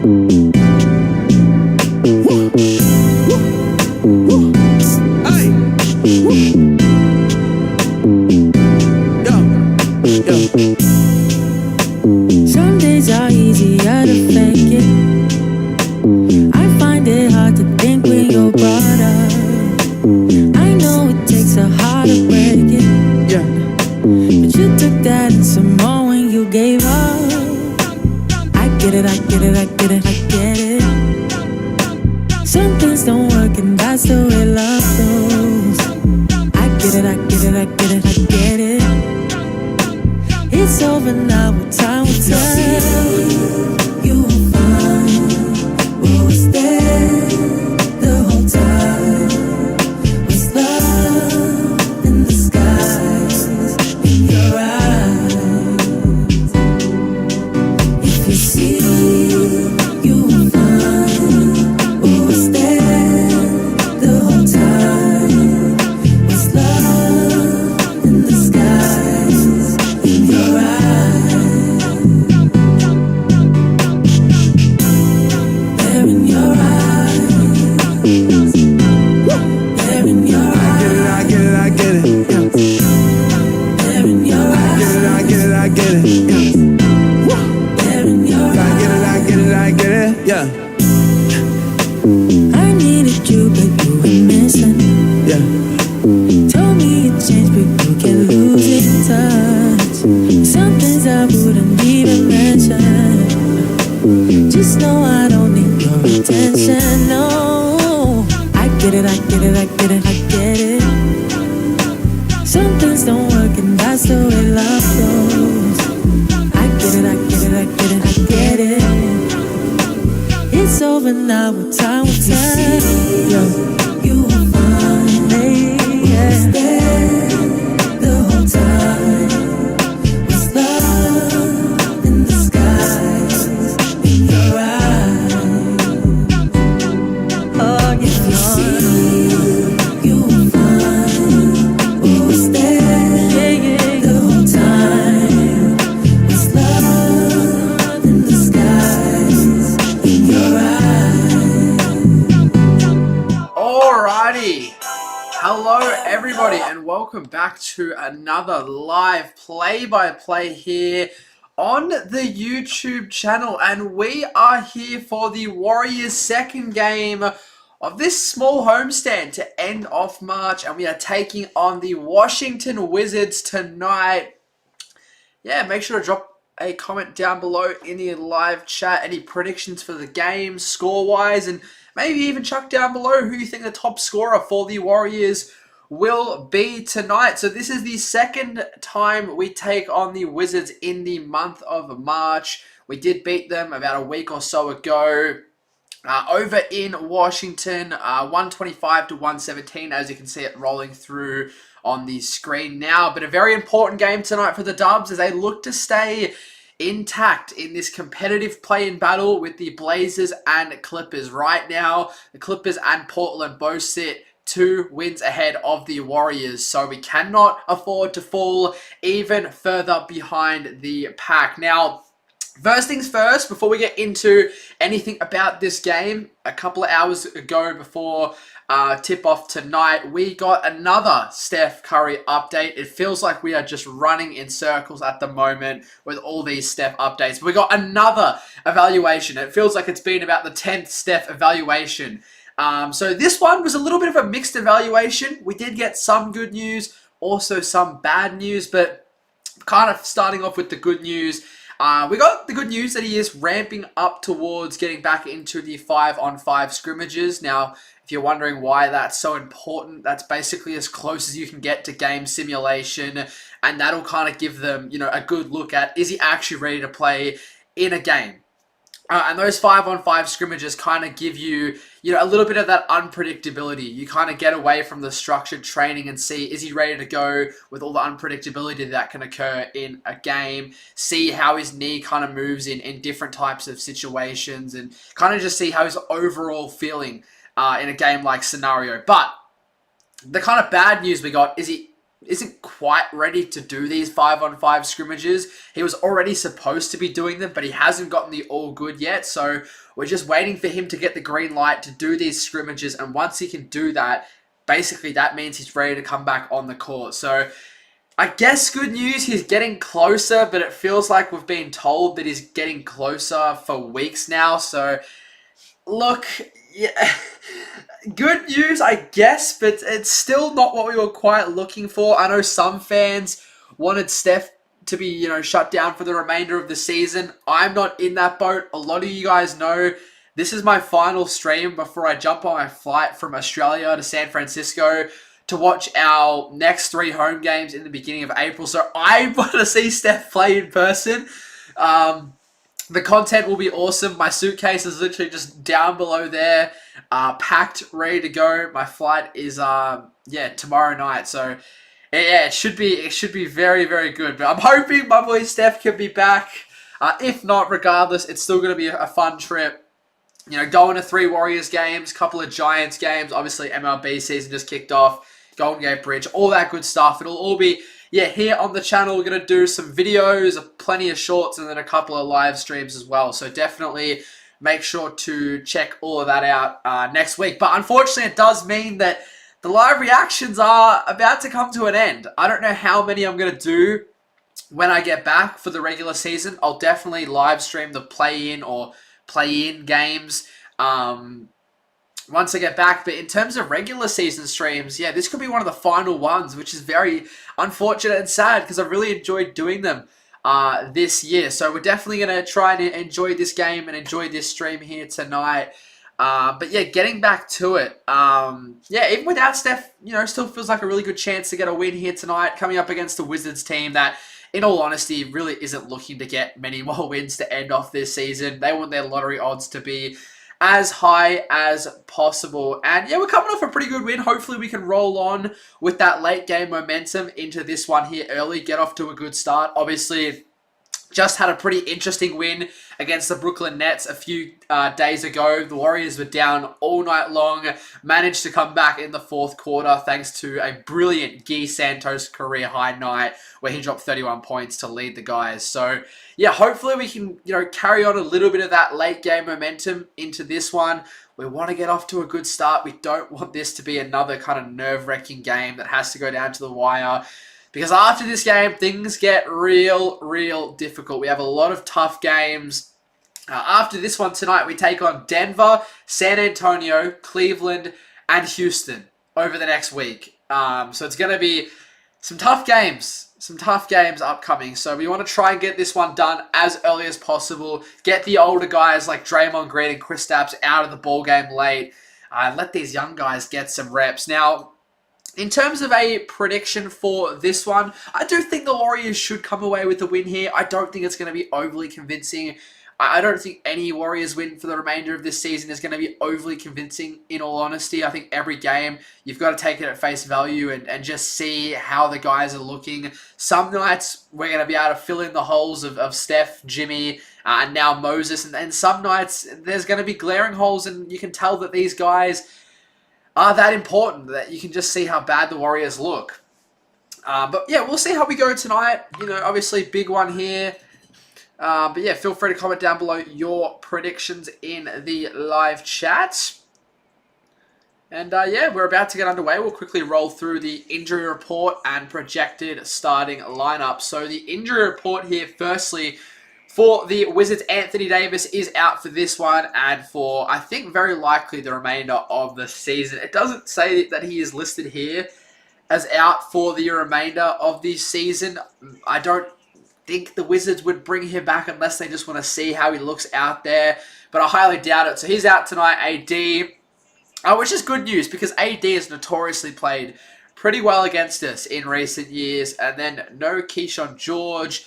Some days are easier to fake it. I find it hard to think when you're brought up. I know it takes a heart to break it, but you took that and some more when you gave up. I get it, I get it, I get it, I get it. Some things don't work and that's the way love goes. I get it, I get it, I get it, I get it. It's over now, what time will tell. You were fine, we was there the whole time. Was love in the skies, in your eyes. If you see, you were fine, we was there the whole time. Was love in the skies, in your eyes. There in your eyes. There in your eyes. I get it, I get it, yeah. There in your eyes. I get it, I get it, yeah. There in your eyes. I get it, I get it, yeah. I needed you, but you were missing. Yeah. Told me you changed, but you can lose in touch. Some things I wouldn't even mention. Just know I don't need your attention, no. I get it, I get it, I get it, I get it. Some things don't work and that's the way love goes. I get it, I get it, I get it, I get it. It's over now, what time will tell. You were fine, yeah. There the whole time. Was love in the skies, in your eyes. Oh, yeah. You see, you were fine. We was there the whole time. Was love in the skies, in your eyes. Alrighty, hello everybody and welcome back to another live play-by-play here on the YouTube channel, and we are here for the Warriors' second game of this small homestand to end off March, and we are taking on the Washington Wizards tonight. Yeah, make sure to drop a comment down below in the live chat, any predictions for the game score-wise, and maybe even chuck down below who you think the top scorer for the Warriors will be tonight. So this is the second time we take on the Wizards in the month of March. We did beat them about a week or so ago over in Washington, 125 to 117, as you can see it rolling through on the screen now. But a very important game tonight for the Dubs as they look to stay intact in this competitive play-in battle with the Blazers and Clippers. Right now, the Clippers and Portland both sit 2 wins ahead of the Warriors, so we cannot afford to fall even further behind the pack. Now, first things first, before we get into anything about this game, a couple of hours ago before tip-off tonight, we got another Steph Curry update. It feels like we are just running in circles at the moment with all these Steph updates. We got another evaluation. It feels like it's been about the 10th Steph evaluation. So this one was a little bit of a mixed evaluation. We did get some good news, also some bad news, but kind of starting off with the good news. We got the good news that he is ramping up towards getting back into the 5-on-5 scrimmages. Now, if you're wondering why that's so important, that's basically as close as you can get to game simulation, and that'll kind of give them, you know, a good look at, is he actually ready to play in a game? And those 5-on-5 scrimmages kind of give you, a little bit of that unpredictability. You kind of get away from the structured training and see, is he ready to go with all the unpredictability that can occur in a game? See how his knee kind of moves in different types of situations, and kind of just see how he's overall feeling in a game-like scenario. But the kind of bad news we got is he isn't quite ready to do these 5-on-5 scrimmages. He was already supposed to be doing them, but he hasn't gotten the all good yet. So we're just waiting for him to get the green light to do these scrimmages. And once he can do that, basically that means he's ready to come back on the court. So I guess good news, he's getting closer, but it feels like we've been told that he's getting closer for weeks now. So look, yeah, good news, I guess, but it's still not what we were quite looking for. I know some fans wanted Steph to be, shut down for the remainder of the season. I'm not in that boat. A lot of you guys know this is my final stream before I jump on my flight from Australia to San Francisco to watch our next 3 home games in the beginning of April. So I want to see Steph play in person. The content will be awesome. My suitcase is literally just down below there, packed, ready to go. My flight is tomorrow night. So yeah, it should be very, very good. But I'm hoping my boy Steph can be back. If not, regardless, it's still going to be a fun trip. Going to 3 Warriors games, couple of Giants games. Obviously, MLB season just kicked off. Golden Gate Bridge, all that good stuff. It'll all be, here on the channel. We're going to do some videos, plenty of shorts, and then a couple of live streams as well. So definitely make sure to check all of that out next week. But unfortunately, it does mean that the live reactions are about to come to an end. I don't know how many I'm going to do when I get back for the regular season. I'll definitely live stream the play-in or play-in games once I get back. But in terms of regular season streams, this could be one of the final ones, which is very unfortunate and sad because I really enjoyed doing them this year. So we're definitely going to try and enjoy this game and enjoy this stream here tonight. But getting back to it, even without Steph, still feels like a really good chance to get a win here tonight, coming up against the Wizards team that, in all honesty, really isn't looking to get many more wins to end off this season. They want their lottery odds to be as high as possible. And we're coming off a pretty good win. Hopefully we can roll on with that late game momentum into this one here early, get off to a good start. Obviously, just had a pretty interesting win against the Brooklyn Nets a few days ago. The Warriors were down all night long, managed to come back in the fourth quarter thanks to a brilliant Guy Santos career-high night where he dropped 31 points to lead the guys. So, hopefully we can, carry on a little bit of that late game momentum into this one. We want to get off to a good start. We don't want this to be another kind of nerve-wracking game that has to go down to the wire. Because after this game, things get real difficult. We have a lot of tough games. After this one tonight, we take on Denver, San Antonio, Cleveland, and Houston over the next week. So it's going to be some tough games. Some tough games upcoming. So we want to try and get this one done as early as possible. Get the older guys like Draymond Green and Kristaps out of the ball game late. Let these young guys get some reps. Now, in terms of a prediction for this one, I do think the Warriors should come away with the win here. I don't think it's going to be overly convincing. I don't think any Warriors win for the remainder of this season is going to be overly convincing, in all honesty. I think every game, you've got to take it at face value and just see how the guys are looking. Some nights, we're going to be able to fill in the holes of Steph, Jimmy, and now Moses. And some nights, there's going to be glaring holes, and you can tell that these guys are that important that you can just see how bad the Warriors look. But we'll see how we go tonight. Obviously big one here. But feel free to comment down below your predictions in the live chat. And we're about to get underway. We'll quickly roll through the injury report and projected starting lineup. So the injury report here, firstly, for the Wizards, Anthony Davis is out for this one and for, I think, very likely the remainder of the season. It doesn't say that he is listed here as out for the remainder of the season. I don't think the Wizards would bring him back unless they just want to see how he looks out there, but I highly doubt it. So he's out tonight, AD, which is good news because AD has notoriously played pretty well against us in recent years. And then no Keyshawn George.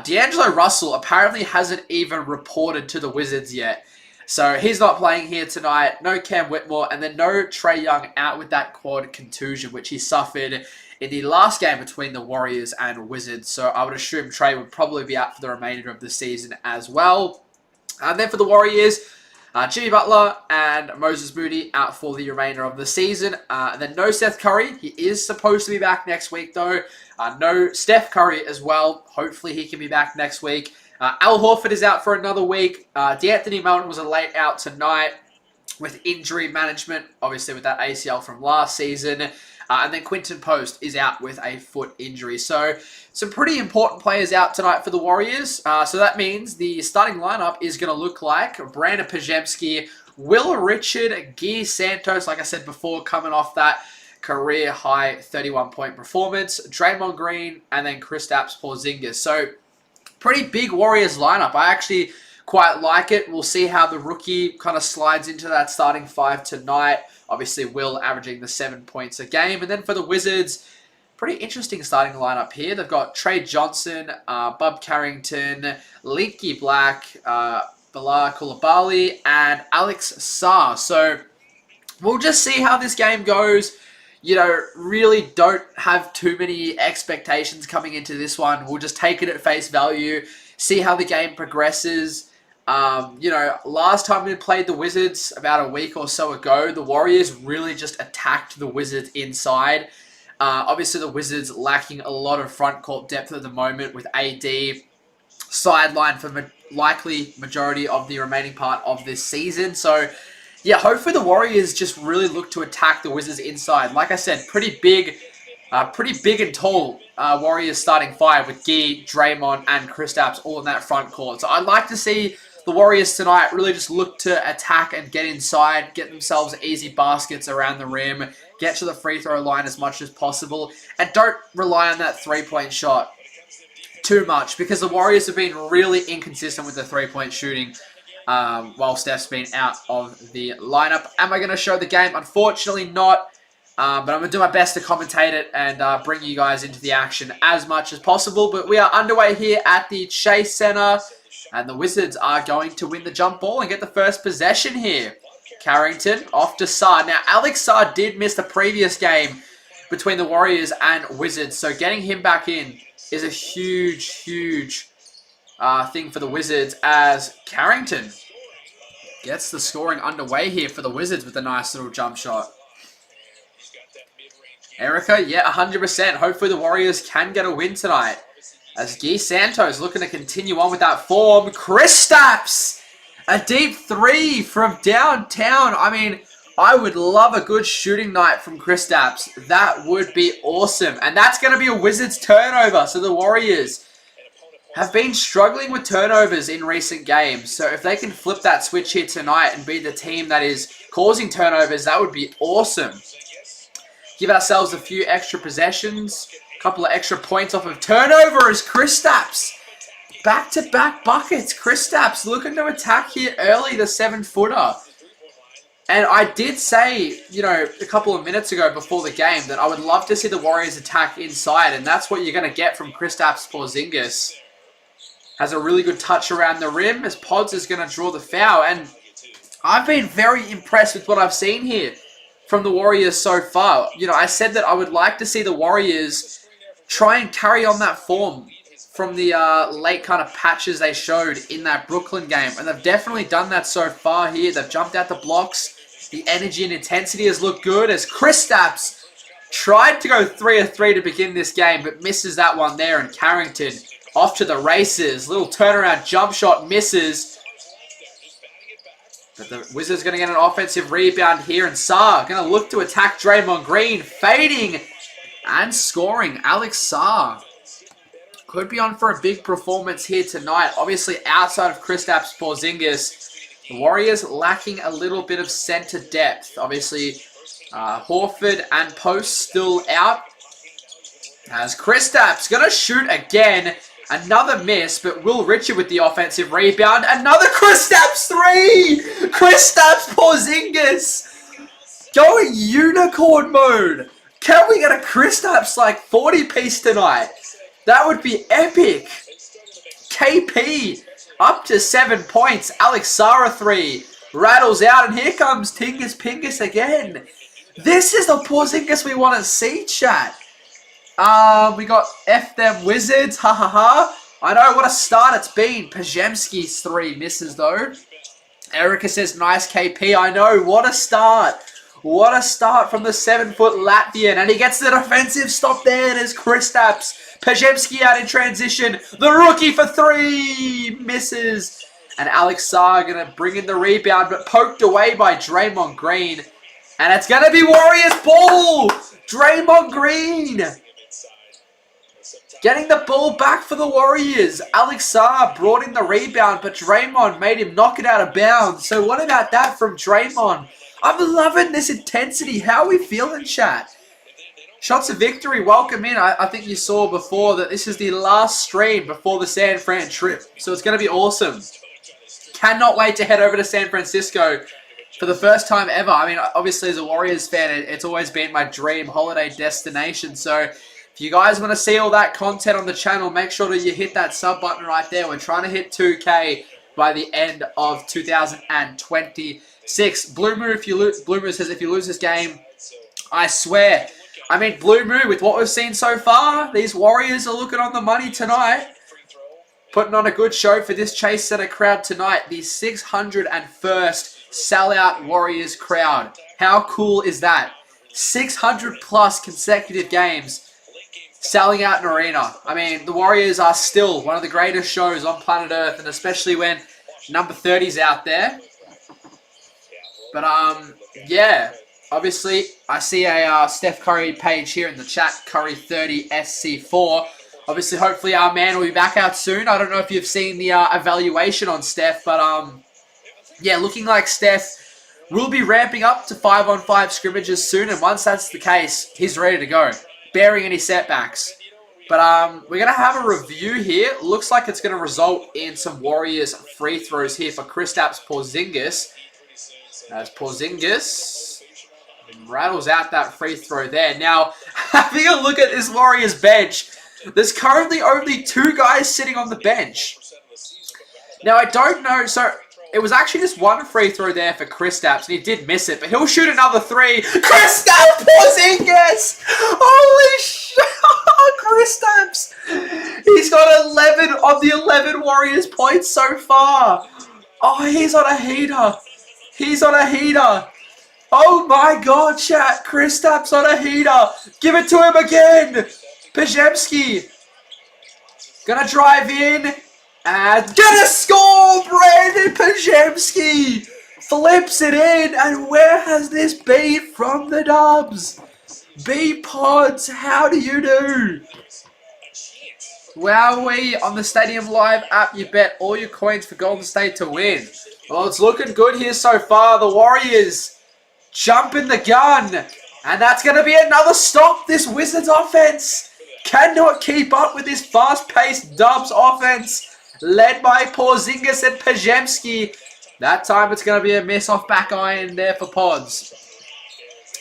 D'Angelo Russell apparently hasn't even reported to the Wizards yet. So he's not playing here tonight. No Cam Whitmore. And then no Trae Young, out with that quad contusion, which he suffered in the last game between the Warriors and Wizards. So I would assume Trae would probably be out for the remainder of the season as well. And then for the Warriors, Jimmy Butler and Moses Moody out for the remainder of the season. And then no Seth Curry. He is supposed to be back next week, though. No Steph Curry as well. Hopefully he can be back next week. Al Horford is out for another week. D'Anthony Melton was a late out tonight with injury management, obviously with that ACL from last season. And then Quinton Post is out with a foot injury. So some pretty important players out tonight for the Warriors. So that means the starting lineup is going to look like Brandon Porzingis, Will Richard, Guy Santos, like I said before, coming off that career-high 31-point performance, Draymond Green, and then Kristaps Porzingis. So pretty big Warriors lineup. I actually quite like it. We'll see how the rookie kind of slides into that starting five tonight. Obviously, Will averaging the 7 points a game. And then for the Wizards, pretty interesting starting lineup here. They've got Trey Johnson, Bub Carrington, Leaky Black, Bilal Coulibaly, and Alex Sarr. So we'll just see how this game goes. You know, really don't have too many expectations coming into this one. We'll just take it at face value, see how the game progresses. Last time we played the Wizards about a week or so ago, the Warriors really just attacked the Wizards inside. Obviously, the Wizards lacking a lot of front court depth at the moment with AD sidelined for likely majority of the remaining part of this season. So, yeah, hopefully the Warriors just really look to attack the Wizards inside. Like I said, pretty big and tall Warriors starting five with Guy, Draymond, and Kristaps all in that front court. So I'd like to see the Warriors tonight really just look to attack and get inside, get themselves easy baskets around the rim, get to the free throw line as much as possible, and don't rely on that three-point shot too much because the Warriors have been really inconsistent with the three-point shooting while Steph's been out of the lineup. Am I going to show the game? Unfortunately not. But I'm going to do my best to commentate it and bring you guys into the action as much as possible. But we are underway here at the Chase Center. And the Wizards are going to win the jump ball and get the first possession here. Carrington off to Sarr. Now, Alex Sarr did miss the previous game between the Warriors and Wizards. So getting him back in is a huge thing for the Wizards as Carrington gets the scoring underway here for the Wizards with a nice little jump shot. Erica, yeah, 100%. Hopefully the Warriors can get a win tonight. As Guy Santos looking to continue on with that form. Kristaps! A deep three from downtown. I mean, I would love a good shooting night from Kristaps. That would be awesome. And that's going to be a Wizards turnover. So the Warriors have been struggling with turnovers in recent games. So if they can flip that switch here tonight and be the team that is causing turnovers, that would be awesome. Give ourselves a few extra possessions. A couple of extra points off of turnover as Kristaps. Back-to-back buckets. Kristaps looking to attack here early, the 7-footer. And I did say, a couple of minutes ago before the game that I would love to see the Warriors attack inside. And that's what you're going to get from Kristaps Porzingis. Has a really good touch around the rim as Pods is going to draw the foul. And I've been very impressed with what I've seen here from the Warriors so far. I said that I would like to see the Warriors try and carry on that form from the late kind of patches they showed in that Brooklyn game. And they've definitely done that so far here. They've jumped out the blocks. The energy and intensity has looked good as Kristaps tried to go 3 of 3 to begin this game, but misses that one there. And Carrington off to the races. Little turnaround jump shot misses. But the Wizards going to get an offensive rebound here. And Sarr going to look to attack Draymond Green. Fading and scoring. Alex Sarr could be on for a big performance here tonight. Obviously, outside of Kristaps Porzingis, the Warriors lacking a little bit of center depth. Obviously, Horford and Post still out. As Kristaps going to shoot again. Another miss, but Will Richard with the offensive rebound. Another Kristaps 3! Kristaps Porzingis going unicorn mode. Can we get a Kristaps 40-piece tonight? That would be epic. KP up to 7 points. Alex Sarr 3 rattles out, and here comes Tingus Pingus again. This is the Porzingis we want to see, chat. We got F them Wizards, ha ha ha. I know what a start it's been. Porzingis 3 misses though. Erica says, nice KP. I know. What a start. What a start from the 7-foot Latvian. And he gets the defensive stop there. There's Kristaps. Porzingis out in transition. The rookie for 3. Misses. And Alex Sarr going to bring in the rebound, but poked away by Draymond Green. And it's going to be Warriors ball. Draymond Green getting the ball back for the Warriors. Alex Sarr brought in the rebound, but Draymond made him knock it out of bounds. So what about that from Draymond? I'm loving this intensity. How are we feeling, chat? Shots of victory, welcome in. I think you saw before that this is the last stream before the San Fran trip. So it's going to be awesome. Cannot wait to head over to San Francisco for the first time ever. I mean, obviously as a Warriors fan, it's always been my dream holiday destination. So if you guys want to see all that content on the channel, make sure that you hit that sub button right there. We're trying to hit 2K by the end of 2026. Blue Moo says, if you lose this game, I swear. I mean, Blue Moo, with what we've seen so far, these Warriors are looking on the money tonight. Putting on a good show for this Chase Center crowd tonight. The 601st sellout Warriors crowd. How cool is that? 600 plus consecutive games selling out an arena. I mean, the Warriors are still one of the greatest shows on planet Earth, and especially when number 30's out there. But, yeah. Obviously, I see a Steph Curry page here in the chat, Curry30SC4. Obviously, hopefully our man will be back out soon. I don't know if you've seen the evaluation on Steph, but, yeah, looking like Steph will be ramping up to 5-on-5 scrimmages soon, and once that's the case, he's ready to go, bearing any setbacks. But we're going to have a review here. Looks like it's going to result in some Warriors free throws here for Kristaps Porzingis. As Porzingis rattles out that free throw there. Now, having a look at this Warriors bench, there's currently only 2 guys sitting on the bench. Now, I don't know, so it was actually just 1 free throw there for Kristaps, and he did miss it, but he'll shoot another 3. Kristaps Porzingis! Holy shit! Kristaps! He's got 11 of the 11 Warriors points so far. Oh, he's on a heater. He's on a heater. Oh my god, chat. Kristaps on a heater. Give it to him again. Porzingis. Gonna drive in. And gonna score. Brandon Porzingis. Flips it in. And where has this been from the Dubs? B-Pods, how do you do? Wowee, on the Stadium Live app, you bet all your coins for Golden State to win. Well, it's looking good here so far. The Warriors jumping the gun. And that's going to be another stop. This Wizards offense cannot keep up with this fast-paced Dubs offense led by Porzingis and Porzingis. That time it's going to be a miss off back iron there for Pods.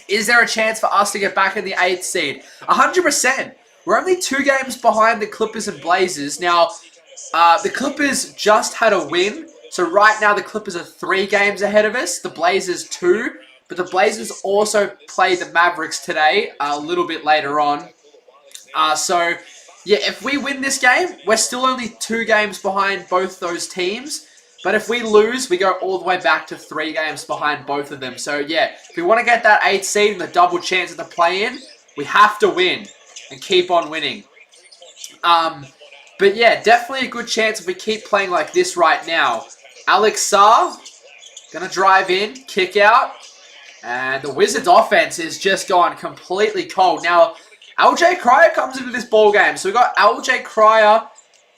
Is there a chance for us to get back in the 8th seed? 100%. We're only 2 games behind the Clippers and Blazers. Now, the Clippers just had a win. So right now the Clippers are 3 games ahead of us. The Blazers 2. But the Blazers also play the Mavericks today, a little bit later on. So, yeah, if we win this game, we're still only 2 games behind both those teams. But if we lose, we go all the way back to 3 games behind both of them. So, yeah, if we want to get that 8th seed and the double chance of the play-in, we have to win and keep on winning. But, yeah, definitely a good chance if we keep playing like this right now. Alex Sarr, going to drive in, kick out. And the Wizards offense is just gone completely cold. Now, LJ Cryer comes into this ball game. So we've got LJ Cryer,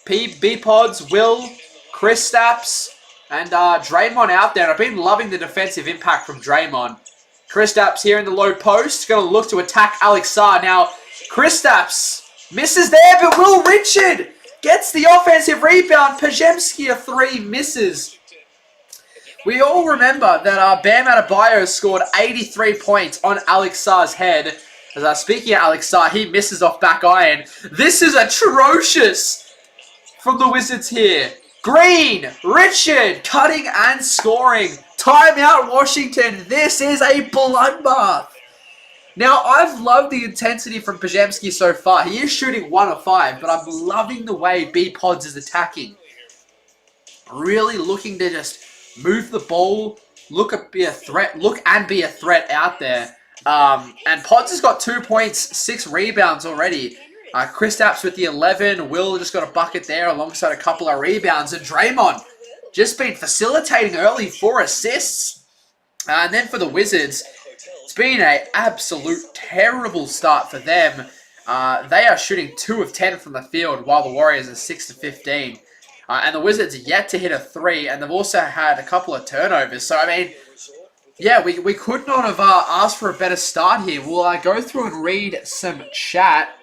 B-Pods, Will, Kristaps, and Draymond out there. And I've been loving the defensive impact from Draymond. Kristaps here in the low post. Going to look to attack Alex Sarr. Now, Kristaps misses there, but Will Richard gets the offensive rebound. Porzingis a 3 misses. We all remember that Bam Adebayo scored 83 points on Alex Sarr's head. As speaking of Alex Sarr, he misses off back iron. This is atrocious from the Wizards here. Green, Richard, cutting and scoring. Timeout, Washington. This is a bloodbath. Now, I've loved the intensity from Porzingis so far. He is shooting 1 of 5, but I'm loving the way B-Pods is attacking. Really looking to just move the ball, look and be a threat out there. And Pods has got 2 points, 6 rebounds already. Kristaps with the 11. Will just got a bucket there alongside a couple of rebounds. And Draymond just been facilitating early, 4 assists. And then for the Wizards, it's been an absolute terrible start for them. They are shooting 2 of 10 from the field, while the Warriors are 6 of 15. And the Wizards are yet to hit a 3, and they've also had a couple of turnovers. So, I mean, yeah, we could not have asked for a better start here. We'll go through and read some chat.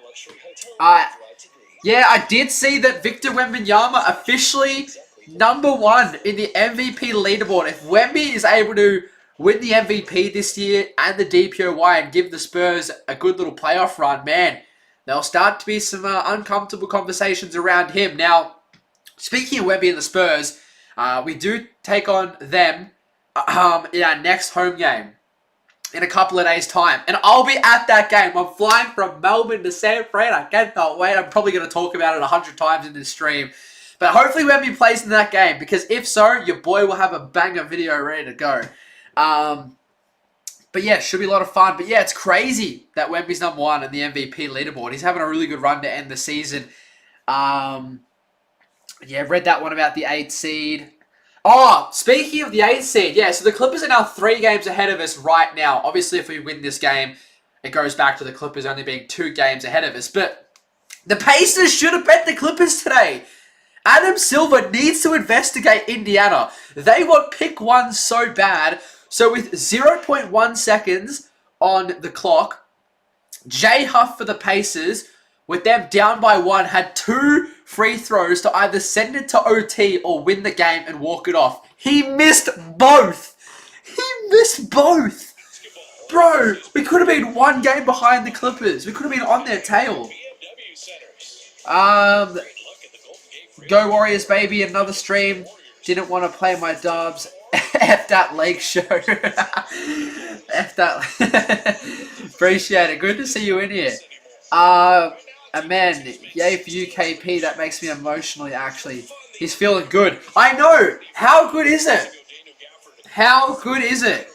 Yeah, I did see that Victor Wembanyama officially #1 in the MVP leaderboard. If Wemby is able to win the MVP this year and the DPOY and give the Spurs a good little playoff run, man, there'll start to be some uncomfortable conversations around him. Now, speaking of Wemby and the Spurs, we do take on them in our next home game in a couple of days' time. And I'll be at that game. I'm flying from Melbourne to San Fran. I cannot wait. I'm probably going to talk about it 100 times in this stream. But hopefully Wemby plays in that game, because if so, your boy will have a banger video ready to go. But yeah, should be a lot of fun. But yeah, it's crazy that Wemby's #1 in the MVP leaderboard. He's having a really good run to end the season. Yeah, read that one about the 8 seed. Oh, speaking of the 8 seed, yeah, so the Clippers are now 3 games ahead of us right now. Obviously, if we win this game, it goes back to the Clippers only being 2 games ahead of us. But the Pacers should have bet the Clippers today. Adam Silver needs to investigate Indiana. They want pick 1 so bad. So with 0.1 seconds on the clock, Jay Huff for the Pacers, with them down by 1, had 2 free throws to either send it to OT or win the game and walk it off. He missed both. Bro, we could have been 1 game behind the Clippers. We could have been on their tail. Go Warriors, baby. Another stream. Didn't want to play my dubs. F that leg show. F that. Appreciate it. Good to see you in here. And man, yay for UKP. That makes me emotionally, actually. He's feeling good. I know. How good is it? How good is it?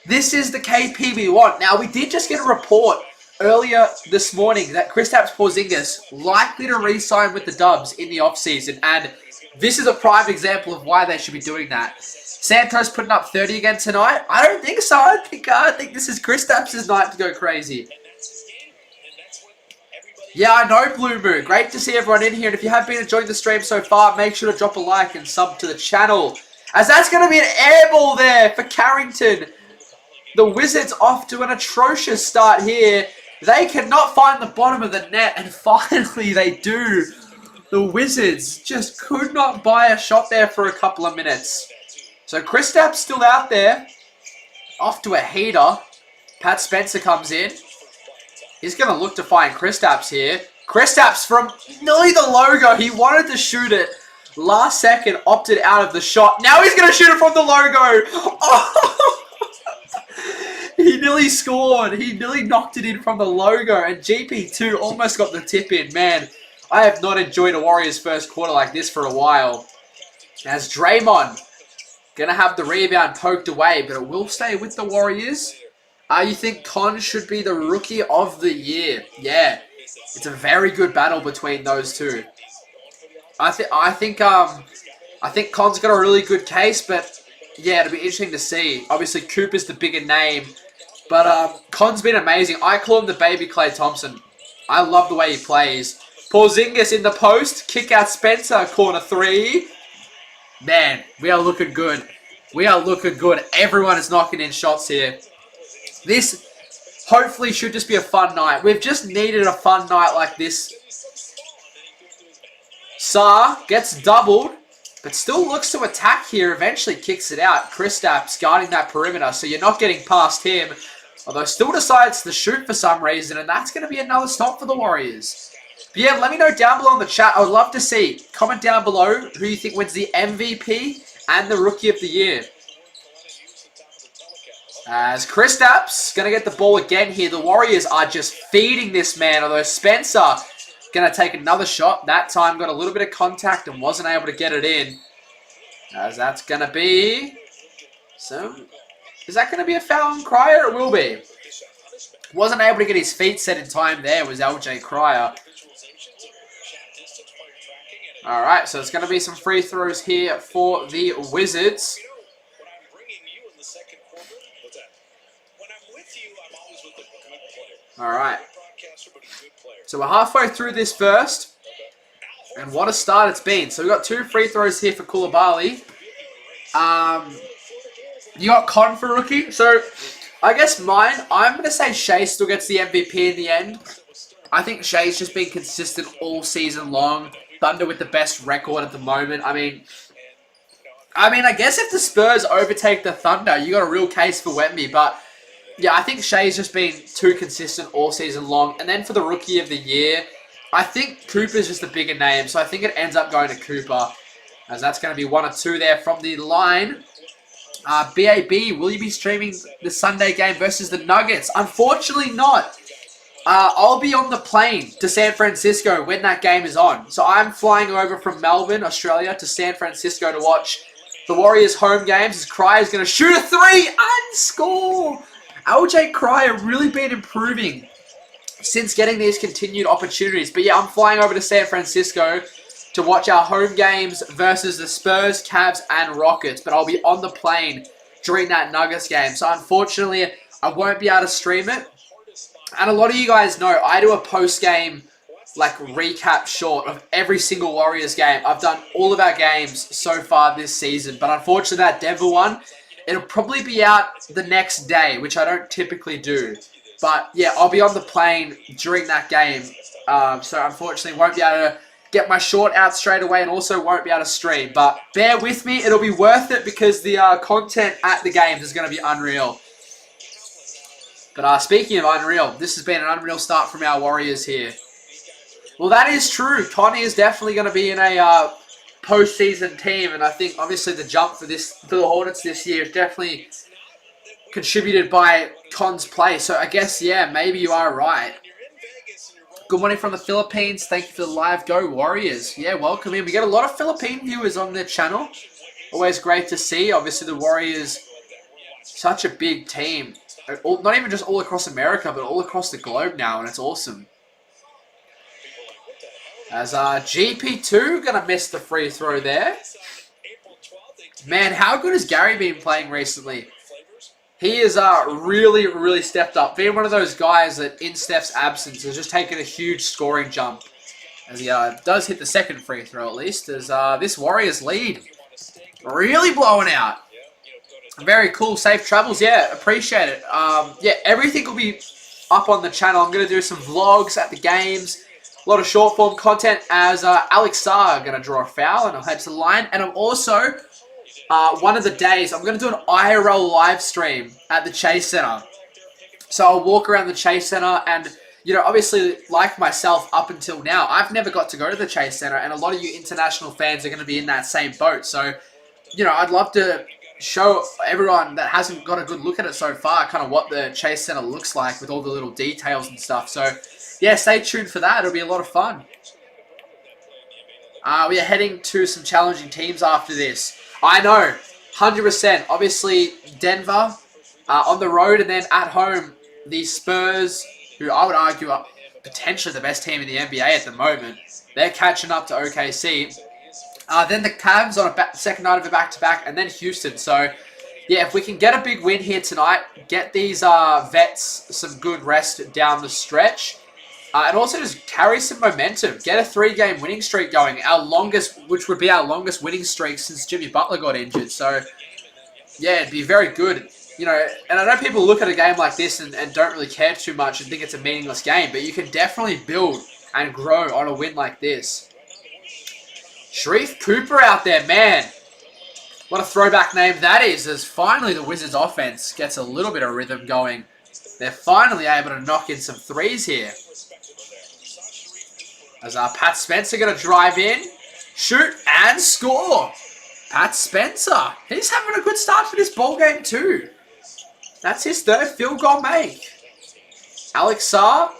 This is the KP we want. Now, we did just get a report earlier this morning that Kristaps Porzingis likely to re-sign with the Dubs in the offseason. And this is a prime example of why they should be doing that. Santos putting up 30 again tonight? I don't think so. I think this is Kristaps' night to go crazy. Yeah, I know, Blue Moon. Great to see everyone in here. And if you have been enjoying the stream so far, make sure to drop a like and sub to the channel, as that's going to be an air ball there for Carrington. The Wizards off to an atrocious start here. They cannot find the bottom of the net, and finally they do. The Wizards just could not buy a shot there for a couple of minutes. So Kristaps still out there, off to a heater. Pat Spencer comes in. He's going to look to find Kristaps here. Kristaps from nearly the logo. He wanted to shoot it. Last second, opted out of the shot. Now he's going to shoot it from the logo. Oh! He nearly scored. He nearly knocked it in from the logo. And GP2 almost got the tip in. Man, I have not enjoyed a Warriors first quarter like this for a while. As Draymond going to have the rebound poked away, but it will stay with the Warriors. You think Con should be the Rookie of the Year? Yeah, it's a very good battle between those two. I think Con's got a really good case, but yeah, it'll be interesting to see. Obviously, Cooper's the bigger name, but Con's been amazing. I call him the baby Klay Thompson. I love the way he plays. Porzingis in the post, kick out Spencer, corner 3. Man, we are looking good. We are looking good. Everyone is knocking in shots here. This hopefully should just be a fun night. We've just needed a fun night like this. Saar gets doubled, but still looks to attack here. Eventually kicks it out. Kristaps guarding that perimeter, so you're not getting past him. Although still decides to shoot for some reason, and that's going to be another stop for the Warriors. But yeah, let me know down below in the chat. I would love to see. Comment down below who you think wins the MVP and the Rookie of the Year. As Kristaps going to get the ball again here. The Warriors are just feeding this man. Although Spencer going to take another shot. That time got a little bit of contact and wasn't able to get it in. As that's going to be some... Is that going to be a foul on Cryer? It will be. Wasn't able to get his feet set in time there, was LJ Cryer. Alright, so it's going to be some free throws here for the Wizards. Alright. So we're halfway through this first. And what a start it's been. So we've got 2 free throws here for Koulibaly. You got Con for rookie. So I guess mine, I'm going to say Shea still gets the MVP in the end. I think Shea's just been consistent all season long. Thunder with the best record at the moment. I mean, I guess if the Spurs overtake the Thunder, you got a real case for Wemby. But yeah, I think Shea's just been too consistent all season long. And then for the Rookie of the Year, I think Cooper's just a bigger name. So I think it ends up going to Cooper. As that's going to be 1 or 2 there from the line. BAB, will you be streaming the Sunday game versus the Nuggets? Unfortunately not. I'll be on the plane to San Francisco when that game is on. So I'm flying over from Melbourne, Australia, to San Francisco to watch the Warriors home games. As Crier's going to shoot a 3 and score. LJ Cryer really been improving since getting these continued opportunities. But yeah, I'm flying over to San Francisco to watch our home games versus the Spurs, Cavs, and Rockets. But I'll be on the plane during that Nuggets game. So unfortunately, I won't be able to stream it. And a lot of you guys know, I do a post-game recap short of every single Warriors game. I've done all of our games so far this season. But unfortunately, that Denver one, it'll probably be out the next day, which I don't typically do. But yeah, I'll be on the plane during that game. So unfortunately, won't be able to get my short out straight away and also won't be able to stream. But bear with me, it'll be worth it because the content at the games is going to be unreal. But speaking of unreal, this has been an unreal start from our Warriors here. Well, that is true. Connie is definitely going to be in a postseason team. And I think, obviously, the jump for the Hornets this year is definitely contributed by Con's play. So I guess, yeah, maybe you are right. Good morning from the Philippines. Thank you for the live. Go Warriors. Yeah, welcome in. We get a lot of Philippine viewers on the channel. Always great to see. Obviously, the Warriors, such a big team. Not even just all across America, but all across the globe now, and it's awesome. As GP2 going to miss the free throw there. Man, how good has Gary been playing recently? He is really, really stepped up. Being one of those guys that in Steph's absence has just taken a huge scoring jump. As he does hit the second free throw at least. As this Warriors lead really blowing out. Very cool. Safe travels. Yeah, appreciate it. Yeah, everything will be up on the channel. I'm going to do some vlogs at the games. A lot of short form content as Alex Sarr going to draw a foul and I'll head to the line. And I'm also... one of the days, I'm going to do an IRL live stream at the Chase Center. So I'll walk around the Chase Center and, you know, obviously, like myself up until now, I've never got to go to the Chase Center. And a lot of you international fans are going to be in that same boat. So, you know, I'd love to show everyone that hasn't got a good look at it so far, kind of what the Chase Center looks like with all the little details and stuff. So, yeah, stay tuned for that. It'll be a lot of fun. We are heading to some challenging teams after this. I know, 100%. Obviously, Denver on the road and then at home, the Spurs, who I would argue are potentially the best team in the NBA at the moment. They're catching up to OKC. Then the Cavs on a second night of a back-to-back, and then Houston. So, yeah, if we can get a big win here tonight, get these vets some good rest down the stretch, and also just carry some momentum. Get a 3-game winning streak going. Our longest, which would be our longest winning streak since Jimmy Butler got injured. So, yeah, it'd be very good. You know, and I know people look at a game like this and don't really care too much and think it's a meaningless game. But you can definitely build and grow on a win like this. Sharif Cooper out there, man. What a throwback name that is. As finally the Wizards offense gets a little bit of rhythm going. They're finally able to knock in some threes here. As Pat Spencer going to drive in, shoot, and score. Pat Spencer. He's having a good start for this ball game too. That's his third field goal make. Alex Sarr.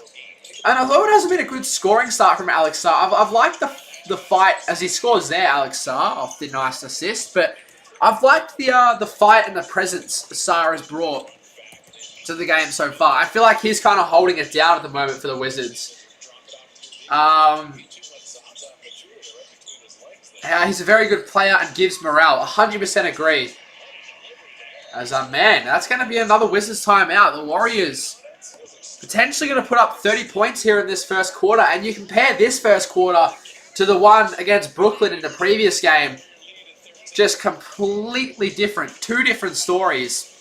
And although it hasn't been a good scoring start from Alex Sarr, I've liked the fight as he scores there, Alex Sarr, off the nice assist. But I've liked the fight and the presence Sarr has brought to the game so far. I feel like he's kind of holding it down at the moment for the Wizards. He's a very good player and gives morale. 100% agree. As man, that's going to be another Wizards timeout. The Warriors potentially going to put up 30 points here in this first quarter. And you compare this first quarter to the one against Brooklyn in the previous game. Just completely different. Two different stories.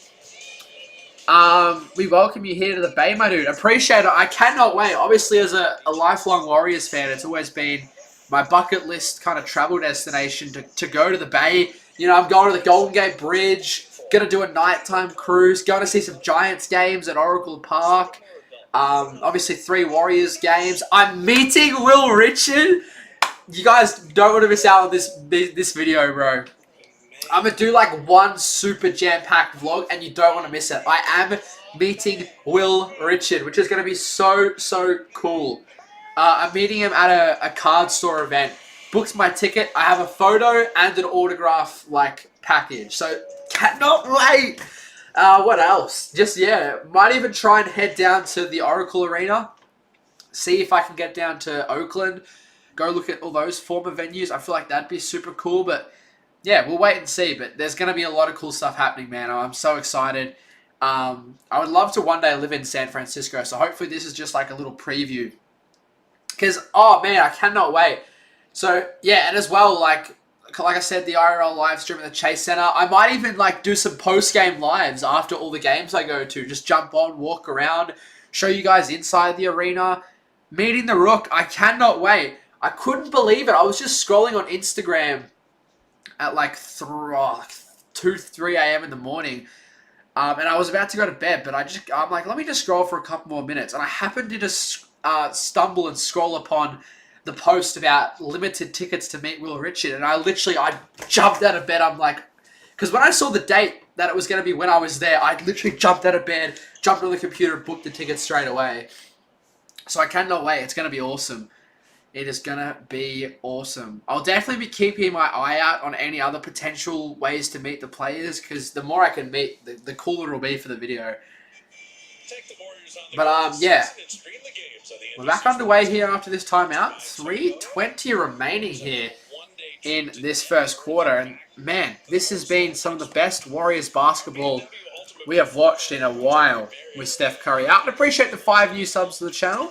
We welcome you here to the Bay, my dude. Appreciate it. I cannot wait. Obviously, as a lifelong Warriors fan, it's always been my bucket list kind of travel destination to go to the Bay. You know, I'm going to the Golden Gate Bridge. Going to do a nighttime cruise. Going to see some Giants games at Oracle Park. Obviously, 3 Warriors games. I'm meeting Will Richard. You guys don't want to miss out on this video, bro. I'm going to do like one super jam-packed vlog and you don't want to miss it. I am meeting Will Richard, which is going to be so cool. I'm meeting him at a card store event. Booked my ticket. I have a photo and an autograph like package. So cannot wait. What else? Just, yeah, might even try and head down to the Oracle Arena. See if I can get down to Oakland. Go look at all those former venues. I feel like that'd be super cool, but yeah, we'll wait and see. But there's going to be a lot of cool stuff happening, man. I'm so excited. I would love to one day live in San Francisco, so hopefully this is just like a little preview. Because, oh man, I cannot wait. So, yeah, and as well, like I said, the IRL live stream at the Chase Center. I might even like do some post-game lives after all the games I go to. Just jump on, walk around, show you guys inside the arena. Meeting the Rook, I cannot wait. I couldn't believe it. I was just scrolling on Instagram at like 2, 3 a.m. in the morning. And I was about to go to bed, but I'm like, let me just scroll for a couple more minutes. And I happened to just stumble and scroll upon the post about limited tickets to meet Will Richard. And I jumped out of bed. I'm like, because when I saw the date that it was going to be when I was there, I literally jumped out of bed, jumped on the computer, booked the tickets straight away. So I cannot wait. It's going to be awesome. It is going to be awesome. I'll definitely be keeping my eye out on any other potential ways to meet the players, because the more I can meet, the cooler it'll be for the video. But, yeah. We're back underway here after this timeout. 3:20 remaining here in this first quarter. And, man, this has been some of the best Warriors basketball we have watched in a while with Steph Curry out. And appreciate the 5 new subs to the channel.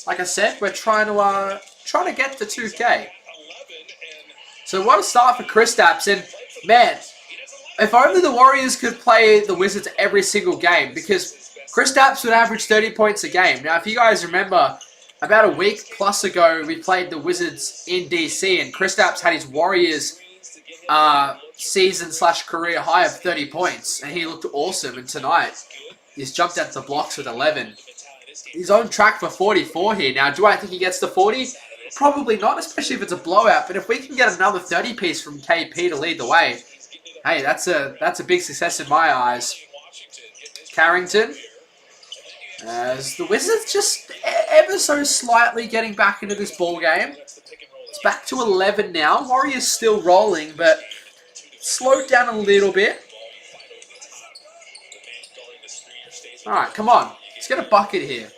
Like I said, we're trying to get to 2K. So what a start for Kristaps. And man, if only the Warriors could play the Wizards every single game, because Kristaps would average 30 points a game. Now, if you guys remember, about a week plus ago, we played the Wizards in DC, and Kristaps had his Warriors season/career high of 30 points, and he looked awesome. And tonight, he's jumped out the blocks with 11. He's on track for 44 here. Now, do I think he gets to 40? Probably not, especially if it's a blowout. But if we can get another 30-piece from KP to lead the way, hey, that's a big success in my eyes. Carrington, as the Wizards just ever so slightly getting back into this ball game. It's back to 11 now. Warriors still rolling, but slowed down a little bit. All right, come on. Let's get a bucket here.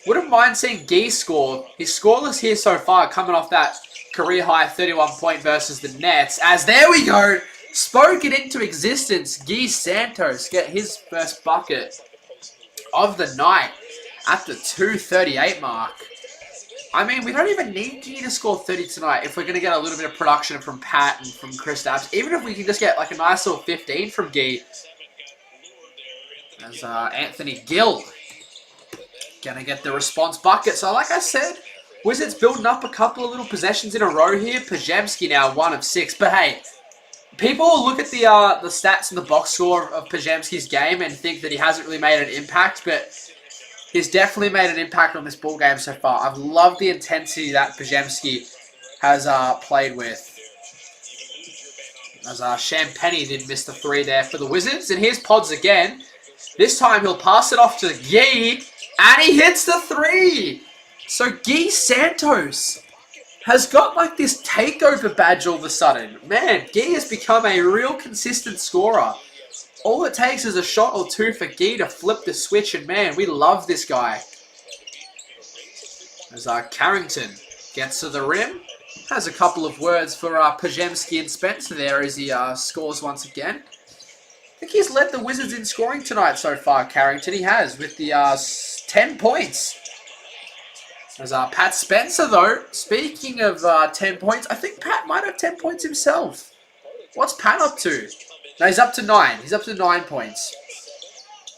Wouldn't mind seeing Gee score. He's scoreless here so far, coming off that career-high 31-point versus the Nets. As there we go, spoke it into existence. Gee Santos get his first bucket of the night at the 2:38 mark. I mean, we don't even need Gee to score 30 tonight if we're going to get a little bit of production from Pat and from Kristaps. Even if we can just get like a nice little 15 from Gee. As Anthony Gill going to get the response bucket. So like I said, Wizards building up a couple of little possessions in a row here. Porzingis now 1 of 6. But hey, people will look at the stats and the box score of Porzingis' game and think that he hasn't really made an impact. But he's definitely made an impact on this ball game so far. I've loved the intensity that Porzingis has played with. As Champagny did miss the 3 there for the Wizards. And here's Pods again. This time he'll pass it off to Gee, and he hits the 3. So Gee Santos has got like this takeover badge all of a sudden. Man, Gee has become a real consistent scorer. All it takes is a shot or two for Gee to flip the switch, and man, we love this guy. As Carrington gets to the rim, has a couple of words for Porzingis and Spencer there as he scores once again. I think he's led the Wizards in scoring tonight so far, Carrington. He has, with the 10 points. As Pat Spencer, though, speaking of 10 points, I think Pat might have 10 points himself. What's Pat up to? No, he's up to 9. He's up to 9 points.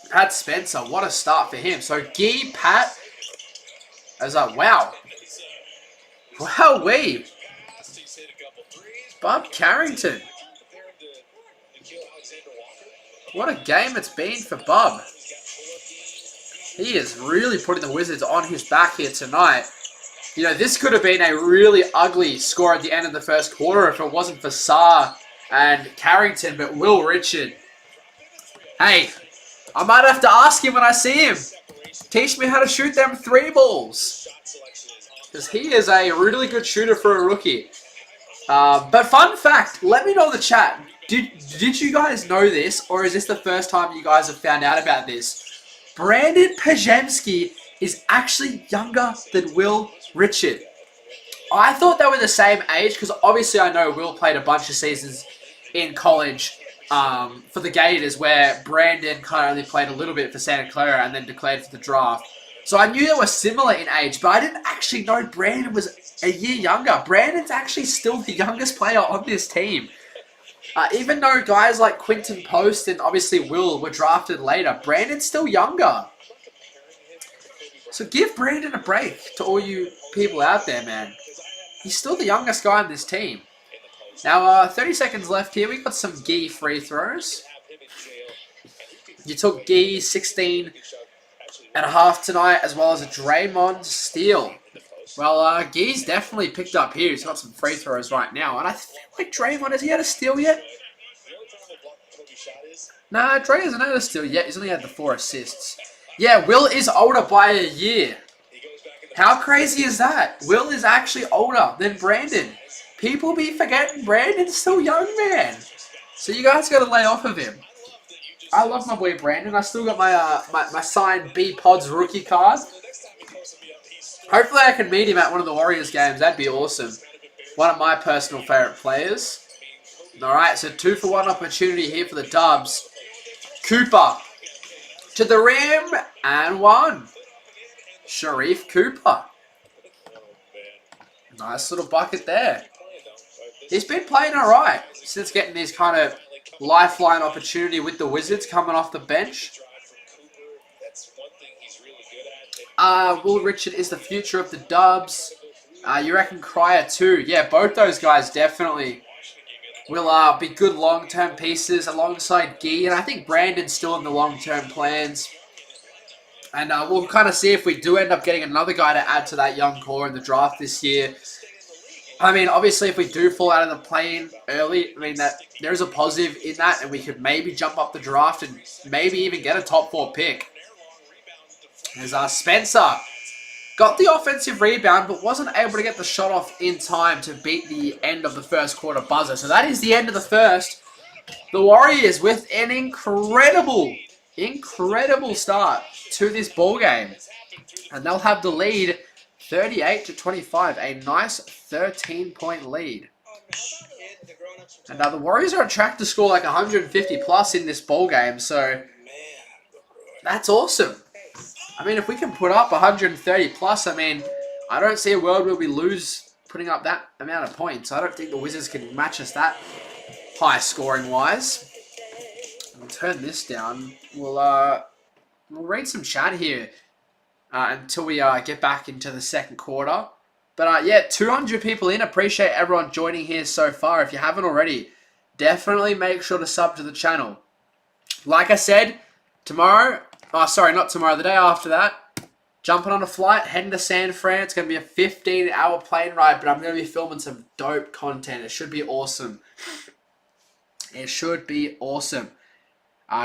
Pat Spencer, what a start for him. So, Gee, Pat, as wow. Wowee. Bob Carrington. What a game it's been for Bob. He is really putting the Wizards on his back here tonight. You know, this could have been a really ugly score at the end of the first quarter if it wasn't for Saar and Carrington, but Will Richard. Hey, I might have to ask him when I see him. Teach me how to shoot them 3 balls. Because he is a really good shooter for a rookie. But fun fact, let me know in the chat. Did you guys know this, or is this the first time you guys have found out about this? Brandon Porzingis is actually younger than Will Richard. I thought they were the same age because obviously I know Will played a bunch of seasons in college for the Gators, where Brandon kind of only played a little bit for Santa Clara and then declared for the draft. So I knew they were similar in age, but I didn't actually know Brandon was a year younger. Brandon's actually still the youngest player on this team. Even though guys like Quinton Post and obviously Will were drafted later, Brandon's still younger. So give Brandon a break to all you people out there, man. He's still the youngest guy on this team. Now, 30 seconds left here. We got some Gee free throws. You took Gee 16 and a half tonight, as well as a Draymond steal. Well, Gee's definitely picked up here. He's got some free throws right now. And I feel like Draymond, has he had a steal yet? Nah, Dre hasn't had a steal yet. He's only had the 4 assists. Yeah, Will is older by a year. How crazy is that? Will is actually older than Brandon. People be forgetting Brandon's still young, man. So you guys got to lay off of him. I love my boy Brandon. I still got my my signed B-Pods rookie card. Hopefully I can meet him at one of the Warriors games. That'd be awesome. One of my personal favorite players. Alright, so 2-for-1 opportunity here for the Dubs. Cooper to the rim and 1. Sharif Cooper. Nice little bucket there. He's been playing alright since getting this kind of lifeline opportunity with the Wizards coming off the bench. Will Richard is the future of the Dubs. You reckon Cryer too? Yeah, both those guys definitely will be good long-term pieces alongside Gee. And I think Brandon's still in the long-term plans. And we'll kind of see if we do end up getting another guy to add to that young core in the draft this year. I mean, obviously, if we do fall out of the plane early, I mean, that there's a positive in that, and we could maybe jump up the draft and maybe even get a top 4 pick. There's Spencer. Got the offensive rebound, but wasn't able to get the shot off in time to beat the end of the first quarter buzzer. So that is the end of the first. The Warriors with an incredible start to this ball game. And they'll have the lead 38-25, a nice 13-point lead. And the Warriors are on track to score like 150 plus in this ball game, so that's awesome. I mean, if we can put up 130 plus, I mean, I don't see a world where we lose putting up that amount of points. I don't think the Wizards can match us that high scoring wise. We'll turn this down. We'll read some chat here until we get back into the second quarter. But yeah, 200 people in. Appreciate everyone joining here so far. If you haven't already, definitely make sure to sub to the channel. Like I said, tomorrow, not tomorrow, the day after that, jumping on a flight, heading to San Fran. It's going to be a 15-hour plane ride, but I'm going to be filming some dope content. It should be awesome. It should be awesome.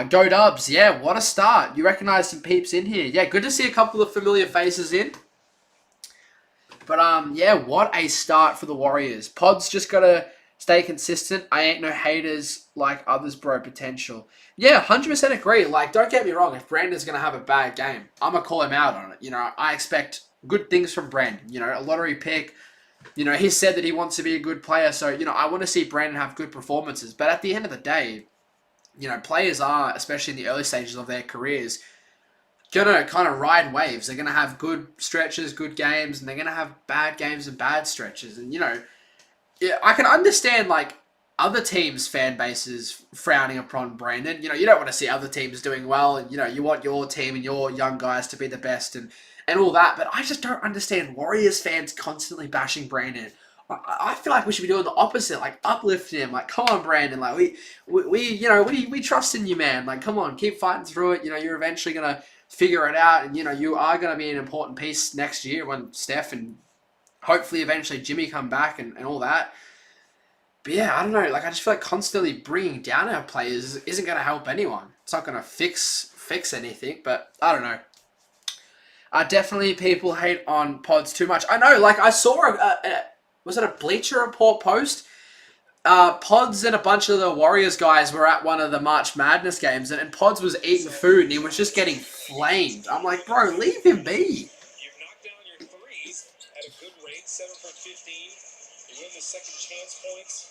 Go Dubs. Yeah, what a start. You recognize some peeps in here. Yeah, good to see a couple of familiar faces in. But yeah, what a start for the Warriors. Pod's just gotta stay consistent. I ain't no haters like others, bro. Potential. Yeah, 100% agree. Like, don't get me wrong. If Brandon's gonna have a bad game, I'm gonna call him out on it. You know, I expect good things from Brandon. You know, a lottery pick. You know, he said that he wants to be a good player, so you know, I want to see Brandon have good performances. But at the end of the day, you know, players are, especially in the early stages of their careers, gonna kind of ride waves. They're gonna have good stretches, good games, and they're gonna have bad games and bad stretches. And you know, yeah, I can understand like other teams' fan bases frowning upon Brandon. You know, you don't want to see other teams doing well, and you know, you want your team and your young guys to be the best and all that. But I just don't understand Warriors fans constantly bashing Brandon. I feel like we should be doing the opposite, like uplifting him. Like, come on, Brandon. Like we trust in you, man. Like, come on, keep fighting through it. You know, you're eventually gonna figure it out, and you know, you are gonna be an important piece next year when Steph and hopefully eventually Jimmy come back and all that. But yeah, I don't know. Like, I just feel like constantly bringing down our players isn't gonna help anyone. It's not gonna fix anything. But I don't know. Definitely people hate on pods too much. I know. Like, I saw was it a Bleacher Report post? Pods and a bunch of the Warriors guys were at one of the March Madness games, and Pods was eating food, and he was just getting flamed. I'm like, bro, leave him be. You've knocked down your threes at a good rate, 7 for 15. You win the second chance points.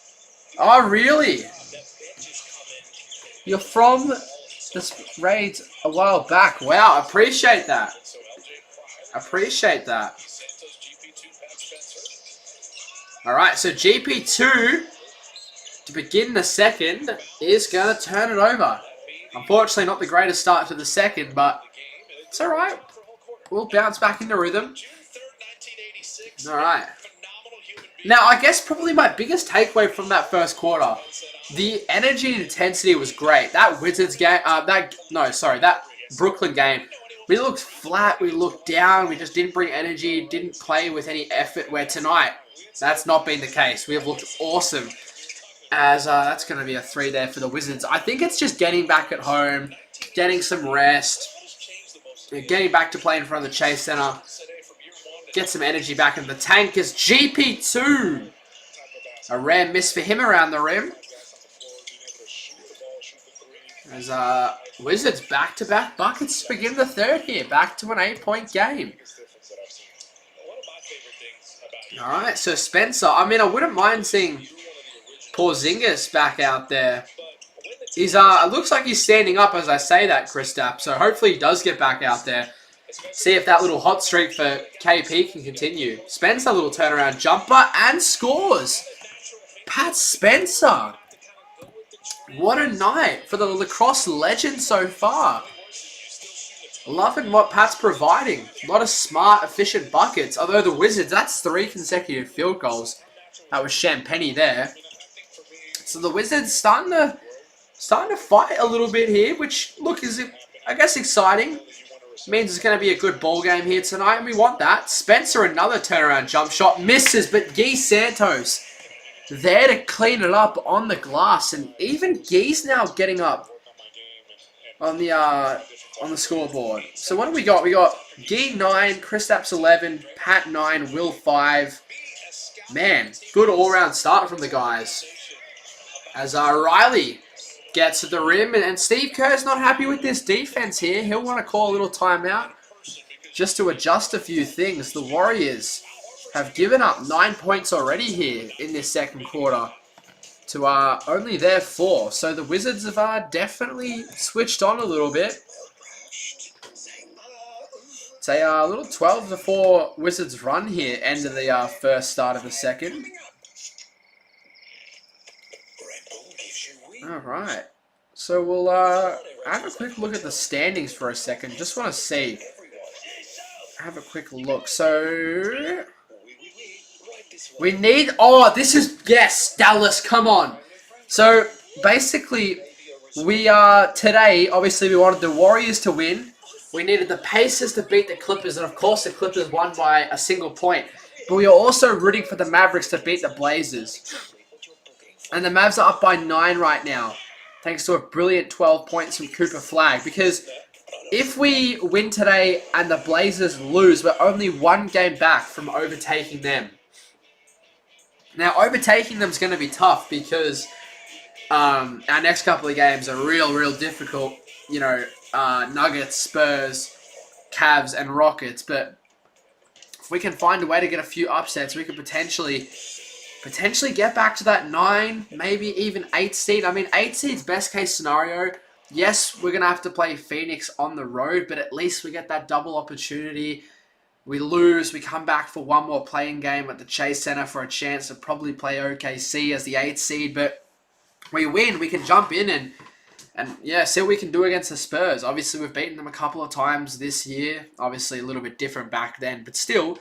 Oh, really? You're from the raids a while back. Wow, appreciate that. Appreciate that. All right, so GP2, to begin the second, is going to turn it over. Unfortunately, not the greatest start to the second, but it's all right. We'll bounce back into rhythm. All right. Now, I guess probably my biggest takeaway from that first quarter, the energy and intensity was great. That Wizards game, that Brooklyn game, we looked flat, we looked down, we just didn't bring energy, didn't play with any effort, where tonight, that's not been the case. We have looked awesome, as that's going to be a 3 there for the Wizards. I think it's just getting back at home, getting some rest, getting back to play in front of the Chase Center, get some energy back in the tank as GP2. A rare miss for him around the rim. As Wizards back-to-back buckets to begin the third here. Back to an 8-point game. Alright, so Spencer. I mean, I wouldn't mind seeing Porzingis back out there. He's it looks like he's standing up as I say that, Kristaps. So hopefully he does get back out there. See if that little hot streak for KP can continue. Spencer, little turnaround jumper and scores. Pat Spencer. What a night for the lacrosse legend so far. Loving what Pat's providing. A lot of smart, efficient buckets. Although the Wizards, that's 3 consecutive field goals. That was Champagny there. So the Wizards starting to fight a little bit here, which, look, is, I guess, exciting. Means it's going to be a good ball game here tonight, and we want that. Spencer, another turnaround jump shot. Misses, but Guy Santos there to clean it up on the glass. And even Guy's now getting up on the scoreboard. So what do we got? We got Guy 9, Kristaps 11, Pat 9, Will 5. Man, good all-round start from the guys. As Riley gets to the rim, and Steve Kerr's not happy with this defense here. He'll want to call a little timeout just to adjust a few things. The Warriors have given up 9 points already here in this second quarter to only their 4. So the Wizards have definitely switched on a little bit. It's a little 12-4 Wizards run here, end of the first start of the second. Alright, so we'll have a quick look at the standings for a second. Just want to see. Have a quick look. So we need... Oh, this is... Yes, Dallas, come on. So basically, we are... Today, obviously, we wanted the Warriors to win. We needed the Pacers to beat the Clippers. And of course, the Clippers won by a single point. But we are also rooting for the Mavericks to beat the Blazers. And the Mavs are up by 9 right now, thanks to a brilliant 12 points from Cooper Flagg. Because if we win today and the Blazers lose, we're only one game back from overtaking them. Now, overtaking them is going to be tough because our next couple of games are real difficult. You know, Nuggets, Spurs, Cavs, and Rockets. But if we can find a way to get a few upsets, we could potentially get back to that 9, maybe even 8 seed. I mean, 8 seed's best case scenario. Yes, we're going to have to play Phoenix on the road, but at least we get that double opportunity. We lose, we come back for one more playing game at the Chase Center for a chance to probably play OKC as the 8th seed, but we win, we can jump in and yeah, see what we can do against the Spurs. Obviously, we've beaten them a couple of times this year. Obviously, a little bit different back then, but still,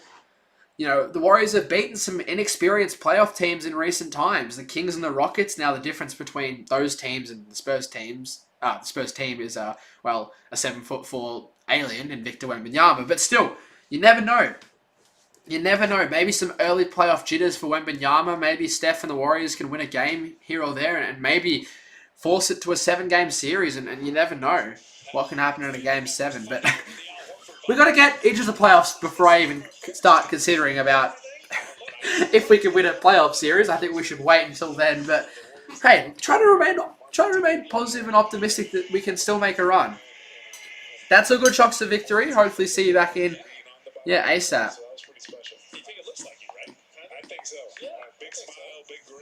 you know, the Warriors have beaten some inexperienced playoff teams in recent times. The Kings and the Rockets. Now, the difference between those teams and the Spurs teams, the Spurs team is, a 7'4" alien in Victor Wembanyama. But still, you never know. You never know. Maybe some early playoff jitters for Wembanyama. Maybe Steph and the Warriors can win a game here or there and maybe force it to a 7-game series. And you never know what can happen in a Game 7. But we got to get into the playoffs before I even start considering about if we can win a playoff series. I think we should wait until then. But hey, try to remain positive and optimistic that we can still make a run. That's a good shocks to victory. Hopefully see you back in, ASAP.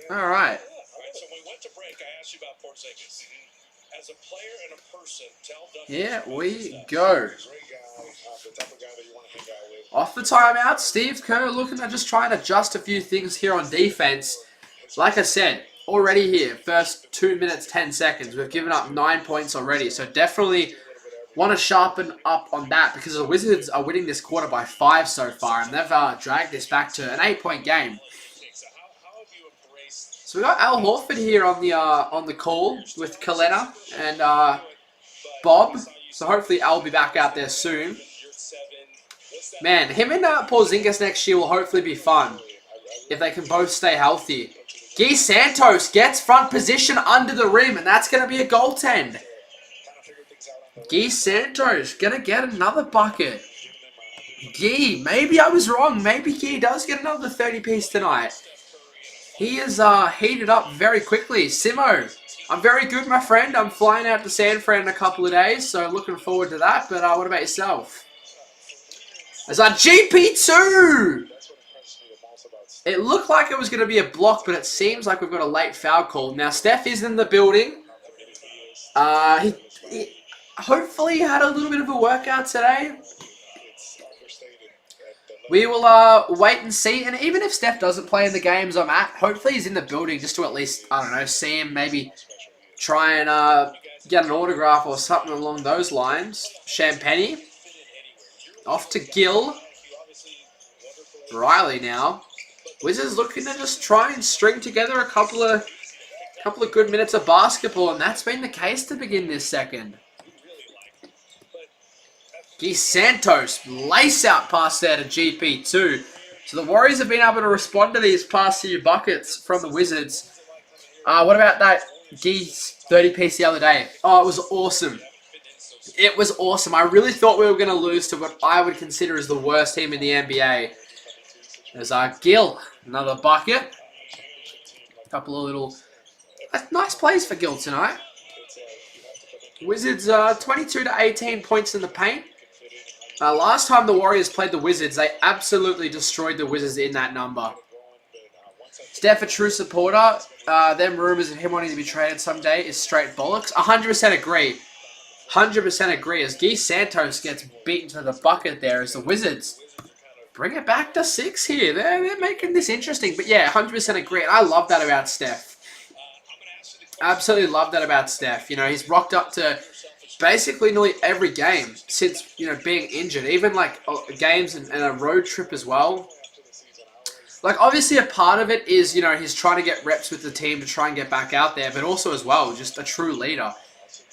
All right. So when we went to break, I asked you about Porzingis. As a player and a person, tell Doug. Here we go. Off the timeout, Steve Kerr looking to just try and adjust a few things here on defense. Like I said, already here, first 2 minutes, 10 seconds, we've given up 9 points already. So definitely want to sharpen up on that because the Wizards are winning this quarter by 5 so far, and they've dragged this back to an 8-point game. So we got Al Horford here on the call with Kalena and Bob. So hopefully Al will be back out there soon. Man, him and Porzingis next year will hopefully be fun if they can both stay healthy. Guy Santos gets front position under the rim, and that's going to be a goaltend. Guy Santos going to get another bucket. Guy, maybe I was wrong. Maybe Guy does get another 30-piece tonight. He is heated up very quickly. Simo, I'm very good, my friend. I'm flying out to San Fran in a couple of days, so looking forward to that. But what about yourself? There's our GP2! It looked like it was going to be a block, but it seems like we've got a late foul call. Now, Steph is in the building. He hopefully had a little bit of a workout today. We will wait and see. And even if Steph doesn't play in the games I'm at, hopefully he's in the building just to at least, I don't know, see him, maybe try and get an autograph or something along those lines. Champagne. Off to Gill. Riley now. Wizards looking to just try and string together a couple of good minutes of basketball, and that's been the case to begin this second. Guy Santos, lace out pass there to GP2. So the Warriors have been able to respond to these past few buckets from the Wizards. What about that Guy's 30-piece the other day? Oh, it was awesome. It was awesome. I really thought we were going to lose to what I would consider as the worst team in the NBA. There's Gill, another bucket. Couple of little nice plays for Gill tonight. Wizards 22 to 18 points in the paint. Last time the Warriors played the Wizards, they absolutely destroyed the Wizards in that number. Steph, a true supporter. Them rumors of him wanting to be traded someday is straight bollocks. 100% agree. 100% agree as Guy Santos gets beaten to the bucket there as the Wizards bring it back to 6 here. They're making this interesting. But yeah, 100% agree. And I love that about Steph. Absolutely love that about Steph. You know, he's rocked up to basically nearly every game since, you know, being injured. Even like games and a road trip as well. Like, obviously a part of it is, you know, he's trying to get reps with the team to try and get back out there. But also as well, just a true leader.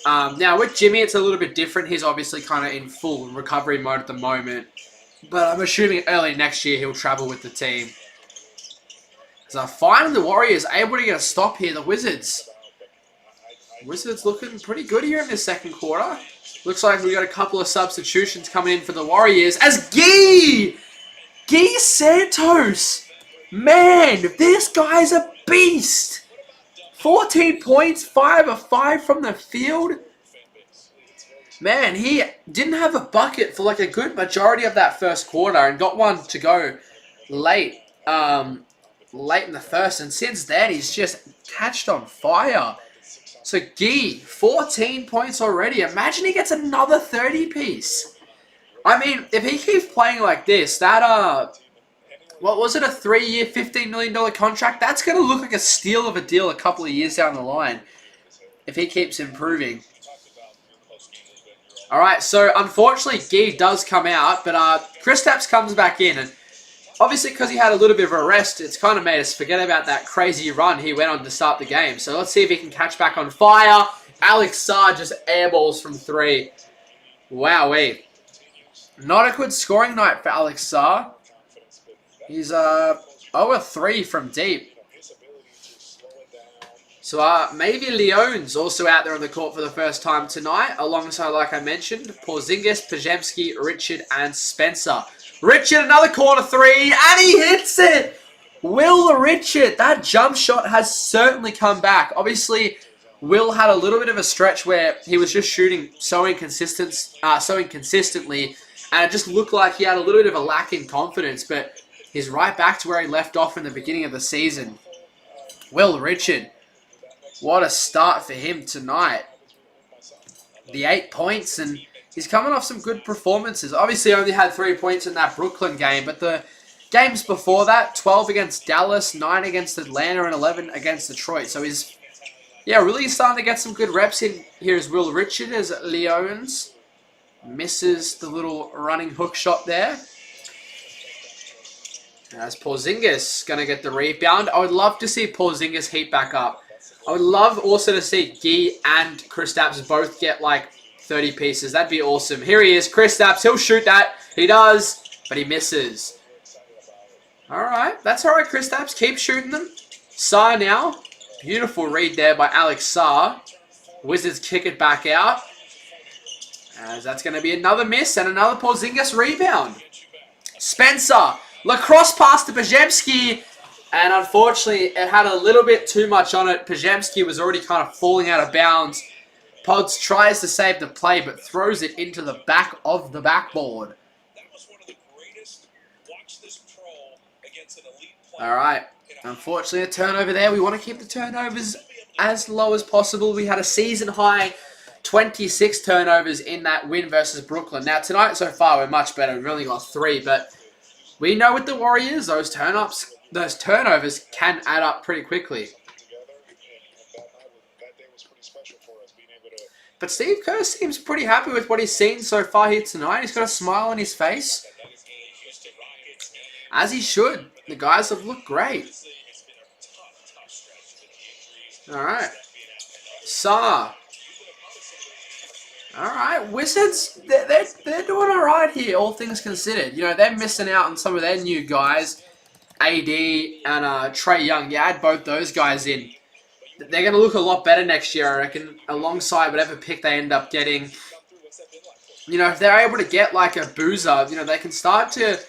Now, with Jimmy, it's a little bit different. He's obviously kind of in full recovery mode at the moment. But I'm assuming early next year he'll travel with the team. So finally the Warriors able to get a stop here. The Wizards Wizards looking pretty good here in this second quarter. Looks like we got a couple of substitutions coming in for the Warriors. As Guy Santos. Man, this guy's a beast. 14 points, 5 of 5 from the field. Man, he didn't have a bucket for like a good majority of that first quarter and got one to go late in the first. And since then, he's just catched on fire. So, Guy, 14 points already. Imagine he gets another 30-piece. I mean, if he keeps playing like this, that, what was it, a 3-year, $15 million contract? That's going to look like a steal of a deal a couple of years down the line if he keeps improving. Alright, so unfortunately, Guy does come out, but Kristaps comes back in, and obviously because he had a little bit of a rest, it's kind of made us forget about that crazy run he went on to start the game. So let's see if he can catch back on fire. Alex Sarr just airballs from 3. Wowee. Not a good scoring night for Alex Sarr. He's 0-3 from deep. So maybe Leon's also out there on the court for the first time tonight, alongside, like I mentioned, Porzingis, Podziemski, Richard, and Spencer. Richard, another corner 3, and he hits it! Will Richard, that jump shot has certainly come back. Obviously, Will had a little bit of a stretch where he was just shooting so inconsistently, and it just looked like he had a little bit of a lack in confidence, but he's right back to where he left off in the beginning of the season. Will Richard, what a start for him tonight. The 8 points, and he's coming off some good performances. Obviously, only had 3 points in that Brooklyn game, but the games before that, 12 against Dallas, 9 against Atlanta, and 11 against Detroit. So he's, really starting to get some good reps in. Here's Will Richard as Leons misses the little running hook shot there. As Porzingis going to get the rebound. I would love to see Porzingis heat back up. I would love also to see Guy and Kristaps both get like 30 pieces. That'd be awesome. Here he is, Kristaps. He'll shoot that. He does, but he misses. Alright, that's alright, Kristaps. Keep shooting them. Sarr now. Beautiful read there by Alex Sarr. Wizards kick it back out. As that's going to be another miss and another Porzingis rebound. Spencer. Lacrosse pass to Podziemski. And unfortunately, it had a little bit too much on it. Podziemski was already kind of falling out of bounds. Pods tries to save the play, but throws it into the back of the backboard. That was one of the greatest. Watch this pro against an elite player. All right. Unfortunately, a turnover there. We want to keep the turnovers as low as possible. We had a season-high 26 turnovers in that win versus Brooklyn. Now, tonight so far, we're much better. We've only got 3, but we know with the Warriors, those turnovers can add up pretty quickly. But Steve Kerr seems pretty happy with what he's seen so far here tonight. He's got a smile on his face. As he should. The guys have looked great. Alright. Sarr. Alright, Wizards, they're doing alright here, all things considered. You know, they're missing out on some of their new guys. AD and Trae Young. Yeah, add both those guys in. They're going to look a lot better next year, I reckon, alongside whatever pick they end up getting. You know, if they're able to get like a Boozer, you know, they can start to...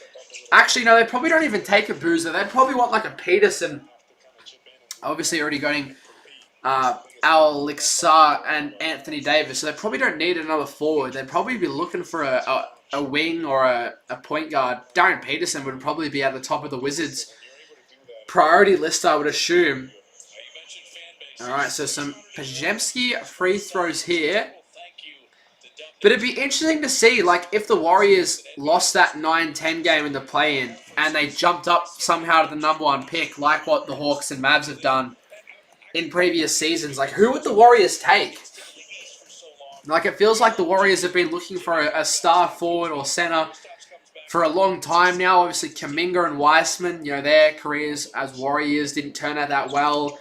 Actually, no, they probably don't even take a Boozer. They'd probably want like a Peterson. Obviously already going Alex Sarr and Anthony Davis, so they probably don't need another forward. They'd probably be looking for a wing or a point guard. Darren Peterson would probably be at the top of the Wizards' priority list, I would assume. Alright, so some Podziemski free throws here. But it'd be interesting to see, like, if the Warriors lost that 9-10 game in the play-in and they jumped up somehow to the #1 pick, like what the Hawks and Mavs have done in previous seasons. Like, who would the Warriors take? Like, it feels like the Warriors have been looking for a star forward or center for a long time now. Obviously, Kuminga and Weissman, you know, their careers as Warriors didn't turn out that well.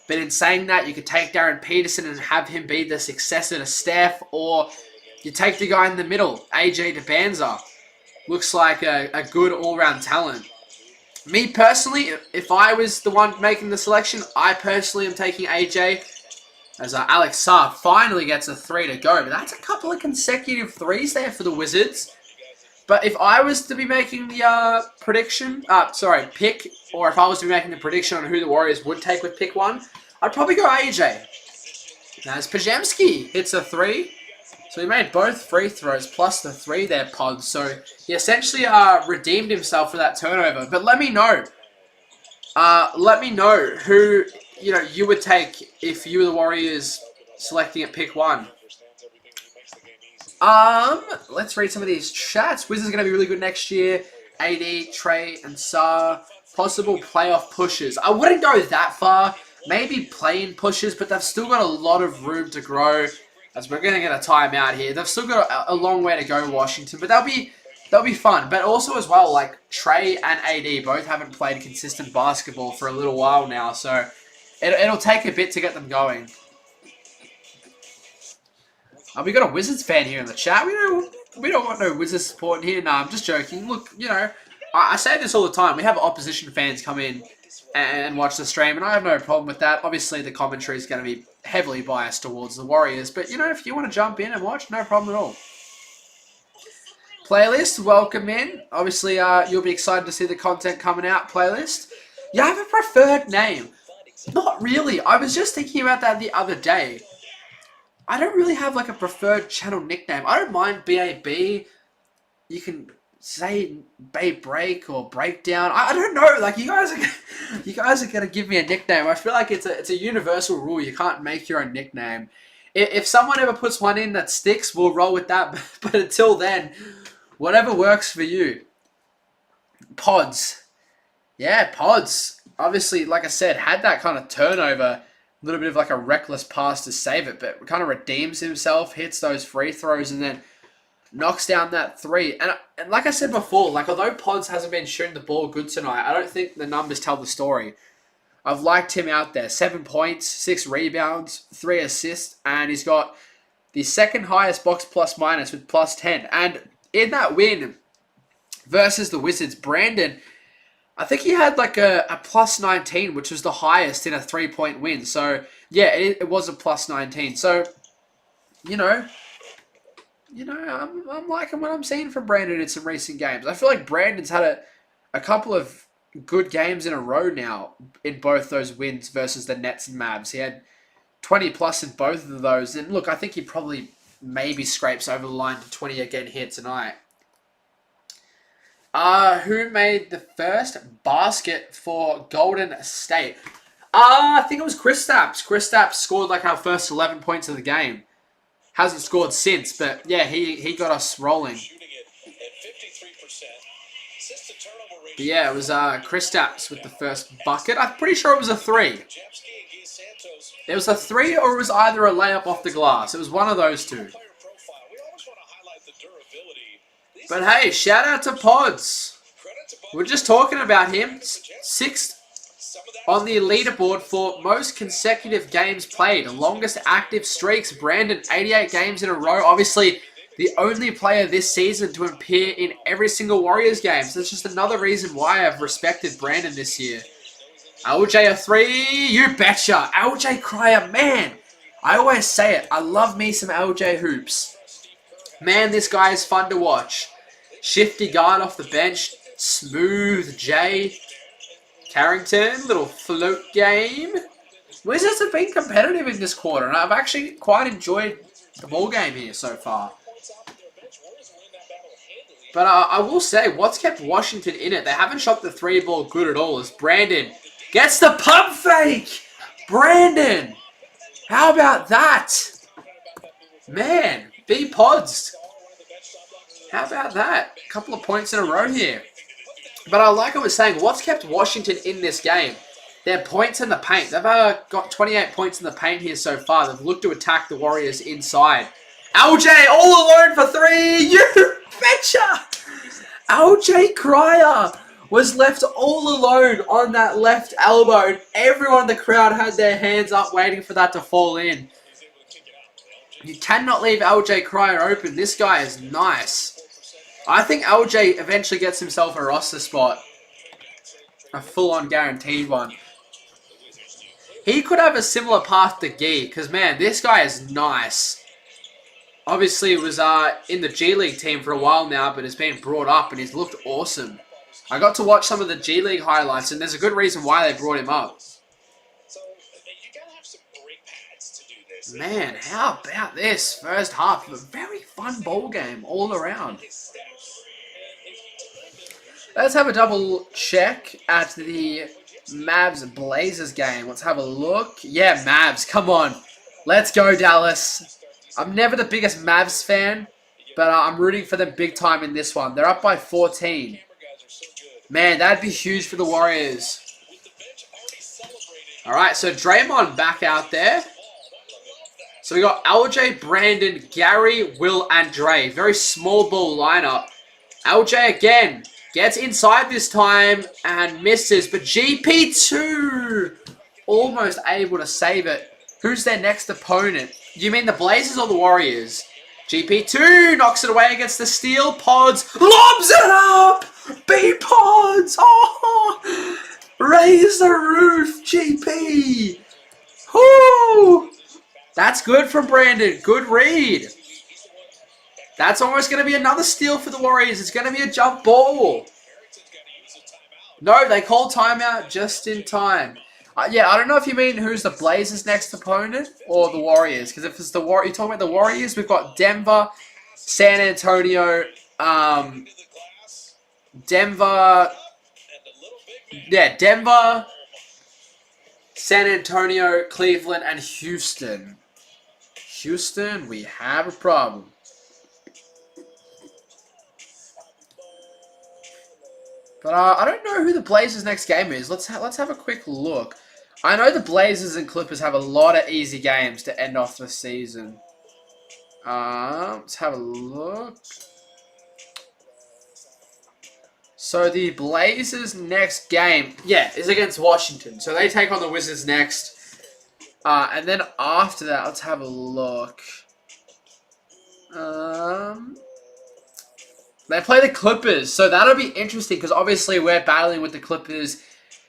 But in saying that, you could take Darren Peterson and have him be the successor to Steph, or you take the guy in the middle, AJ DeBanza. Looks like a good all-round talent. Me personally, if I was the one making the selection, I personally am taking AJ. As Alex Sarr finally gets a 3 to go. But that's a couple of consecutive threes there for the Wizards. But if I was to be making the pick, or if I was to be making the prediction on who the Warriors would take with pick 1, I'd probably go AJ. Now, as Porzingis hits a 3. So he made both free throws plus the 3 there, Pod. So he essentially redeemed himself for that turnover. But let me know. Let me know who you would take if you were the Warriors selecting at pick 1. Let's read some of these chats. Wizards are going to be really good next year. AD, Trey, and Sarr. Possible playoff pushes. I wouldn't go that far. Maybe play-in pushes, but they've still got a lot of room to grow. As we're going to get a timeout here. They've still got a long way to go, Washington. But they'll be fun. But also as well, like Trey and AD both haven't played consistent basketball for a little while now. So it'll take a bit to get them going. We got a Wizards fan here in the chat. We don't want no Wizards support in here. Nah, I'm just joking. Look, I say this all the time. We have opposition fans come in and watch the stream, and I have no problem with that. Obviously, the commentary is going to be heavily biased towards the Warriors, but if you want to jump in and watch, no problem at all. Playlist, welcome in. Obviously, you'll be excited to see the content coming out. Playlist, you have a preferred name? Not really. I was just thinking about that the other day. I don't really have like a preferred channel nickname. I don't mind BAB. You can say Bay Break or Breakdown. I don't know. Like you guys are gonna give me a nickname. I feel like it's a universal rule. You can't make your own nickname. If someone ever puts one in that sticks, we'll roll with that. But until then, whatever works for you. Pods. Yeah, Pods. Obviously, like I said, had that kind of turnover. A little bit of like a reckless pass to save it, but kind of redeems himself, hits those free throws, and then knocks down that 3. And like I said before, like although Pods hasn't been shooting the ball good tonight, I don't think the numbers tell the story. I've liked him out there. 7 points, 6 rebounds, 3 assists, and he's got the second highest box plus minus with plus 10. And in that win versus the Wizards, Brandon, I think he had like a plus 19, which was the highest in a 3-point win. So, yeah, it was a plus 19. So, I'm liking what I'm seeing from Brandon in some recent games. I feel like Brandon's had a couple of good games in a row now in both those wins versus the Nets and Mavs. He had 20 plus in both of those. And look, I think he probably maybe scrapes over the line to 20 again here tonight. Who made the first basket for Golden State? I think it was Kristaps. Kristaps scored like our first 11 points of the game. Hasn't scored since, but yeah, he got us rolling. But yeah, it was Kristaps with the first bucket. I'm pretty sure it was a 3. It was a 3 or it was either a layup off the glass. It was one of those two. But hey, shout out to Pods. We're just talking about him. 6th on the leaderboard for most consecutive games played. Longest active streaks. Brandon, 88 games in a row. Obviously, the only player this season to appear in every single Warriors game. So that's just another reason why I've respected Brandon this year. LJ a 3. You betcha. LJ Cryer, man. I always say it. I love me some LJ hoops. Man, this guy is fun to watch. Shifty guard off the bench. Smooth J. Carrington, little float game. Wizards have been competitive in this quarter, and I've actually quite enjoyed the ball game here so far. But I will say, what's kept Washington in it, they haven't shot the 3 ball good at all, as Brandon gets the pump fake! Brandon! How about that? Man, B-Pods. How about that? A couple of points in a row here. But like I was saying, what's kept Washington in this game? Their points in the paint. They've got 28 points in the paint here so far. They've looked to attack the Warriors inside. LJ all alone for 3. You betcha! LJ Cryer was left all alone on that left elbow. And everyone in the crowd had their hands up waiting for that to fall in. You cannot leave LJ Cryer open. This guy is nice. I think LJ eventually gets himself a roster spot. A full-on guaranteed one. He could have a similar path to Gee, because, man, this guy is nice. Obviously, he was in the G League team for a while now, but has been brought up, and he's looked awesome. I got to watch some of the G League highlights, and there's a good reason why they brought him up. So you gotta have some brake pads to do this. Man, how about this first half of a very fun ball game all around. Let's have a double check at the Mavs Blazers game. Let's have a look. Yeah, Mavs, come on. Let's go, Dallas. I'm never the biggest Mavs fan, but I'm rooting for them big time in this one. They're up by 14. Man, that'd be huge for the Warriors. Alright, so Draymond back out there. So we got LJ, Brandon, Gary, Will, and Dre. Very small ball lineup. LJ again gets inside this time and misses, but GP2 almost able to save it. Who's their next opponent? You mean the Blazers or the Warriors? GP2 knocks it away against the steal. Pods lobs it up. B-Pods. Oh, raise the roof, GP. Whoo. That's good from Brandon. Good read. That's almost going to be another steal for the Warriors. It's going to be a jump ball. No, they call timeout just in time. Yeah, I don't know if you mean who's the Blazers' next opponent or the Warriors. Because if it's the you're talking about the Warriors, we've got Denver, San Antonio, Denver, San Antonio, Cleveland, and Houston. Houston, we have a problem. But I don't know who the Blazers' next game is. Let's have a quick look. I know the Blazers and Clippers have a lot of easy games to end off the season. Let's have a look. So the Blazers' next game, is against Washington. So they take on the Wizards next. And then after that, let's have a look. They play the Clippers. So that'll be interesting because obviously we're battling with the Clippers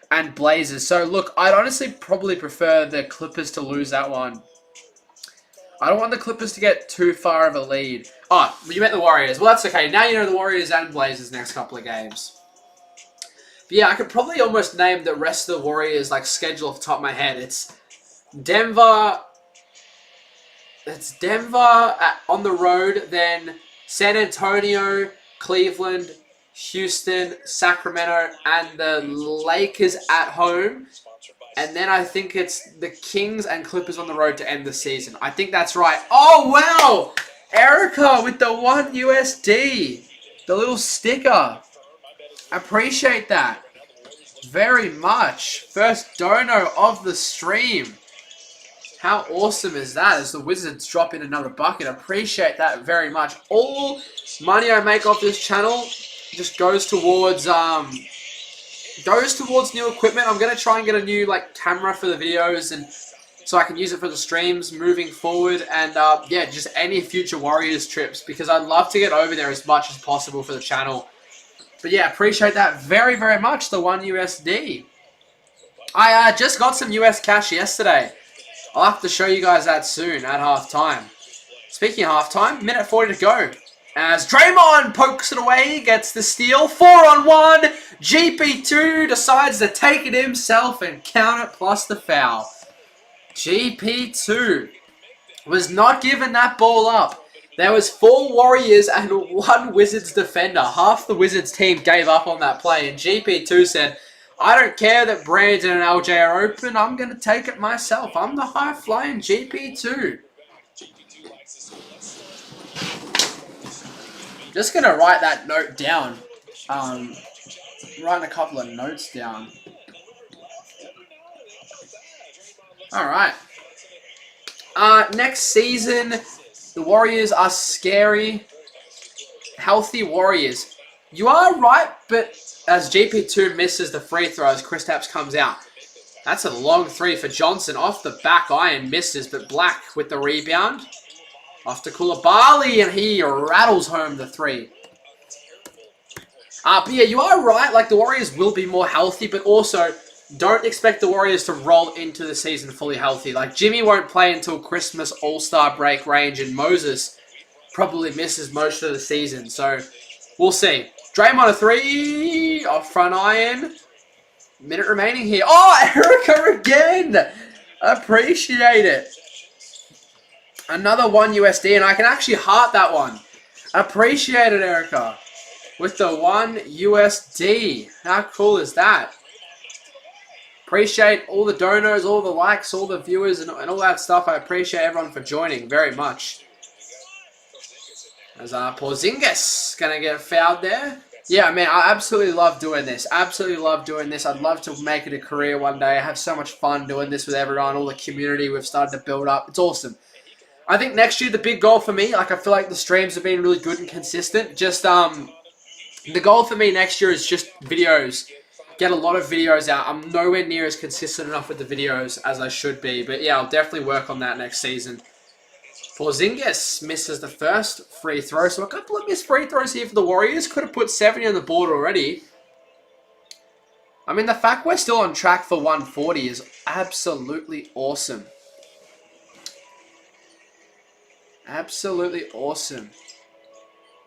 and Blazers. So look, I'd honestly probably prefer the Clippers to lose that one. I don't want the Clippers to get too far of a lead. Oh, you meant the Warriors. Well, that's okay. Now you know the Warriors and Blazers next couple of games. But yeah, I could probably almost name the rest of the Warriors like schedule off the top of my head. It's Denver. It's Denver on the road, then San Antonio, Cleveland, Houston, Sacramento, and the Lakers at home. And then I think it's the Kings and Clippers on the road to end the season. I think that's right. Oh, wow! Erica with the 1 USD. The little sticker. Appreciate that. Very much. First dono of the stream. How awesome is that as the Wizards drop in another bucket? Appreciate that very much. All money I make off this channel just goes towards new equipment. I'm going to try and get a new camera for the videos and so I can use it for the streams moving forward. And just any future Warriors trips because I'd love to get over there as much as possible for the channel. But yeah, appreciate that very, very much, the 1 USD. I just got some US cash yesterday. I'll have to show you guys that soon at halftime. Speaking of halftime, minute 40 to go. As Draymond pokes it away, gets the steal. 4-on-1. GP2 decides to take it himself and count it plus the foul. GP2 was not giving that ball up. There was 4 Warriors and 1 Wizards defender. Half the Wizards team gave up on that play. And GP2 said, I don't care that Brandon and LJ are open. I'm going to take it myself. I'm the high-flying GP2. Just going to write that note down. Writing a couple of notes down. Alright. Next season, the Warriors are scary. Healthy Warriors. You are right, but as GP2 misses the free throw as Kristaps comes out. That's a long 3 for Johnson. Off the back iron misses, but Black with the rebound. Off to Koulibaly, and he rattles home the 3. But yeah, you are right. The Warriors will be more healthy, but also don't expect the Warriors to roll into the season fully healthy. Like, Jimmy won't play until Christmas All-Star break range, and Moses probably misses most of the season. So, we'll see. Draymond a 3 off front iron. Minute remaining here. Oh, Erica again! Appreciate it. Another 1 USD, and I can actually heart that one. Appreciate it, Erica. With the 1 USD. How cool is that? Appreciate all the donors, all the likes, all the viewers, and all that stuff. I appreciate everyone for joining very much. As Porzingis going to get fouled there. Yeah, man, I absolutely love doing this. Absolutely love doing this. I'd love to make it a career one day. I have so much fun doing this with everyone, all the community we've started to build up. It's awesome. I think next year the big goal for me, like I feel like the streams have been really good and consistent. Just the goal for me next year is just videos. Get a lot of videos out. I'm nowhere near as consistent enough with the videos as I should be. But yeah, I'll definitely work on that next season. Porzingis misses the first free throw. So a couple of missed free throws here for the Warriors. Could have put 70 on the board already. I mean, the fact we're still on track for 140 is absolutely awesome. Absolutely awesome.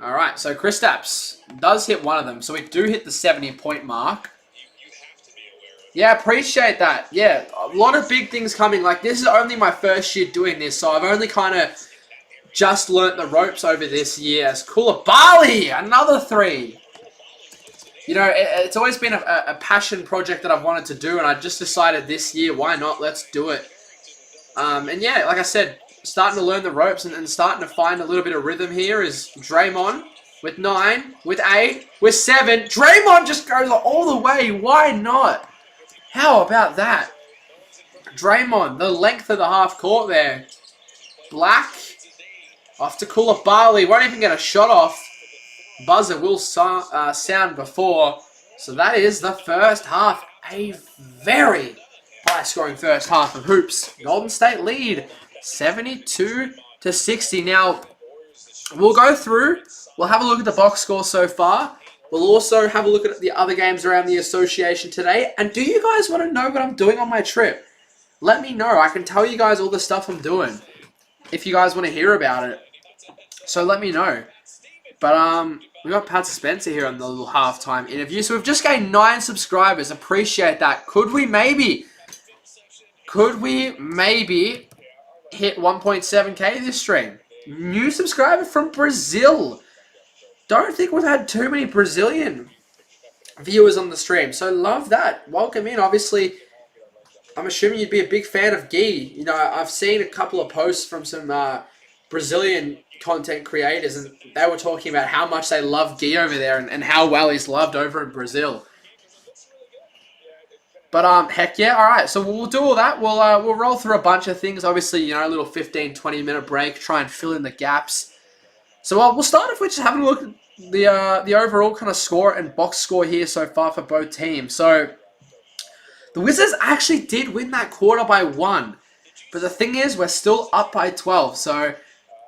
Alright, so Kristaps does hit one of them. So we do hit the 70-point mark. Yeah, appreciate that. Yeah, a lot of big things coming. Like, this is only my first year doing this, so I've only kind of just learnt the ropes over this year. As Koulibaly, another 3. You know, it's always been a passion project that I've wanted to do, and I just decided this year, why not? Let's do it. And yeah, like I said, starting to learn the ropes and starting to find a little bit of rhythm here is Draymond with 9, with 8, with 7. Draymond just goes all the way. Why not? How about that? Draymond, the length of the half court there. Black, off to Koulibaly. Won't even get a shot off. Buzzer will sound before. So that is the first half. A very high-scoring first half of hoops. Golden State lead 72-60. Now, we'll go through. We'll have a look at the box score so far. We'll also have a look at the other games around the association today. And do you guys want to know what I'm doing on my trip? Let me know. I can tell you guys all the stuff I'm doing if you guys want to hear about it. So let me know. But we got Pat Spencer here on the little halftime interview. So we've just gained 9 subscribers. Appreciate that. Could we maybe hit 1.7k this stream? New subscriber from Brazil. Don't think we've had too many Brazilian viewers on the stream, so love that. Welcome in. Obviously, I'm assuming you'd be a big fan of Guy. You know, I've seen a couple of posts from some Brazilian content creators, and they were talking about how much they love Guy over there and how well he's loved over in Brazil. But heck yeah, all right. So we'll do all that. We'll roll through a bunch of things. Obviously, you know, a little 15-20 minute break, try and fill in the gaps. So we'll start off with just having a look at the overall kind of score and box score here so far for both teams. So the Wizards actually did win that quarter by 1. But the thing is, we're still up by 12. So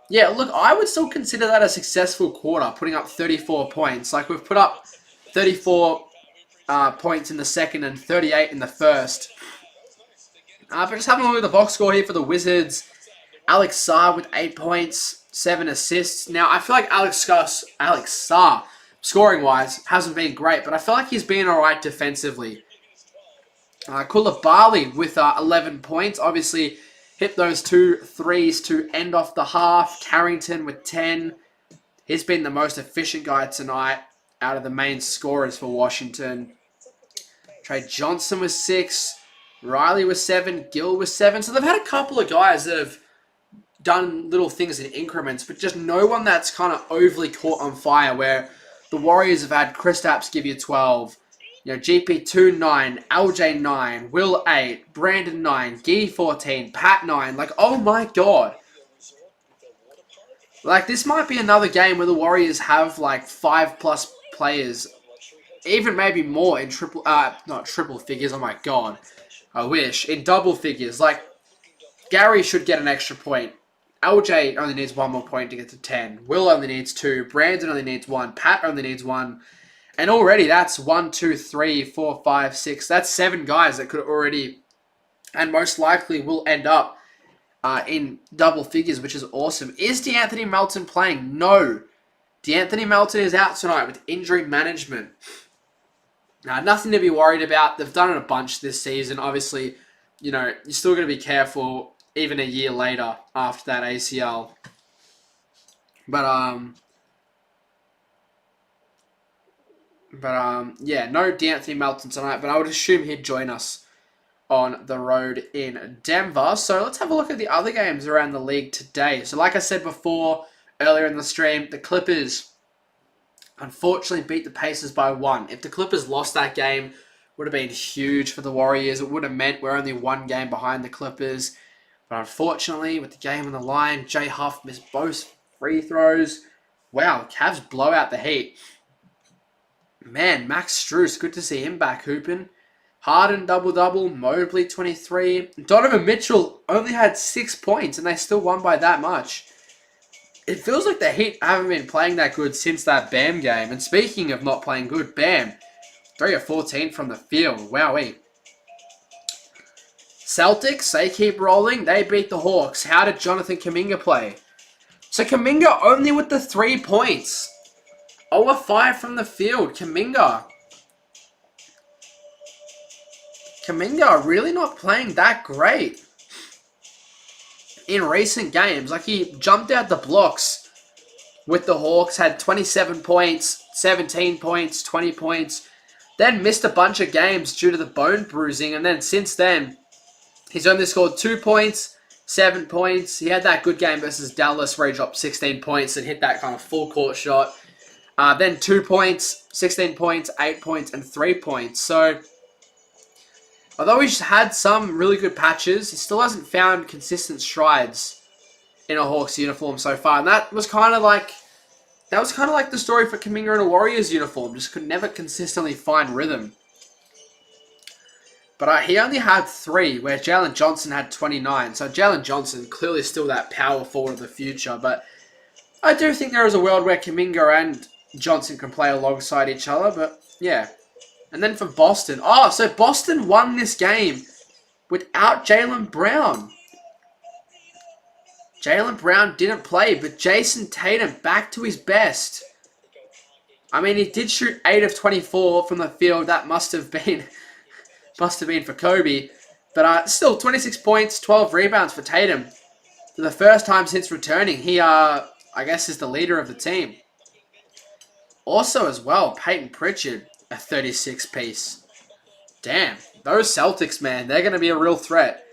yeah, look, I would still consider that a successful quarter, putting up 34 points. Like, we've put up 34 points in the second and 38 in the first. But just having a look at the box score here for the Wizards. Alex Sarr with 8 points, 7 assists. Now, I feel like Alex Sarr, scoring-wise, hasn't been great, but I feel like he's been alright defensively. Koulibaly with 11 points. Obviously, hit those 2 threes to end off the half. Carrington with 10. He's been the most efficient guy tonight out of the main scorers for Washington. Trey Johnson was 6. Riley was 7. Gill was 7. So they've had a couple of guys that have done little things in increments, but just no one that's kind of overly caught on fire, where the Warriors have had Kristaps give you 12, you know, GP2 9, LJ 9, Will 8, Brandon 9, Gee 14, Pat 9. Like, oh my god. Like, this might be another game where the Warriors have like 5+ players, even maybe more in not triple figures, oh my god. I wish. In double figures. Like, Gary should get an extra point. LJ only needs 1 more point to get to 10. Will only needs 2. Brandon only needs 1. Pat only needs 1. And already that's 1, 2, 3, 4, 5, 6. That's 7 guys that could already, and most likely will end up in double figures, which is awesome. Is DeAnthony Melton playing? No. DeAnthony Melton is out tonight with injury management. Nothing to be worried about. They've done it a bunch this season. Obviously, you're still going to be careful even a year later after that ACL. But yeah, no DeAnthony Melton tonight, but I would assume he'd join us on the road in Denver. So let's have a look at the other games around the league today. So like I said before, earlier in the stream, the Clippers unfortunately beat the Pacers by 1. If the Clippers lost that game, would have been huge for the Warriors. It would have meant we're only 1 game behind the Clippers. But unfortunately, with the game on the line, Jay Huff missed both free throws. Wow, Cavs blow out the Heat. Man, Max Strus, good to see him back hooping. Harden double-double, Mobley 23. Donovan Mitchell only had 6 points and they still won by that much. It feels like the Heat haven't been playing that good since that Bam game. And speaking of not playing good, Bam, 3 of 14 from the field. Wowee. Celtics, they keep rolling. They beat the Hawks. How did Jonathan Kuminga play? So Kuminga only with the 3 points. 0 of 5 from the field. Kuminga really not playing that great in recent games. Like, he jumped out the blocks with the Hawks, had 27 points, 17 points, 20 points, then missed a bunch of games due to the bone bruising, and then since then, he's only scored 2 points, 7 points. He had that good game versus Dallas where he dropped 16 points and hit that kind of full court shot. Then 2 points, 16 points, 8 points, and 3 points. So, although he's had some really good patches, he still hasn't found consistent strides in a Hawks uniform so far. And that was kind of like the story for Kuminga in a Warriors uniform. Just could never consistently find rhythm. But he only had 3, where Jalen Johnson had 29. So Jalen Johnson clearly still that power forward of the future. But I do think there is a world where Kuminga and Johnson can play alongside each other. But yeah. And then for Boston. Oh, so Boston won this game without Jaylen Brown. Jaylen Brown didn't play, but Jason Tatum back to his best. I mean, he did shoot 8 of 24 from the field. That must have been for Kobe. But still, 26 points, 12 rebounds for Tatum. For the first time since returning, he, I guess, is the leader of the team. Also, as well, Peyton Pritchard, a 36-piece. Damn, those Celtics, man, they're going to be a real threat.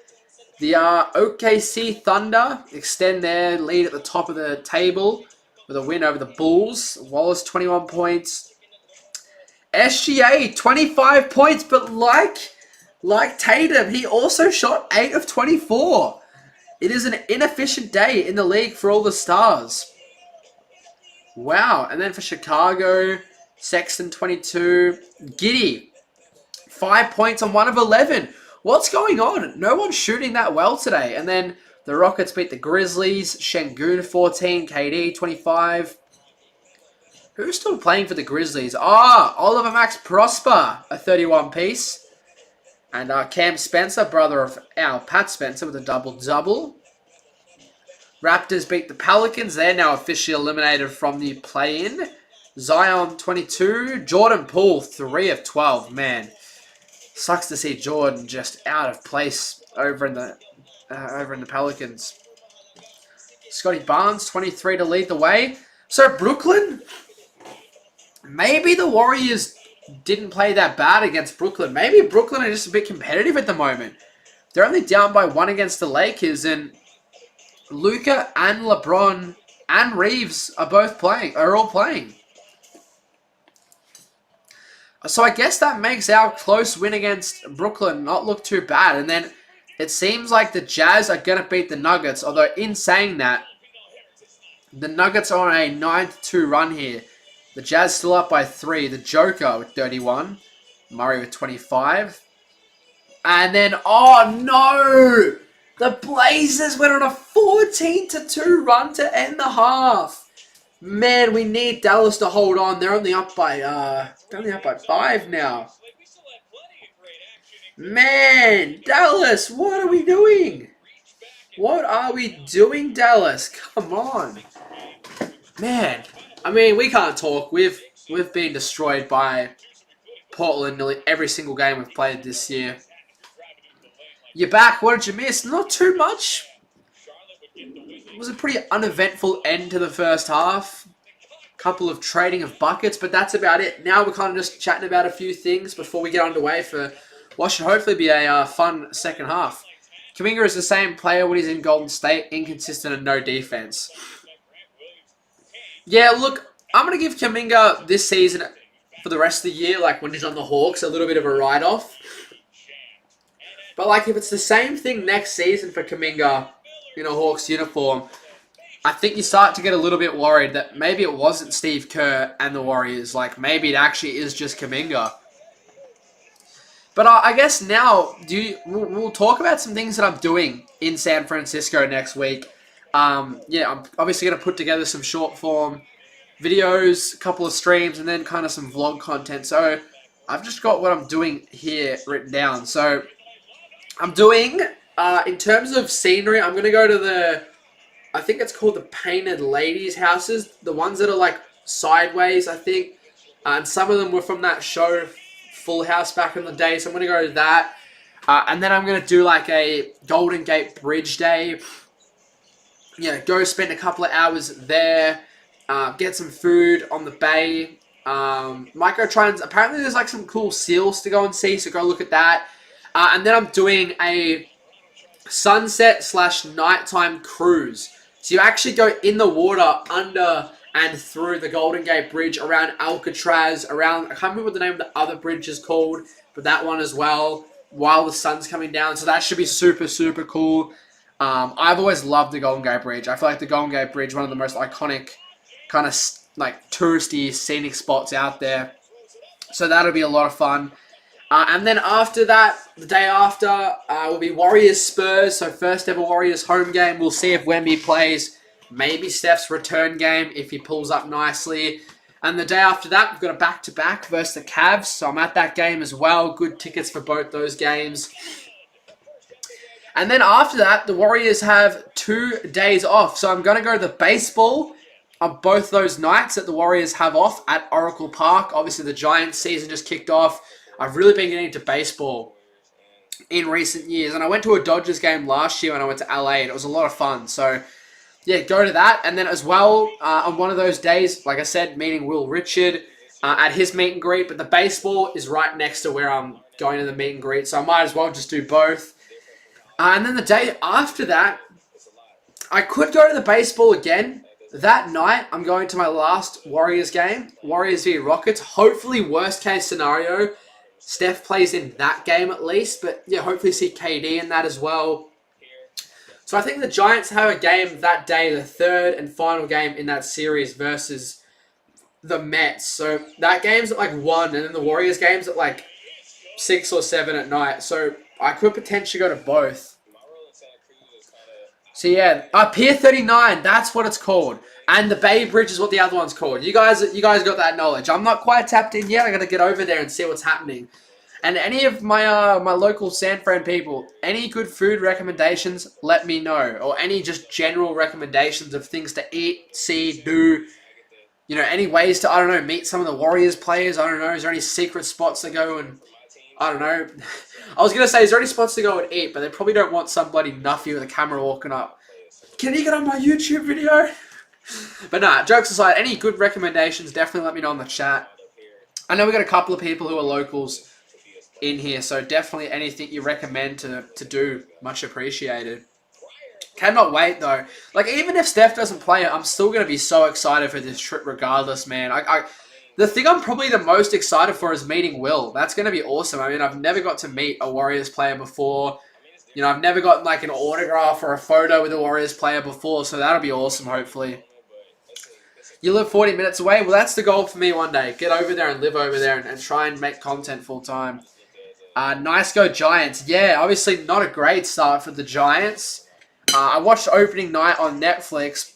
The OKC Thunder extend their lead at the top of the table with a win over the Bulls. Wallace, 21 points. SGA, 25 points, but like Tatum, he also shot 8 of 24. It is an inefficient day in the league for all the stars. Wow, and then for Chicago, Sexton, 22. Giddey, 5 points on 1 of 11. What's going on? No one's shooting that well today. And then the Rockets beat the Grizzlies. Şengün, 14. KD, 25. Who's still playing for the Grizzlies? Oliver Max Prosper, a 31-piece. And Cam Spencer, brother of our Pat Spencer, with a double-double. Raptors beat the Pelicans. They're now officially eliminated from the play-in. Zion, 22. Jordan Poole, 3 of 12. Man, sucks to see Jordan just out of place over in the Pelicans. Scotty Barnes, 23 to lead the way. So Brooklyn, maybe the Warriors didn't play that bad against Brooklyn. Maybe Brooklyn are just a bit competitive at the moment. They're only down by 1 against the Lakers, and Luka and LeBron and Reeves are all playing. So I guess that makes our close win against Brooklyn not look too bad. And then it seems like the Jazz are going to beat the Nuggets. Although in saying that, the Nuggets are on a 9-2 run here. The Jazz still up by 3. The Joker with 31. Murray with 25. And then, oh no! The Blazers went on a 14-2 run to end the half. Man, we need Dallas to hold on. They're only up by 5 now. Man, Dallas, what are we doing? What are we doing, Dallas? Come on. Man, I mean, we can't talk. We've been destroyed by Portland nearly every single game we've played this year. You're back. What did you miss? Not too much. It was a pretty uneventful end to the first half. Couple of trading of buckets, but that's about it. Now we're kind of just chatting about a few things before we get underway for what should hopefully be a fun second half. Kuminga is the same player when he's in Golden State, inconsistent and no defense. Yeah, look, I'm going to give Kuminga this season for the rest of the year, like when he's on the Hawks, a little bit of a write-off. But like if it's the same thing next season for Kuminga in a Hawks uniform, I think you start to get a little bit worried that maybe it wasn't Steve Kerr and the Warriors. Like, maybe it actually is just Kuminga. But I guess now, we'll talk about some things that I'm doing in San Francisco next week. Yeah, I'm obviously going to put together some short-form videos, a couple of streams, and then kind of some vlog content. So, I've just got what I'm doing here written down. So, I'm doing, in terms of scenery, I'm going to go to I think it's called the Painted Ladies Houses. The ones that are like sideways, I think. And some of them were from that show, Full House, back in the day. So I'm going to go to that. And then I'm going to do like a Golden Gate Bridge Day. Yeah, go spend a couple of hours there. Get some food on the bay. Microtrons. Apparently there's like some cool seals to go and see. So go look at that. And then I'm doing a sunset/nighttime cruise. So you actually go in the water under and through the Golden Gate Bridge, around Alcatraz, around, I can't remember what the name of the other bridge is called, but that one as well, while the sun's coming down. So that should be super, super cool. I've always loved the Golden Gate Bridge. I feel like the Golden Gate Bridge, one of the most iconic kind of like touristy, scenic spots out there. So that'll be a lot of fun. And then after that, the day after, will be Warriors-Spurs. So first ever Warriors home game. We'll see if Wemby plays. Maybe Steph's return game if he pulls up nicely. And the day after that, we've got a back-to-back versus the Cavs. So I'm at that game as well. Good tickets for both those games. And then after that, the Warriors have 2 days off. So I'm going to go to the baseball on both those nights that the Warriors have off at Oracle Park. Obviously, the Giants season just kicked off. I've really been getting into baseball in recent years. And I went to a Dodgers game last year when I went to LA. And it was a lot of fun. So, yeah, go to that. And then as well, on one of those days, like I said, meeting Will Richard at his meet and greet. But the baseball is right next to where I'm going to the meet and greet. So I might as well just do both. And then the day after that, I could go to the baseball again. That night, I'm going to my last Warriors game. Warriors v Rockets. Hopefully, worst case scenario, Steph plays in that game at least, but yeah, hopefully see KD in that as well. So I think the Giants have a game that day, the third and final game in that series versus the Mets. So that game's at like 1, and then the Warriors game's at like 6 or 7 at night. So I could potentially go to both. So yeah, Pier 39, that's what it's called. And the Bay Bridge is what the other one's called. You guys got that knowledge. I'm not quite tapped in yet. I got to get over there and see what's happening. And any of my my local San Fran people, any good food recommendations, let me know. Or any just general recommendations of things to eat, see, do. You know, any ways to, I don't know, meet some of the Warriors players. I don't know. Is there any secret spots to go and, I don't know. I was going to say, is there any spots to go and eat? But they probably don't want some bloody nuffy with a camera walking up. Can you get on my YouTube video? But nah, jokes aside, any good recommendations, definitely let me know in the chat. I know we got a couple of people who are locals in here, so definitely anything you recommend to do, much appreciated. Cannot wait though. Like, even if Steph doesn't play it, I'm still going to be so excited for this trip regardless, man. The thing I'm probably the most excited for is meeting Will. That's going to be awesome. I mean, I've never got to meet a Warriors player before. You know, I've never gotten like an autograph or a photo with a Warriors player before, so that'll be awesome, hopefully. You live 40 minutes away? Well, that's the goal for me one day. Get over there and live over there and try and make content full time. Nice go Giants. Yeah, obviously not a great start for the Giants. I watched opening night on Netflix.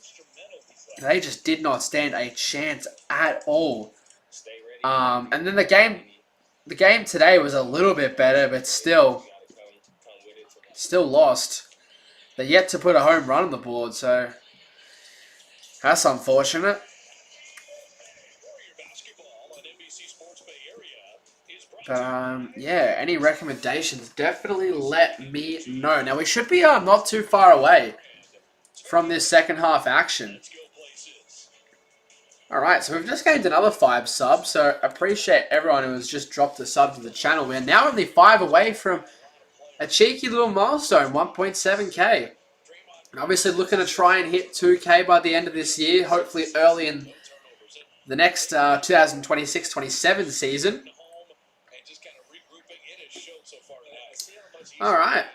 They just did not stand a chance at all. And then the game today was a little bit better, but still lost. They're yet to put a home run on the board, so that's unfortunate. But yeah, any recommendations, definitely let me know. Now we should be not too far away from this second half action. Alright, so we've just gained another 5 subs, so appreciate everyone who has just dropped a sub to the channel. We're now only 5 away from a cheeky little milestone, 1.7k. Obviously looking to try and hit 2k by the end of this year, hopefully early in the next 2026-27 season. Alright.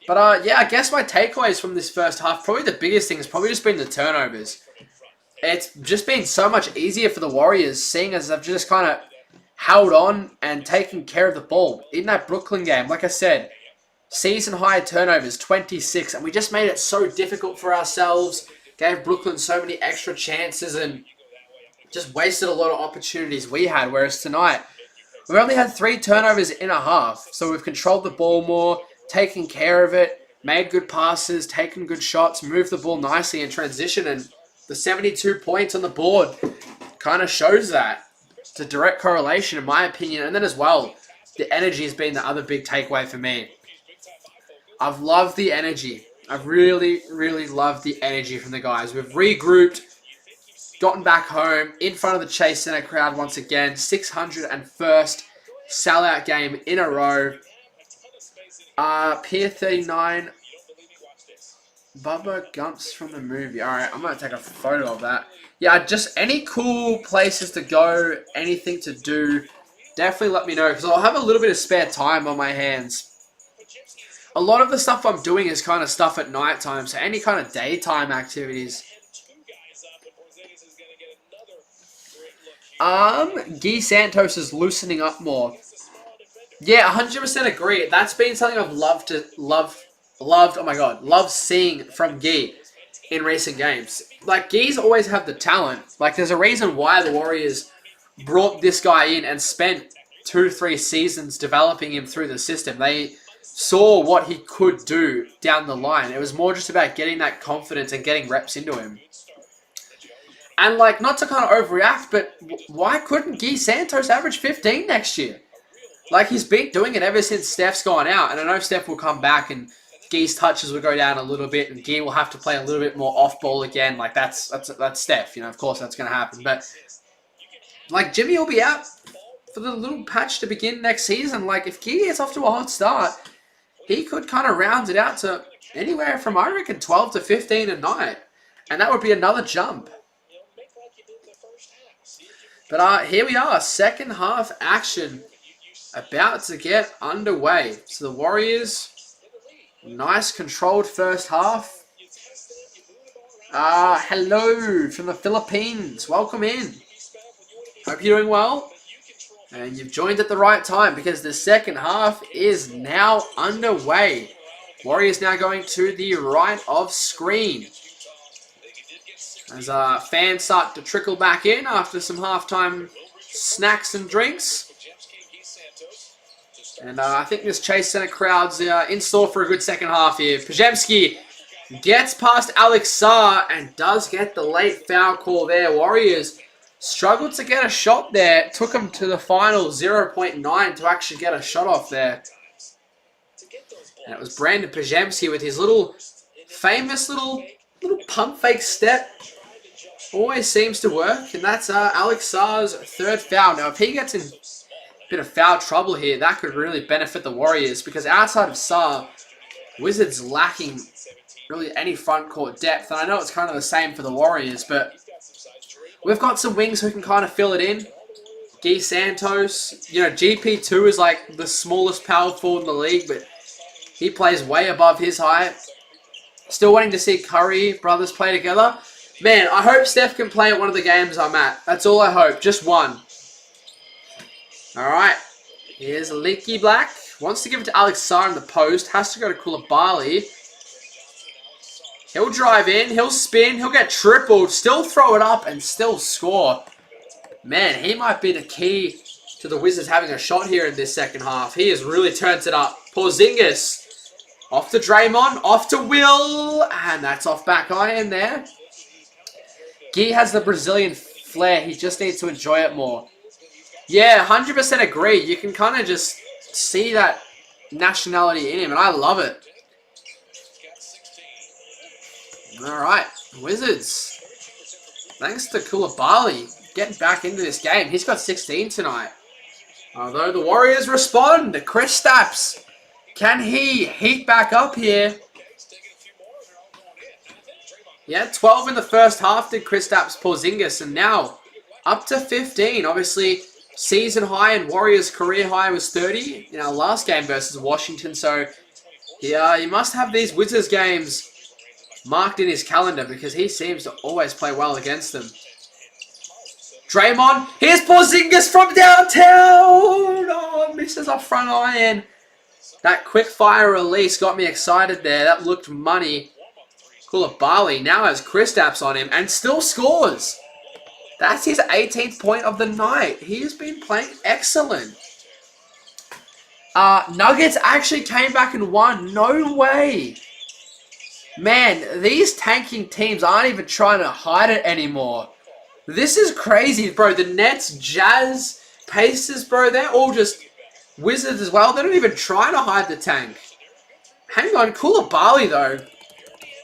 But yeah, I guess my takeaways from this first half, probably the biggest thing has probably just been the turnovers. It's just been so much easier for the Warriors, seeing as they've just kind of held on and taken care of the ball. In that Brooklyn game, like I said, season high turnovers, 26, and we just made it so difficult for ourselves, gave Brooklyn so many extra chances and just wasted a lot of opportunities we had, whereas tonight, we only had 3 turnovers in a half, so we've controlled the ball more, taken care of it, made good passes, taken good shots, moved the ball nicely in transition, and the 72 points on the board kind of shows that. It's a direct correlation in my opinion. And then as well, the energy has been the other big takeaway for me. I've loved the energy. I've really, really loved the energy from the guys. We've regrouped, gotten back home, in front of the Chase Center crowd once again. 601st sellout game in a row. Pier 39... Bubba Gumps from the movie. Alright, I'm going to take a photo of that. Yeah, just any cool places to go, anything to do, definitely let me know, because I'll have a little bit of spare time on my hands. A lot of the stuff I'm doing is kind of stuff at night time, so any kind of daytime activities. Guy Santos is loosening up more. Yeah, 100% agree. That's been something I've loved, seeing from Guy in recent games. Like, Guy's always have the talent. Like, there's a reason why the Warriors brought this guy in and spent 2-3 seasons developing him through the system. They saw what he could do down the line. It was more just about getting that confidence and getting reps into him. And, like, not to kind of overreact, but why couldn't Guy Santos average 15 next year? Like, he's been doing it ever since Steph's gone out. And I know Steph will come back and Guy's touches will go down a little bit, and Guy will have to play a little bit more off ball again. Like that's Steph, you know. Of course, that's going to happen. But like Jimmy will be out for the little patch to begin next season. Like if Guy gets off to a hot start, he could kind of round it out to anywhere from I reckon 12 to 15 a night, and that would be another jump. But here we are, second half action about to get underway. So the Warriors. Nice controlled first half. Hello from the Philippines. Welcome in. Hope you're doing well. And you've joined at the right time because the second half is now underway. Warriors now going to the right of screen. As fans start to trickle back in after some halftime snacks and drinks. And I think this Chase Center crowd's in store for a good second half here. Porzingis gets past Alex Sarr and does get the late foul call there. Warriors struggled to get a shot there. It took them to the final 0.9 to actually get a shot off there. And it was Brandon Porzingis with his little famous little pump fake step. Always seems to work. And that's Alex Sarr's third foul. Now if he gets in bit of foul trouble here, that could really benefit the Warriors because outside of Sarr, Wizards lacking really any front court depth. And I know it's kind of the same for the Warriors, but we've got some wings who can kind of fill it in. Guy Santos, you know, GP2 is like the smallest power forward in the league, but he plays way above his height. Still wanting to see Curry brothers play together. Man, I hope Steph can play at one of the games I'm at. That's all I hope. Just one. Alright, here's Leaky Black. Wants to give it to Alex Sarr in the post. Has to go to Koulibaly. He'll drive in, he'll spin, he'll get tripled, still throw it up and still score. Man, he might be the key to the Wizards having a shot here in this second half. He has really turned it up. Porzingis off to Draymond, off to Will, and that's off back iron there. Gee has the Brazilian flair. He just needs to enjoy it more. Yeah, 100% agree. You can kind of just see that nationality in him, and I love it. Alright, Wizards. Thanks to Koulibaly getting back into this game. He's got 16 tonight. Although the Warriors respond. Kristaps. Can he heat back up here? Yeah, 12 in the first half did Kristaps Porzingis, and now up to 15. Obviously, season high and Warriors career high was 30 in our last game versus Washington. So, yeah, he must have these Wizards games marked in his calendar because he seems to always play well against them. Draymond, here's Porzingis from downtown. Oh, misses off front iron. That quick fire release got me excited there. That looked money. Koulibaly now has Kristaps on him and still scores. That's his 18th point of the night. He has been playing excellent. Nuggets actually came back and won. No way. Man, these tanking teams aren't even trying to hide it anymore. This is crazy, bro. The Nets, Jazz, Pacers, bro, they're all just Wizards as well. They're not even trying to hide the tank. Hang on, Koulibaly, though.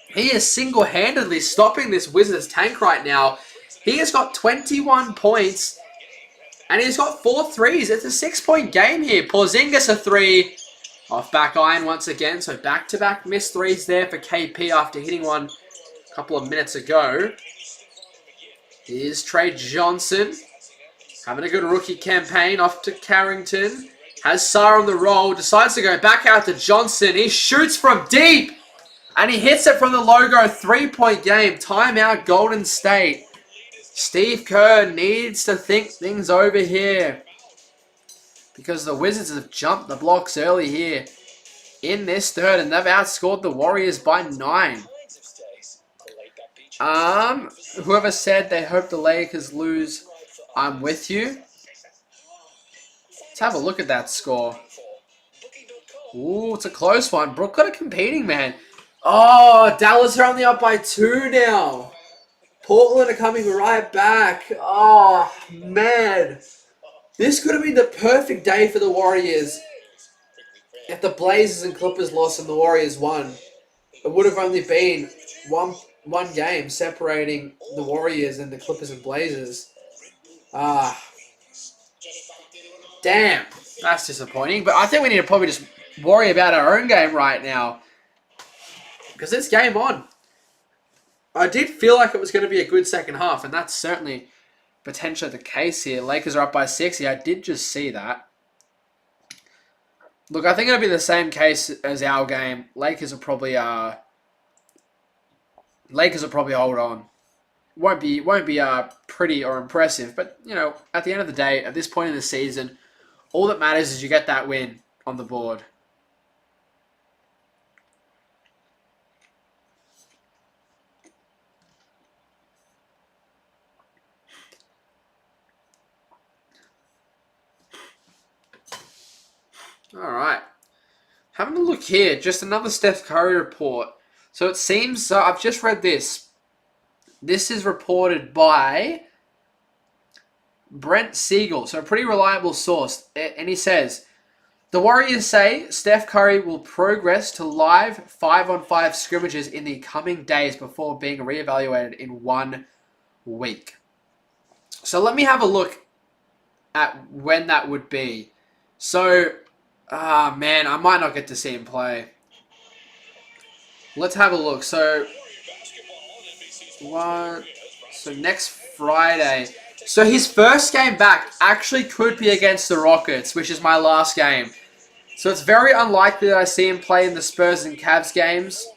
He is single-handedly stopping this Wizards tank right now. He has got 21 points, and he's got 4 threes. It's a 6-point game here. Porzingis a 3. Off back iron once again. So back-to-back missed threes there for KP after hitting one a couple of minutes ago. Here's Trey Johnson. Having a good rookie campaign. Off to Carrington. Has Sarr on the roll. Decides to go back out to Johnson. He shoots from deep. And he hits it from the logo. 3-point game. Timeout Golden State. Steve Kerr needs to think things over here, because the Wizards have jumped the blocks early here in this third, and they've outscored the Warriors by 9. Whoever said they hope the Lakers lose, I'm with you. Let's have a look at that score. Ooh, it's a close one. Brook got it competing, man. Oh, Dallas are only up by 2 now. Portland are coming right back. Oh, man. This could have been the perfect day for the Warriors if the Blazers and Clippers lost and the Warriors won. It would have only been one game separating the Warriors and the Clippers and Blazers. Damn. That's disappointing. But I think we need to probably just worry about our own game right now, because it's game on. I did feel like it was going to be a good second half, and that's certainly potentially the case here. Lakers are up by 6. Yeah, I did just see that. Look, I think it'll be the same case as our game. Lakers will probably hold on. Won't be pretty or impressive, but you know, at the end of the day, at this point in the season, all that matters is you get that win on the board. Alright. Having a look here. Just another Steph Curry report. So it seems, I've just read this. This is reported by Brent Siegel. So a pretty reliable source. And he says, the Warriors say Steph Curry will progress to live 5-on-5 scrimmages in the coming days before being reevaluated in 1 week. So let me have a look at when that would be. So, man, I might not get to see him play. Let's have a look. So next Friday. So his first game back actually could be against the Rockets, which is my last game. So it's very unlikely that I see him play in the Spurs and Cavs games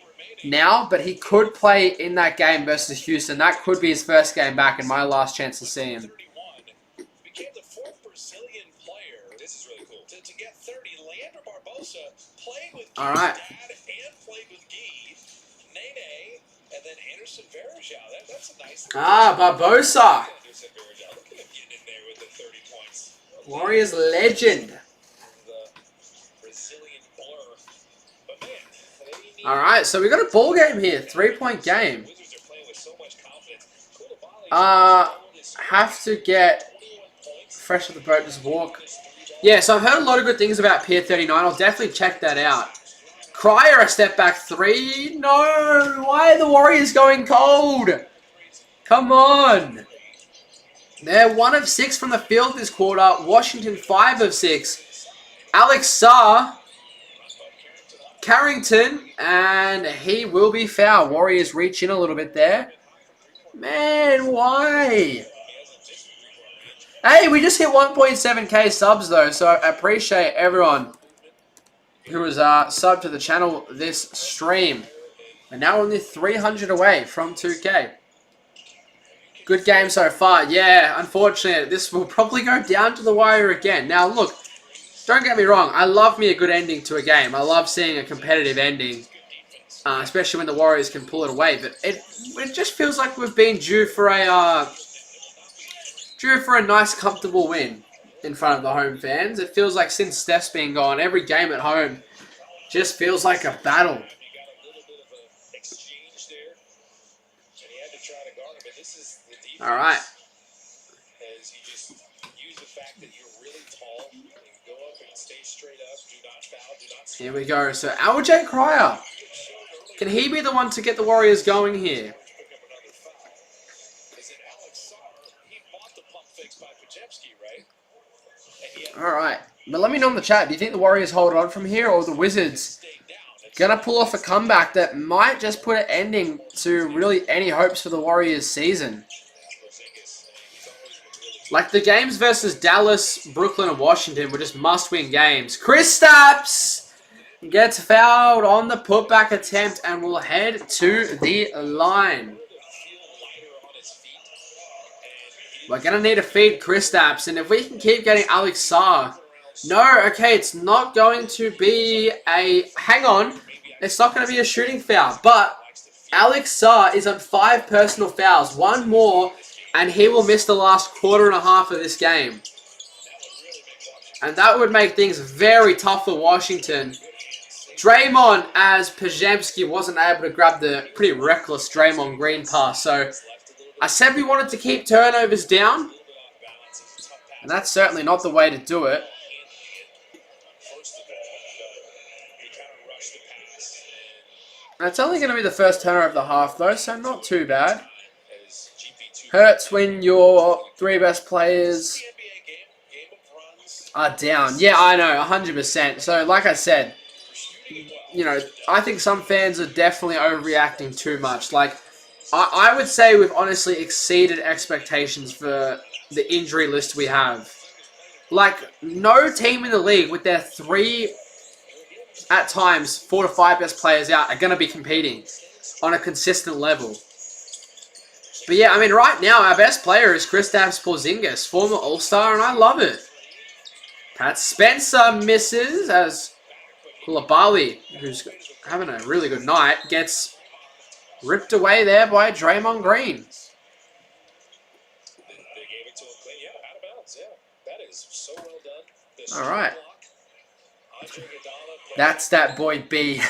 now, but he could play in that game versus Houston. That could be his first game back and my last chance to see him. All right. And then Anderson Varejao. That's a nice. Barbosa. Anderson Varejao. Look at him getting in there with the 30 points. Warriors legend. The Brazilian blur. But man, they need. All right, so we got a ball game here. 3-point game. Wizards are playing with so much confidence. Koulibaly Have to get fresh off the boat, just walk. Yeah, so I've heard a lot of good things about Pier 39. I'll definitely check that out. Cryer, a step back three. No, why are the Warriors going cold? Come on. They're 1 of 6 from the field this quarter. Washington 5 of 6. Alex Sarr, Carrington, and he will be fouled. Warriors reach in a little bit there. Man, why? Hey, we just hit 1.7k subs though, so I appreciate everyone who was subbed to the channel this stream. And now we're only 300 away from 2k. Good game so far. Yeah, unfortunately, this will probably go down to the wire again. Now, look, don't get me wrong. I love me a good ending to a game. I love seeing a competitive ending, especially when the Warriors can pull it away. But it just feels like we've been due for a nice, comfortable win in front of the home fans. It feels like since Steph's been gone, every game at home just feels like a battle. All right. As you just use the fact that you're really tall, you go up and stay straight up, do not foul, do not. Here we go. So LJ Cryer, can he be the one to get the Warriors going here? All right. But let me know in the chat. Do you think the Warriors hold on from here, or the Wizards gonna pull off a comeback that might just put an ending to really any hopes for the Warriors season? Like the games versus Dallas, Brooklyn, and Washington were just must-win games. Kristaps gets fouled on the putback attempt and will head to the line. We're going to need to feed Kristaps, and if we can keep getting Alex Sarr... No, okay, it's not going to be a... Hang on. It's not going to be a shooting foul, but Alex Sarr is on 5 personal fouls. 1 more, and he will miss the last quarter and a half of this game. And that would make things very tough for Washington. Draymond, as Porzingis wasn't able to grab the pretty reckless Draymond Green pass. So I said we wanted to keep turnovers down, and that's certainly not the way to do it. It's only going to be the first turnover of the half, though, so not too bad. Hurts when your 3 best players are down. Yeah, I know, 100%. So, like I said, you know, I think some fans are definitely overreacting too much. Like, I would say we've honestly exceeded expectations for the injury list we have. Like, no team in the league with their 3, at times, 4 to 5 best players out are going to be competing on a consistent level. But yeah, I mean, right now, our best player is Kristaps Porzingis, former All-Star, and I love it. Pat Spencer misses as Koulibaly, who's having a really good night, gets ripped away there by Draymond Green. They gave it to him clean. Yeah, out of bounds. Yeah, that is so well done. All right. That's that boy B.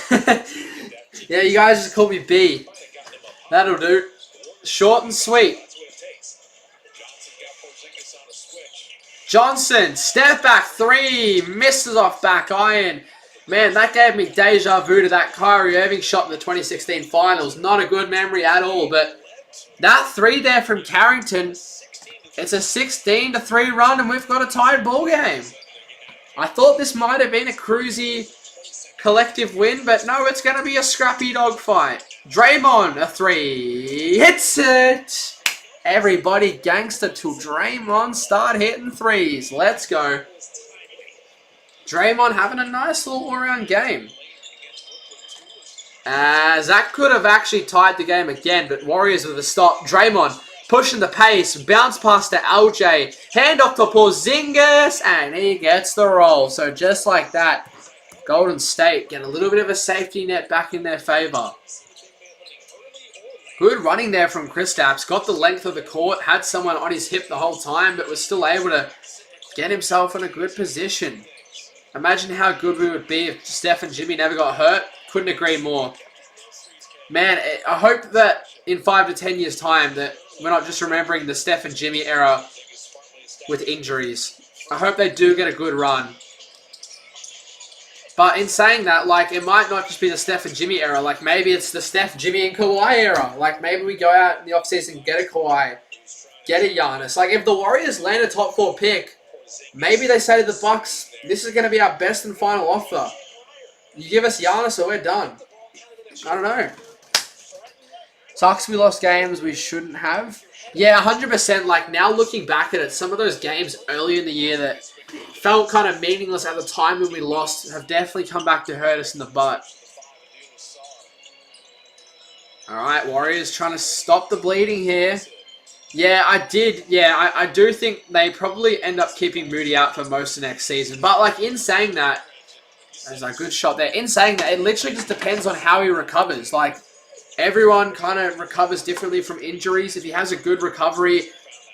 Yeah, you guys just call me B. That'll do. Short and sweet. Johnson, step back 3, misses off back iron. Man, that gave me deja vu to that Kyrie Irving shot in the 2016 finals. Not a good memory at all, but that 3 there from Carrington, it's a 16-3 run, and we've got a tied ball game. I thought this might have been a cruisy collective win, but no, it's going to be a scrappy dogfight. Draymond, a 3, hits it. Everybody gangster till Draymond start hitting 3s. Let's go. Draymond having a nice little all-around game. Zach could have actually tied the game again, but Warriors with a stop. Draymond pushing the pace, bounce pass to LJ, hand off to Porzingis, and he gets the roll. So just like that, Golden State get a little bit of a safety net back in their favor. Good running there from Kristaps. Got the length of the court. Had someone on his hip the whole time, but was still able to get himself in a good position. Imagine how good we would be if Steph and Jimmy never got hurt. Couldn't agree more. Man, I hope that in 5 to 10 years' time that we're not just remembering the Steph and Jimmy era with injuries. I hope they do get a good run. But in saying that, like, it might not just be the Steph and Jimmy era. Like, maybe it's the Steph, Jimmy, and Kawhi era. Like, maybe we go out in the offseason, get a Kawhi, get a Giannis. Like, if the Warriors land a top 4 pick, maybe they say to the Bucks, this is going to be our best and final offer. You give us Giannis or we're done. I don't know. Sucks we lost games we shouldn't have. Yeah, 100%. Like, now looking back at it, some of those games early in the year that felt kind of meaningless at the time when we lost have definitely come back to hurt us in the butt. Alright, Warriors trying to stop the bleeding here. Yeah, I did. Yeah, I do think they probably end up keeping Moody out for most of next season. But, like, in saying that, there's a good shot there. In saying that, it literally just depends on how he recovers. Like, everyone kind of recovers differently from injuries. If he has a good recovery,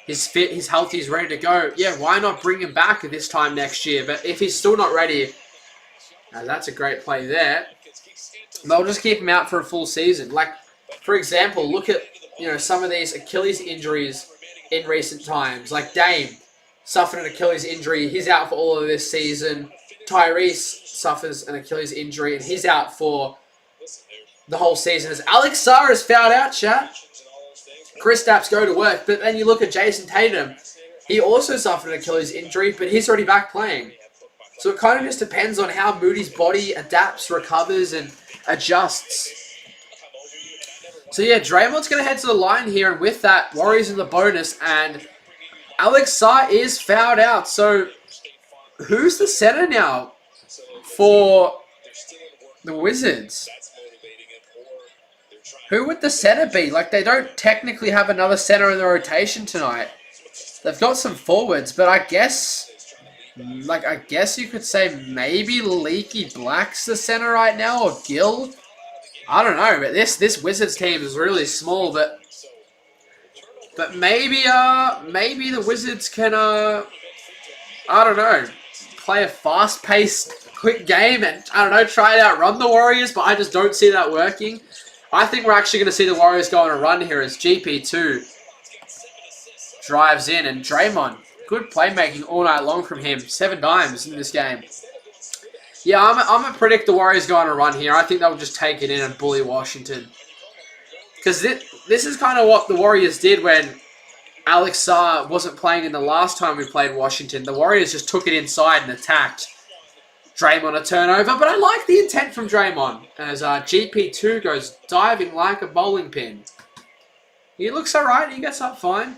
he's fit, he's healthy, he's ready to go, yeah, why not bring him back at this time next year? But if he's still not ready, that's a great play there. They'll just keep him out for a full season. Like, for example, look at, you know, some of these Achilles injuries in recent times. Like Dame suffered an Achilles injury. He's out for all of this season. Tyrese suffers an Achilles injury, and he's out for the whole season. As Alex Sarr is fouled out, chat. Kristaps go to work. But then you look at Jason Tatum. He also suffered an Achilles injury, but he's already back playing. So it kind of just depends on how Moody's body adapts, recovers, and adjusts. So yeah, Draymond's going to head to the line here, and with that, Warriors in the bonus, and Alex Sarr is fouled out. So who's the center now for the Wizards? Who would the center be? Like, they don't technically have another center in the rotation tonight. They've got some forwards, but I guess you could say maybe Leaky Black's the center right now, or Gill. I don't know, but this Wizards team is really small, but maybe the Wizards can I don't know, play a fast-paced, quick game and I don't know, try and outrun the Warriors, but I just don't see that working. I think we're actually going to see the Warriors go on a run here as GP2 drives in, and Draymond, good playmaking all night long from him. 7 dimes in this game. Yeah, I'm going to predict the Warriors go on a run here. I think they'll just take it in and bully Washington. Because this is kind of what the Warriors did when Alex Sarr wasn't playing in the last time we played Washington. The Warriors just took it inside and attacked. Draymond a turnover, but I like the intent from Draymond as GP2 goes diving like a bowling pin. He looks alright, he gets up fine.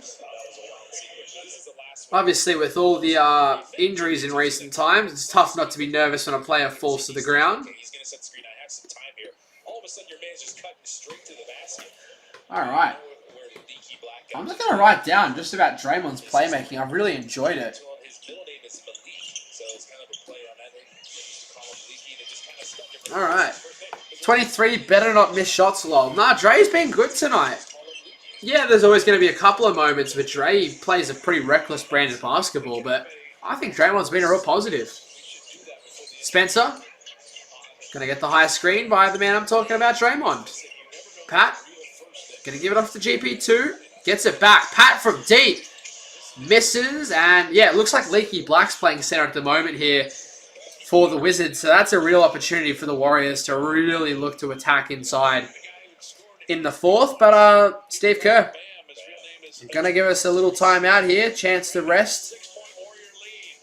Obviously, with all the injuries in recent times, it's tough not to be nervous when a player falls to the ground. Alright. I'm not going to write down just about Draymond's playmaking. I've really enjoyed it. Alright. 23, better not miss shots, lol. Nah, Dre's been good tonight. Yeah, there's always going to be a couple of moments, but Dre plays a pretty reckless brand of basketball, but I think Draymond's been a real positive. Spencer, going to get the high screen by the man I'm talking about, Draymond. Pat, going to give it off to GP2, gets it back. Pat from deep, misses, and yeah, it looks like Leaky Black's playing center at the moment here for the Wizards, so that's a real opportunity for the Warriors to really look to attack inside in the fourth. But Steve Kerr going to give us a little timeout here, chance to rest.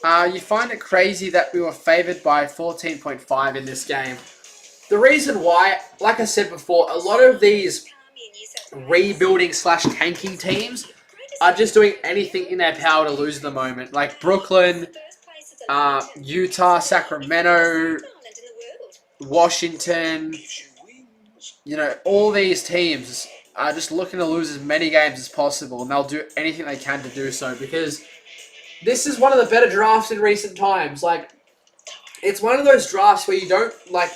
You find it crazy that we were favored by 14.5 in this game. The reason why, like I said before, a lot of these rebuilding / tanking teams are just doing anything in their power to lose at the moment. Like Brooklyn, Utah, Sacramento, Washington, you know, all these teams are just looking to lose as many games as possible, and they'll do anything they can to do so, because this is one of the better drafts in recent times. Like, it's one of those drafts where you don't, like,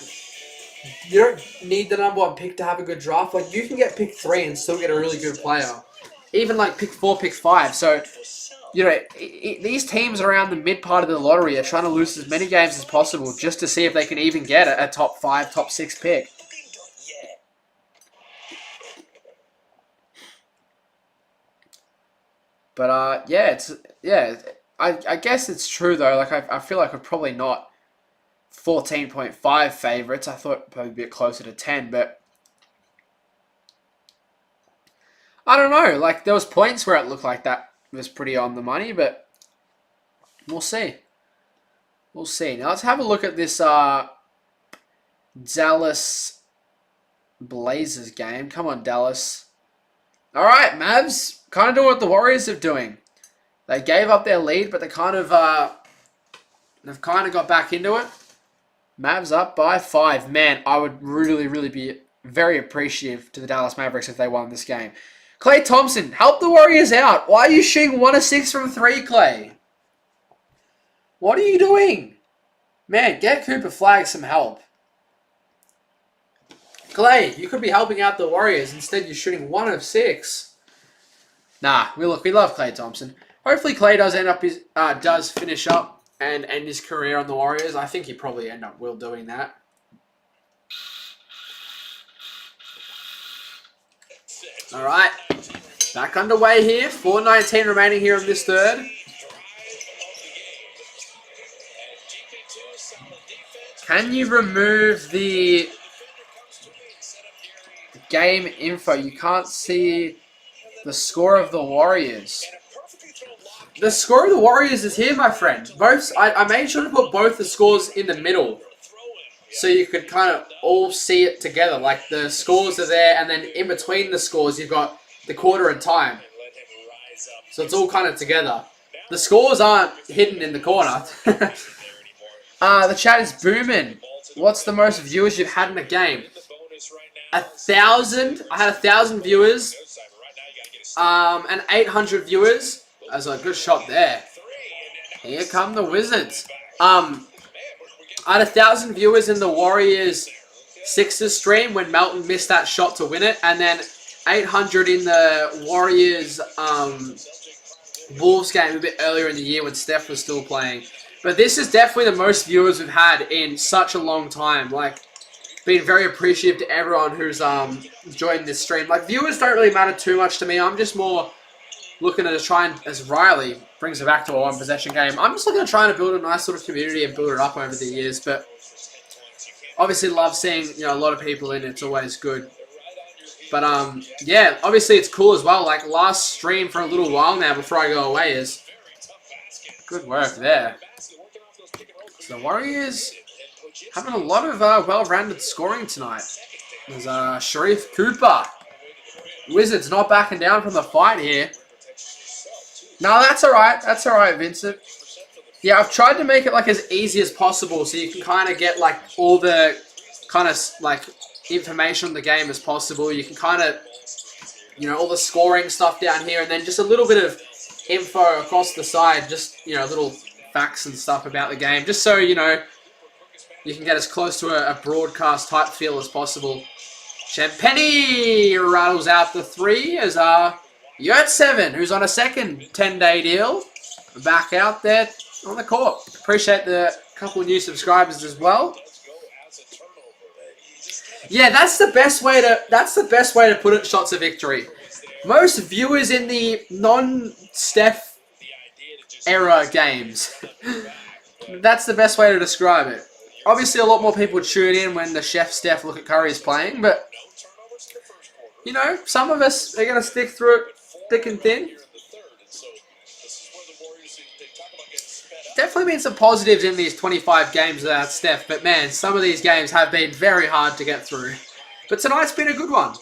You don't need the number 1 pick to have a good draft. Like, you can get pick 3 and still get a really good player. Even like pick 4, pick 5. So, you know, these teams around the mid part of the lottery are trying to lose as many games as possible just to see if they can even get a top 5, top 6 pick. But I guess it's true though. Like I feel like we're probably not 14.5 favorites. I thought probably a bit closer to 10, but I don't know. Like there was points where it looked like that was pretty on the money, but we'll see. We'll see. Now let's have a look at this Dallas Blazers game. Come on, Dallas. All right, Mavs. Kind of doing what the Warriors are doing. They gave up their lead, but they've kind of got back into it. Mavs up by 5. Man, I would really be very appreciative to the Dallas Mavericks if they won this game. Klay Thompson, help the Warriors out. Why are you shooting 1 of 6 from 3, Klay? What are you doing? Man, get Cooper Flag some help. Klay, you could be helping out the Warriors. Instead, you're shooting 1 of 6. Nah, we love Klay Thompson. Hopefully, Klay does finish up and end his career on the Warriors. I think he probably will doing that. All right, back underway here. 4:19 remaining here in this third. Can you remove the game info? You can't see the score of the Warriors. The score of the Warriors is here, my friend. I made sure to put both the scores in the middle so you could kind of all see it together. Like the scores are there, and then in between the scores, you've got the quarter and time. So it's all kind of together. The scores aren't hidden in the corner. The chat is booming. What's the most viewers you've had in a game? 1,000. I had 1,000 viewers. And 800 viewers. That's a good shot there. Here come the Wizards. I had 1,000 viewers in the Warriors Sixers stream when Melton missed that shot to win it, and then 800 in the Warriors Wolves game a bit earlier in the year when Steph was still playing. But this is definitely the most viewers we've had in such a long time. Like, being very appreciative to everyone who's joined this stream. Like, viewers don't really matter too much to me. I'm just more looking to try and, as Riley brings it back to a one-possession game, I'm just looking to try and build a nice sort of community and build it up over the years. But obviously love seeing, a lot of people in. It's always good. But, yeah, obviously it's cool as well. Like, last stream for a little while now before I go away is good work there. So the Warriors having a lot of well-rounded scoring tonight. There's Sharif Cooper. Wizards not backing down from the fight here. No, that's all right. That's all right, Vincent. Yeah, I've tried to make it like as easy as possible so you can kind of get like all the kind of like information on the game as possible. You can kind of, all the scoring stuff down here, and then just a little bit of info across the side, just, little facts and stuff about the game, just so, you can get as close to a broadcast type feel as possible. Champagny rattles out the 3 as Yurtseven, who's on a second 10-day deal, back out there on the court. Appreciate the couple new subscribers as well. Yeah, that's the best way to put it. Shots of victory. Most viewers in the non-Steph era games. That's the best way to describe it. Obviously, a lot more people tune in when the Chef Steph Look at Curry is playing, but some of us are going to stick through it thick and thin. Definitely been some positives in these 25 games without Steph, but man, some of these games have been very hard to get through. But tonight's been a good one.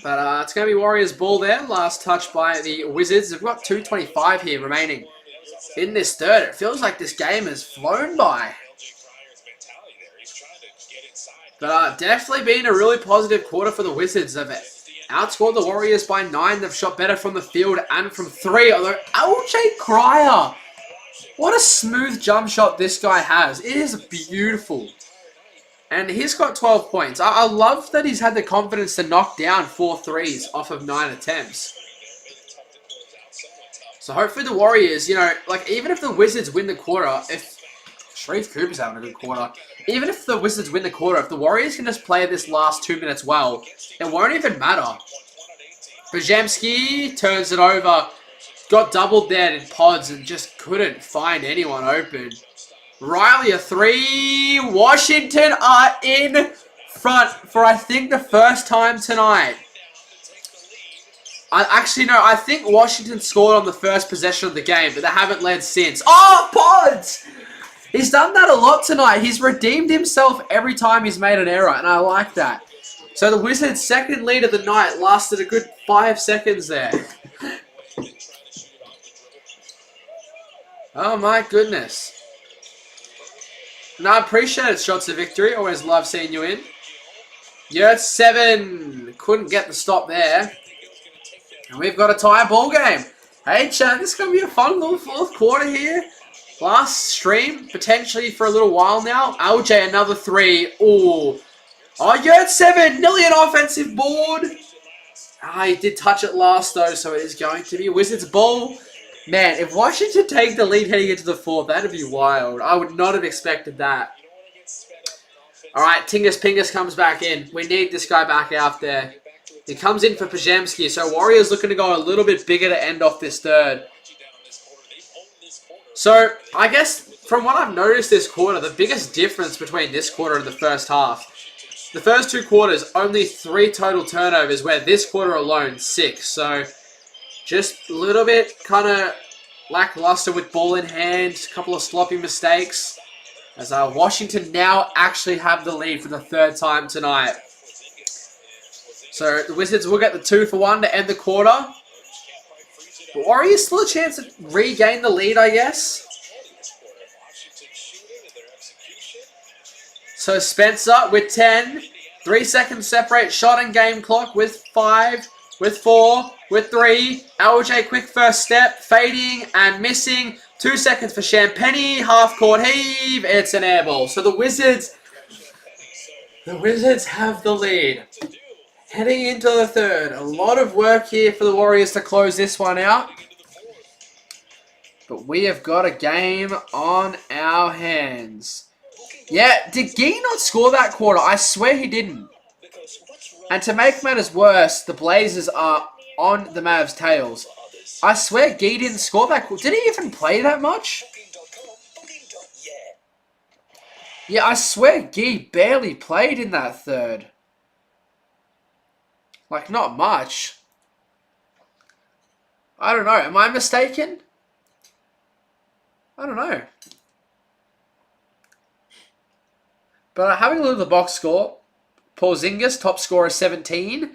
But it's going to be Warriors ball there. Last touch by the Wizards. They've got 2:25 here remaining in this third. It feels like this game has flown by. But definitely been a really positive quarter for the Wizards. They've outscored the Warriors by 9. They've shot better from the field and from 3. Although LJ Cryer, what a smooth jump shot this guy has. It is beautiful. And he's got 12 points. I love that he's had the confidence to knock down 4 threes off of 9 attempts. So hopefully the Warriors, you know, like even if the Wizards win the quarter, if Sharif Cooper's having a good quarter, even if the Wizards win the quarter, if the Warriors can just play this last 2 minutes well, it won't even matter. Porzingis turns it over, got doubled there in pods and just couldn't find anyone open. Riley a 3. Washington are in front for I think the first time tonight. I think Washington scored on the first possession of the game, but they haven't led since. Oh, pods! He's done that a lot tonight. He's redeemed himself every time he's made an error, and I like that. So the Wizards' second lead of the night lasted a good 5 seconds there. Oh my goodness. No, I appreciate it, shots of victory. Always love seeing you in. You're at 7. Couldn't get the stop there. And we've got a tie ball game. Hey, chat, this is going to be a fun little fourth quarter here. Last stream, potentially for a little while now. LJ, another 3. Ooh. Oh, you're at 7. Nearly an offensive board. He did touch it last, though, so it is going to be Wizards ball. Man, if Washington take the lead heading into the fourth, that'd be wild. I would not have expected that. All right, Tingus Pingus comes back in. We need this guy back out there. He comes in for Porzingis, so Warriors looking to go a little bit bigger to end off this third. So, I guess, from what I've noticed this quarter, the biggest difference between this quarter and the first half, the first 2 quarters, only 3 total turnovers, where this quarter alone, 6. So, just a little bit kind of lackluster with ball in hand, a couple of sloppy mistakes. As Washington now actually have the lead for the 3rd time tonight. So the Wizards will get the 2-for-1 to end the quarter. But Warriors still a chance to regain the lead, I guess. So Spencer with 10. 3 seconds separate shot and game clock with 5, with 4, with 3. LJ quick first step, fading and missing. 2 seconds for Champagny, half court heave. It's an air ball. So the Wizards have the lead. Heading into the third. A lot of work here for the Warriors to close this one out. But we have got a game on our hands. Yeah, did Gee not score that quarter? I swear he didn't. And to make matters worse, the Blazers are on the Mavs' tails. I swear Gee didn't score that quarter. Did he even play that much? Yeah, I swear Gee barely played in that third. Like, not much. I don't know. Am I mistaken? I don't know. But having a look at the box score, Porzingis, top scorer, 17.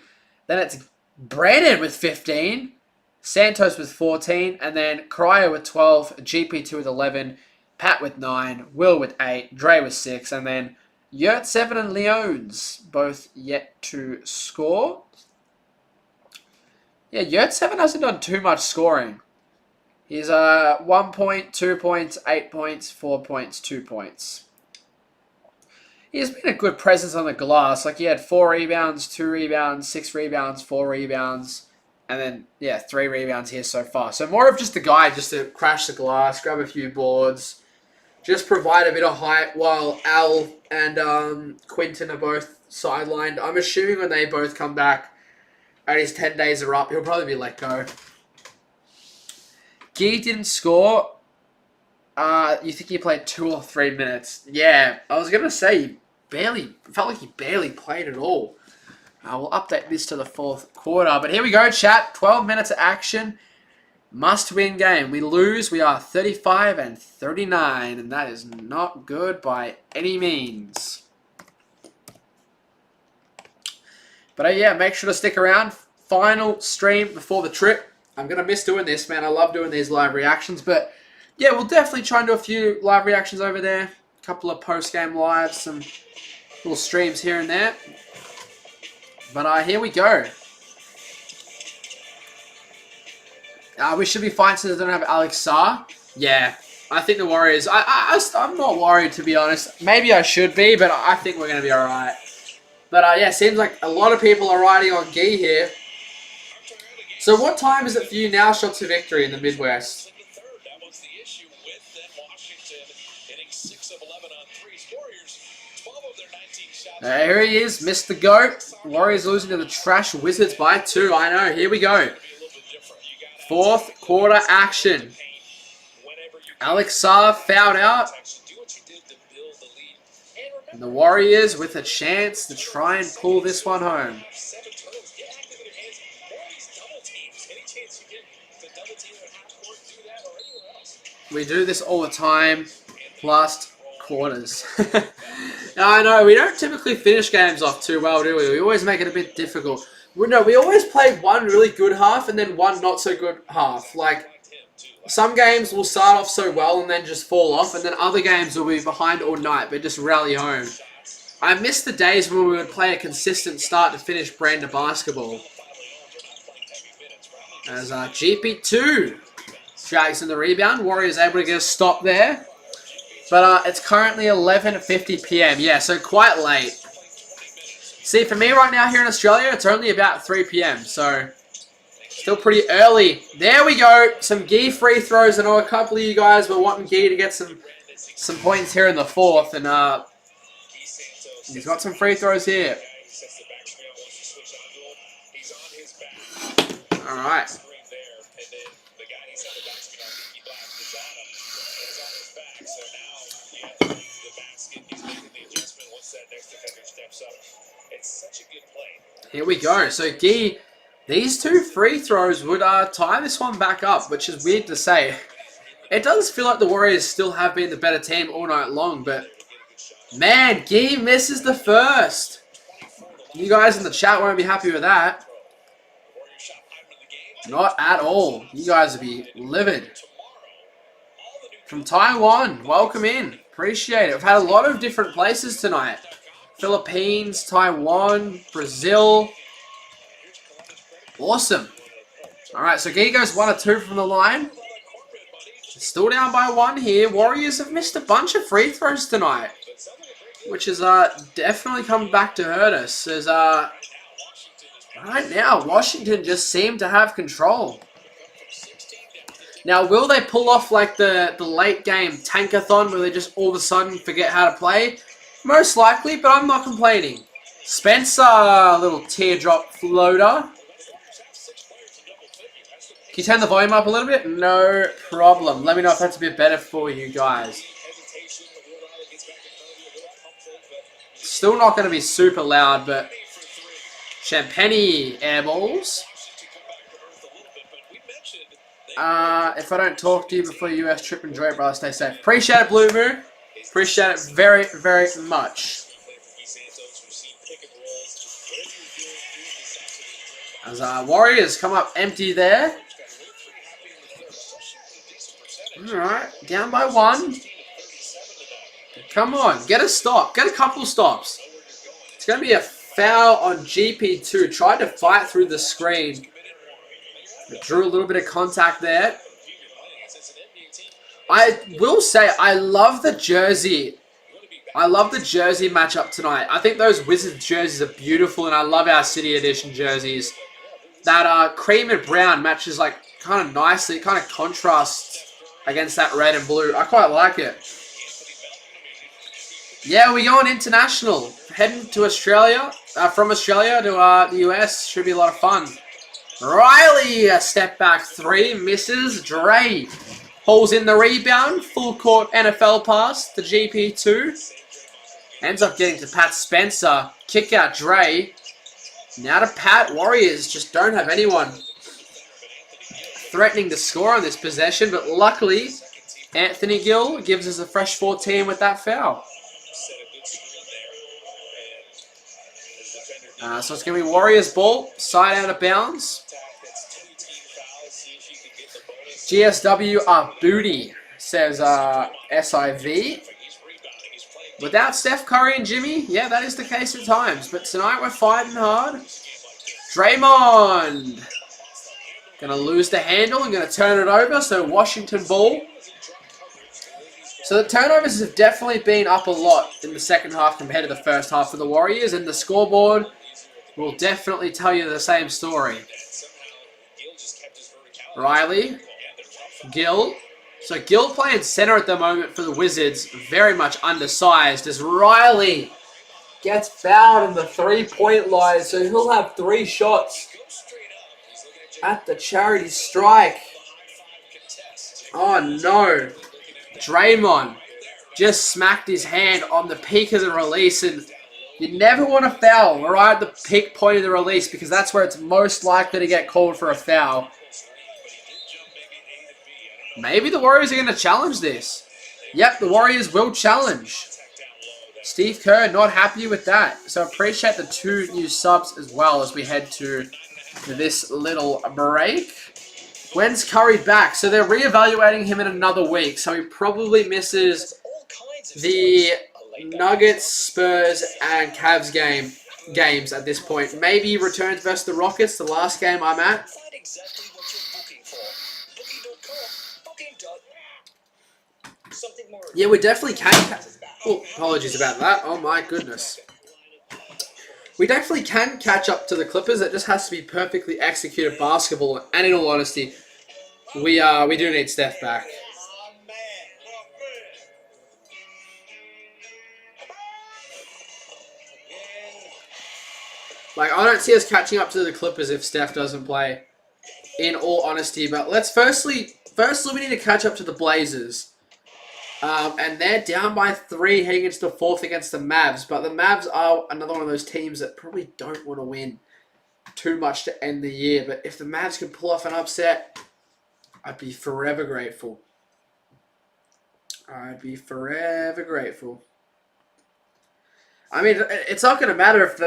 Then it's Brandon with 15. Santos with 14. And then Cryer with 12. GP2 with 11. Pat with 9. Will with 8. Dre with 6. And then Yurt 7 and Leones both yet to score. Yeah, Yurt 7 hasn't done too much scoring. He's 1 point, 2 points, 8 points, 4 points, 2 points. He's been a good presence on the glass. Like, he had 4 rebounds, 2 rebounds, 6 rebounds, 4 rebounds. And then, yeah, 3 rebounds here so far. So more of just a guy just to crash the glass, grab a few boards. Just provide a bit of height while Al and Quinton are both sidelined. I'm assuming when they both come back and his 10 days are up, he'll probably be let go. Gee didn't score. You think he played 2 or 3 minutes? Yeah, I was going to say, felt like he barely played at all. We'll update this to the 4th quarter. But here we go, chat. 12 minutes of action. Must-win game. We lose. We are 35 and 39. And that is not good by any means. But yeah, make sure to stick around. Final stream before the trip. I'm going to miss doing this, man. I love doing these live reactions. But yeah, we'll definitely try and do a few live reactions over there. A couple of post-game lives. Some little streams here and there. But here we go. We should be fine since I don't have Alex Sarr. Yeah, I think the Warriors. I'm not worried, to be honest. Maybe I should be, but I think we're going to be all right. But yeah, seems like a lot of people are riding on Gee here. So what time is it for you now? Shots to victory in the Midwest. That was the issue with then Washington hitting 6 of 11 on threes. Warriors 12 of their 19 shots. Here he is, Mr. Goat. Warriors losing to the Trash Wizards by 2. I know. Here we go. Fourth quarter action. Alex Sarr fouled out. And the Warriors with a chance to try and pull this one home. We do this all the time. Last quarters. Now, I know we don't typically finish games off too well, do we? We always make it a bit difficult. No, we always play one really good half and then one not so good half. Like, some games will start off so well and then just fall off, and then other games will be behind all night but just rally home. I miss the days when we would play a consistent start to finish brand of basketball. As GP2 drags in the rebound. Warriors able to get a stop there. But it's currently 11:50 p.m. Yeah, so quite late. See, for me right now here in Australia, it's only about 3 p.m. So still pretty early. There we go. Some Gee free throws. I know a couple of you guys were wanting Gee to get some points here in the fourth. And he's got some free throws here. All right. Here we go. So Gee, these 2 free throws would tie this one back up, which is weird to say. It does feel like the Warriors still have been the better team all night long, but man, Gee misses the first. You guys in the chat won't be happy with that. Not at all. You guys will be livid. From Taiwan, welcome in. Appreciate it. We've had a lot of different places tonight. Philippines, Taiwan, Brazil. Awesome. Alright, so Gee goes 1 or 2 from the line. Still down by 1 here. Warriors have missed a bunch of free throws tonight, which has definitely come back to hurt us. As right now, Washington just seem to have control. Now, will they pull off like the late game tankathon where they just all of a sudden forget how to play? Most likely, but I'm not complaining. Spencer, little teardrop floater. Can you turn the volume up a little bit? No problem. Let me know if that's a bit better for you guys. Still not going to be super loud, but Champagne air balls. If I don't talk to you before your US trip, enjoy it, brother. Stay safe. Appreciate it, Blue Moon. Appreciate it very, very much. As Warriors come up empty there. Alright, down by 1. Come on, get a stop. Get a couple stops. It's going to be a foul on GP2. Tried to fight through the screen. But drew a little bit of contact there. I will say, I love the jersey. I love the jersey matchup tonight. I think those Wizards jerseys are beautiful, and I love our City Edition jerseys. That cream and brown matches like kind of nicely, kind of contrasts against that red and blue. I quite like it. Yeah, we're going international. Heading to Australia, from Australia to the US. Should be a lot of fun. Riley, a step back 3, misses. Dre pulls in the rebound. Full court NFL pass to GP2. Ends up getting to Pat Spencer. Kick out Dre. Now to Pat. Warriors just don't have anyone threatening to score on this possession, but luckily Anthony Gill gives us a fresh 14 with that foul. So it's going to be Warriors ball, side out of bounds. GSW booty, says SIV. Without Steph Curry and Jimmy, yeah, that is the case at times. But tonight we're fighting hard. Draymond. Going to lose the handle and going to turn it over. So Washington ball. So the turnovers have definitely been up a lot in the second half compared to the first half for the Warriors, and the scoreboard will definitely tell you the same story. Riley, Gill. So Gill playing center at the moment for the Wizards, very much undersized as Riley gets fouled in the three-point line, so he'll have 3 shots at the charity strike. Oh no. Draymond just smacked his hand on the peak of the release, and you never want to foul right at the peak point of the release because that's where it's most likely to get called for a foul. Maybe the Warriors are going to challenge this. Yep, the Warriors will challenge. Steve Kerr not happy with that. So appreciate the 2 new subs as well as we head to this little break. When's Curry back? So they're reevaluating him in another week. So he probably misses the Nuggets, Spurs, and Cavs games at this point. Maybe he returns versus the Rockets, the last game I'm at. Yeah, we definitely can. Oh, apologies about that. Oh my goodness. We definitely can catch up to the Clippers. It just has to be perfectly executed basketball. And in all honesty, we do need Steph back. Like, I don't see us catching up to the Clippers if Steph doesn't play, in all honesty. But let's firstly we need to catch up to the Blazers. And they're down by 3 heading into the 4th against the Mavs. But the Mavs are another one of those teams that probably don't want to win too much to end the year. But if the Mavs can pull off an upset, I'd be forever grateful. I'd be forever grateful. I mean, it's not going to matter if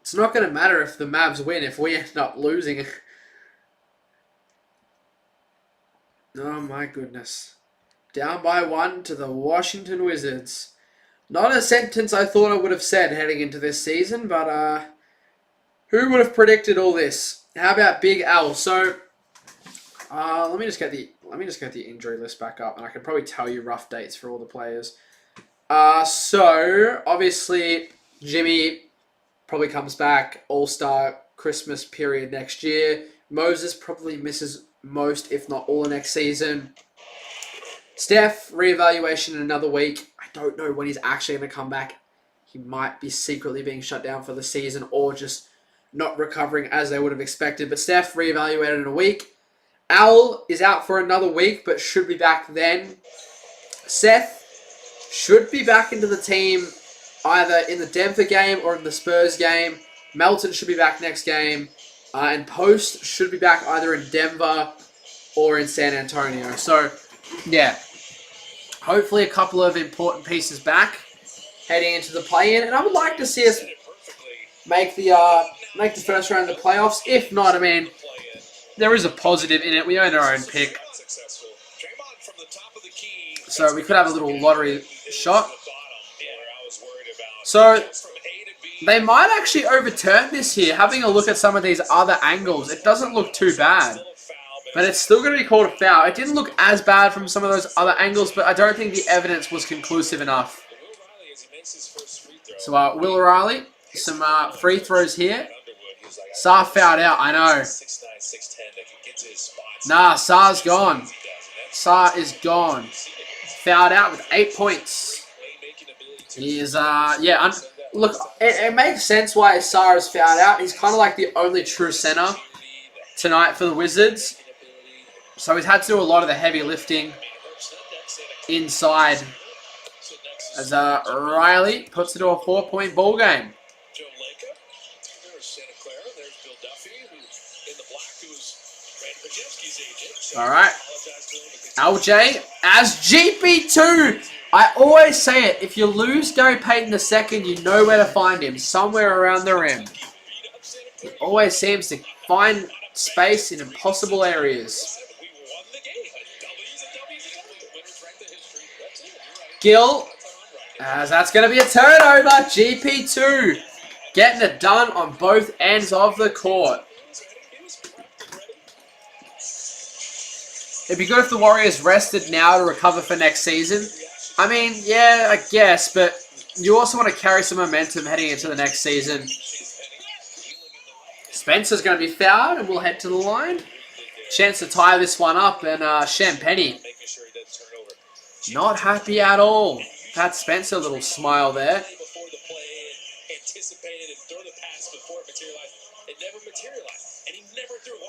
it's not going to matter if the Mavs win if we end up losing. Oh my goodness. Down by 1 to the Washington Wizards. Not a sentence I thought I would have said heading into this season, but who would have predicted all this? How about Big L? So let me just get the injury list back up, and I can probably tell you rough dates for all the players. So obviously Jimmy probably comes back All-Star Christmas period next year. Moses probably misses most, if not all, of next season. Steph, reevaluation in another week. I don't know when he's actually going to come back. He might be secretly being shut down for the season or just not recovering as they would have expected. But Steph, reevaluated in a week. Al is out for another week, but should be back then. Seth should be back into the team either in the Denver game or in the Spurs game. Melton should be back next game. And Post should be back either in Denver or in San Antonio. So, yeah. Hopefully a couple of important pieces back heading into the play-in. And I would like to see us make the first round of the playoffs. If not, I mean, there is a positive in it. We own our own pick. So we could have a little lottery shot. So they might actually overturn this here. Having a look at some of these other angles, it doesn't look too bad. But it's still going to be called a foul. It didn't look as bad from some of those other angles, but I don't think the evidence was conclusive enough. So Will O'Reilly, some free throws here. Saar fouled out, I know. Nah, Saar's gone. Saar is gone. Fouled out with 8 points. He is, look, it makes sense why Saar is fouled out. He's kind of like the only true center tonight for the Wizards. So he's had to do a lot of the heavy lifting inside as Riley puts it to a 4-point ball game. All right. LJ as GP2. I always say it. If you lose Gary Payton II, you know where to find him. Somewhere around the rim. He always seems to find space in impossible areas. Gill, as that's going to be a turnover. GP2 getting it done on both ends of the court. It'd be good if the Warriors rested now to recover for next season. I mean, yeah, I guess, but you also want to carry some momentum heading into the next season. Spencer's going to be fouled, and we'll head to the line. Chance to tie this one up, and Champagny not happy at all. Pat Spencer, a little smile there.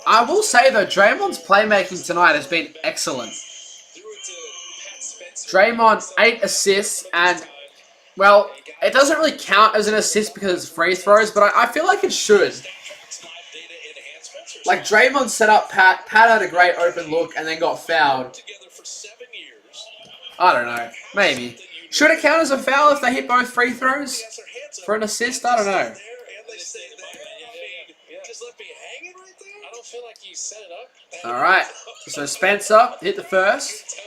I will say, though, Draymond's playmaking tonight has been excellent. Draymond, 8 assists, and, well, it doesn't really count as an assist because it's free throws, but I feel like it should. Like, Draymond set up Pat. Pat had a great open look and then got fouled. I don't know. Maybe. Should it count as a foul if they hit both free throws for an assist? I don't know. Alright. So Spencer hit the first.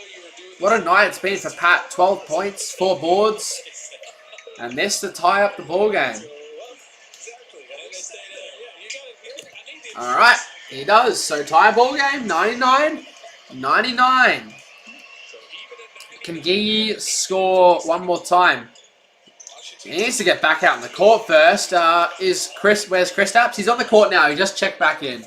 What a night it's been for Pat. 12 points, 4 boards. And this to tie up the ball game. Alright, he does. So tie ball game, 99-99. Can Gigi score one more time? He needs to get back out in the court first. Where's Kristaps? He's on the court now. He just checked back in.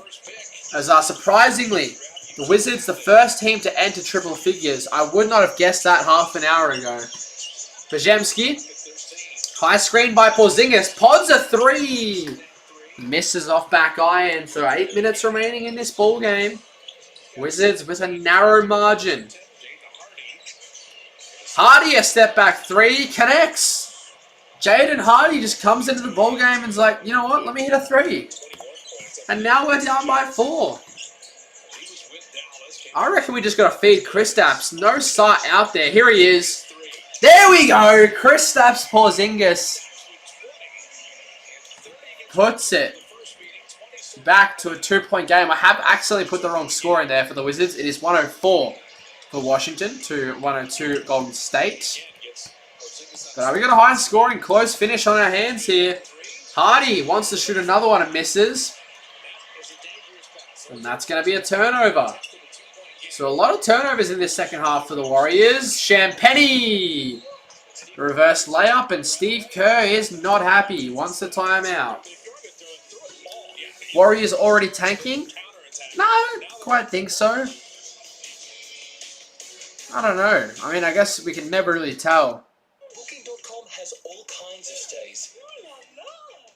As surprisingly, the Wizards, the first team to enter triple figures. I would not have guessed that half an hour ago. Porzingis. High screen by Porzingis. Pods a 3. Misses off back iron. So 8 minutes remaining in this ball game. Wizards with a narrow margin. Hardy, a step back 3. Connects. Jaden Hardy just comes into the ball game and is like, you know what? Let me hit a 3. And now we're down by 4. I reckon we just got to feed Kristaps. No sight out there. Here he is. There we go. Kristaps Porzingis puts it back to a 2-point game. I have accidentally put the wrong score in there for the Wizards. It is 104 for Washington to 102 Golden State. But we got a high scoring, close finish on our hands here. Hardy wants to shoot another one and misses. And that's going to be a turnover. So a lot of turnovers in this second half for the Warriors. Champagny! Reverse layup, and Steve Kerr is not happy. He wants the timeout. Warriors already tanking? No, I don't quite think so. I don't know. I mean, I guess we can never really tell. Booking.com has all kinds of stays.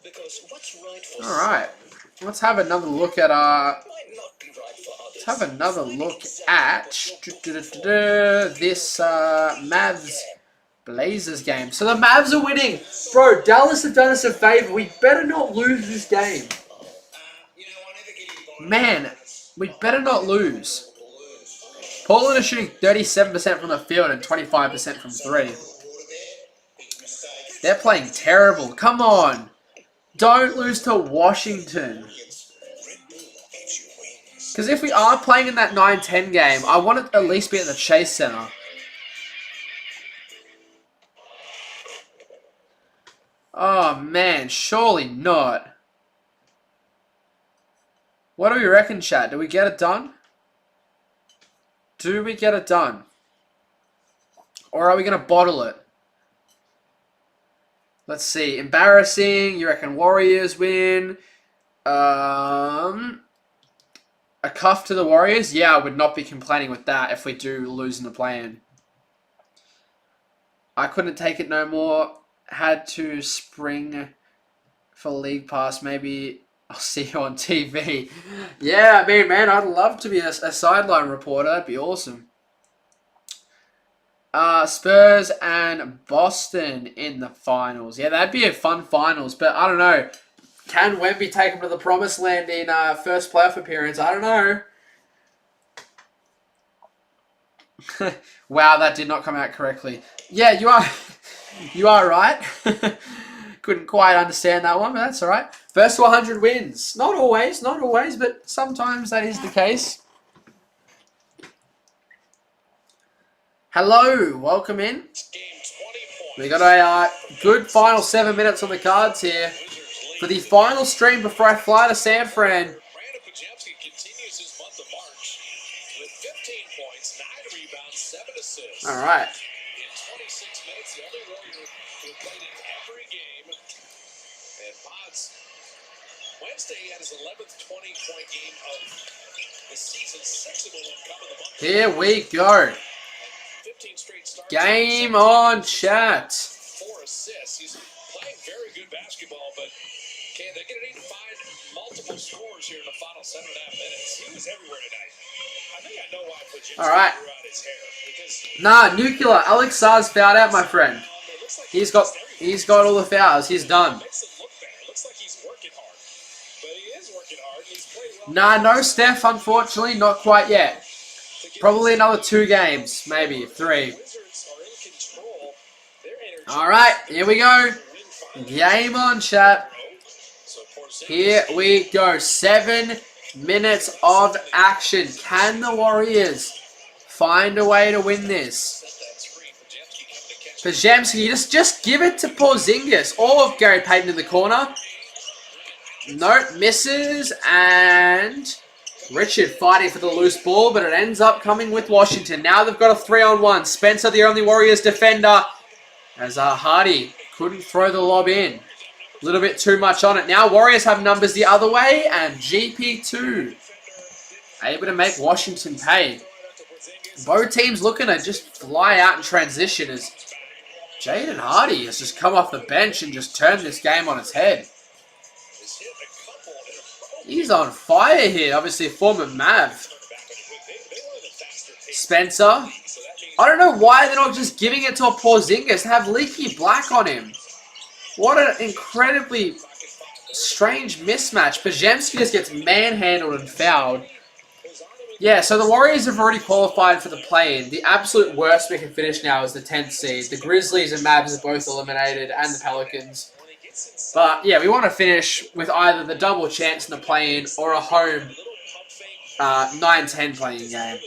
Because what's right for Alright. Let's have another look at Let's have another look at this Mavs Blazers game. So the Mavs are winning. Bro, Dallas have done us a favor. We better not lose this game. Man, we better not lose. Portland is shooting 37% from the field and 25% from 3. They're playing terrible. Come on. Don't lose to Washington. Because if we are playing in that 9-10 game, I want to at least be at the Chase Center. Oh, man. Surely not. What do we reckon, chat? Do we get it done? Do we get it done? Or are we going to bottle it? Let's see. Embarrassing. You reckon Warriors win? A cuff to the Warriors? Yeah, I would not be complaining with that if we do lose in the play-in. I couldn't take it no more. Had to spring for League Pass. Maybe I'll see you on TV. Yeah, I mean, man, I'd love to be a sideline reporter. That'd be awesome. Spurs and Boston in the finals. Yeah, that'd be a fun finals, but I don't know. Can Wemby take him to the promised land in first playoff appearance? I don't know. Wow, that did not come out correctly. Yeah, you are right. Couldn't quite understand that one, but that's all right. First to 100 wins. Not always, but sometimes that is the case. Hello, welcome in. We got a good final 7 minutes on the cards here for the final stream before I fly to San Fran. with 15 points, 9 rebounds, 7 assists. All right. In 26 minutes, the only Warrior who played in every game. And Pods, Wednesday, he had his 11th 20-point game of the season. 6 of them come in the month. Here we go. 15 straight starts. Game on, chat. 4 assists. He's playing very good basketball, but okay, they're going to need to find multiple scores here in the final 7.5 minutes. He was everywhere tonight. I think I know why Porzingis All right. grew out his hair. Because Nah, Nuclear. Alex Sar's fouled out, my friend. it looks like He's got all the fouls. He's done. makes him look bad. It looks like he's working hard. But he is working hard. He's played well. Nah, no Steph, unfortunately. Not quite yet. Probably another 2 games. Maybe 3. Wizards are in control. Their energy All right, here we go. Game on, chat. so Porzingis Here we go. 7 minutes of action. Can the Warriors find a way to win this? set that screen. Porzingis coming to catch Porzingis, just give it to Porzingis. Or of Gary Payton in the corner. Nope, misses. And Richard fighting for the loose ball, but it ends up coming with Washington. Now they've got a 3-on-1. Spencer, the only Warriors defender, as Hardy couldn't throw the lob in. A little bit too much on it. Now Warriors have numbers the other way, and GP2 able to make Washington pay. Both teams looking to just fly out in transition as Jaden Hardy has just come off the bench and just turned this game on its head. is hitting a couple in a row. He's on fire here. Obviously a former Mav. They wanted a faster pace. Spencer. So that means I don't know why they're not just giving it to a Porzingis to have Leaky Black on him. What an incredibly strange mismatch. Porzingis just gets manhandled and fouled. Yeah, so the Warriors have already qualified for the play-in. The absolute worst we can finish now is the 10th seed. The Grizzlies and Mavs are both eliminated, and the Pelicans. But yeah, we want to finish with either the double chance in the play-in or a home 9-10 playing game.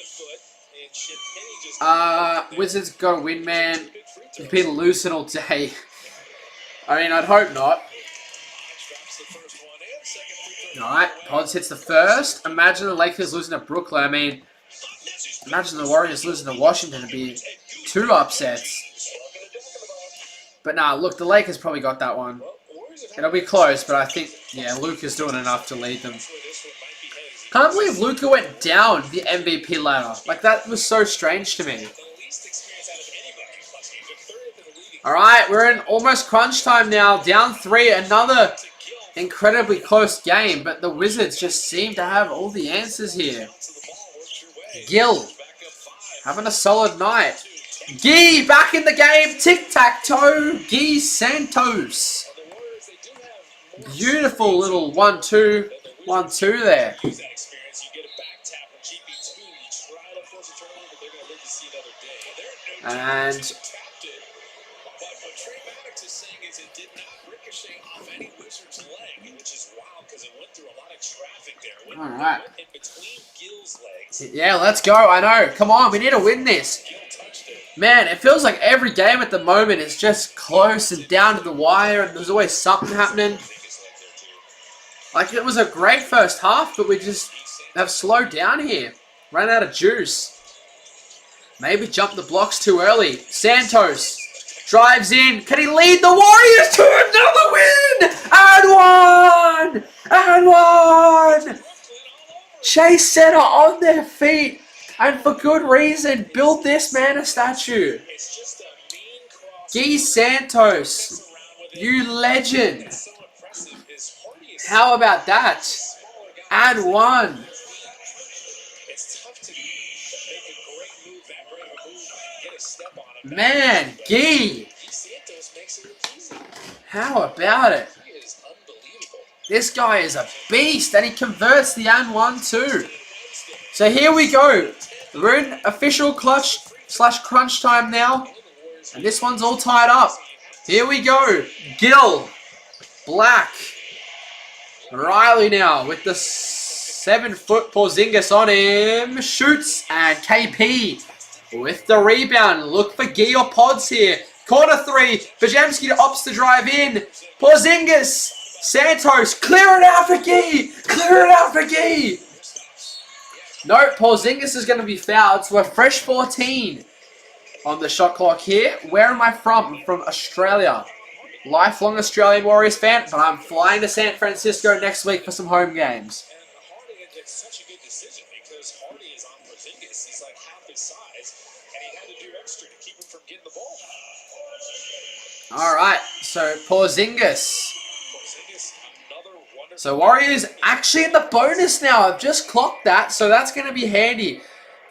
Wizards got a win, man. You've been losing all day. I mean, I'd hope not. Alright, Pods hits the first. Imagine the Lakers losing to Brooklyn. I mean, imagine the Warriors losing to Washington. It'd be 2 upsets. But nah, look, the Lakers probably got that one. It'll be close, but I think, yeah, Luka's doing enough to lead them. Can't believe Luka went down the MVP ladder. Like, that was so strange to me. Alright, we're in almost crunch time now. Down 3, another incredibly close game, but the Wizards just seem to have all the answers here. Gill, having a solid night. Gee, back in the game. Tic-tac-toe. Gee Santos. Beautiful little 1-2. 1-2 there. And alright. Yeah, let's go. I know. Come on, we need to win this. Man, it feels like every game at the moment is just close and down to the wire, and there's always something happening. Like, it was a great first half, but we just have slowed down here. Ran out of juice. Maybe jumped the blocks too early. Santos drives in. Can he lead the Warriors to another win? And one! And one! Chase Center on their feet. And for good reason. Build this man a statue. Gee Santos. You legend. How about that? And one. Man, Gee. How about it? This guy is a beast, and he converts the and one too. So here we go. We're in official clutch/crunch time now, and this one's all tied up. Here we go. Gill, Black, Riley now with the 7-foot Porzingis on him. Shoots, and KP with the rebound. Look for Gee or Pods here. Corner 3. Porzingis opts to drive in. No, Porzingis is going to be fouled, so we're fresh 14 on the shot clock here. Where am I from? I'm from Australia. Lifelong Australian Warriors fan, but I'm flying to San Francisco next week for some home games. And Hardy, it's such a good decision because Hardy is on Porzingis. He's like half his size, and he had to do extra to keep him from getting the ball. All right, so Porzingis. Another wonderful. So Warriors actually in the bonus now. I've just clocked that, so that's going to be handy.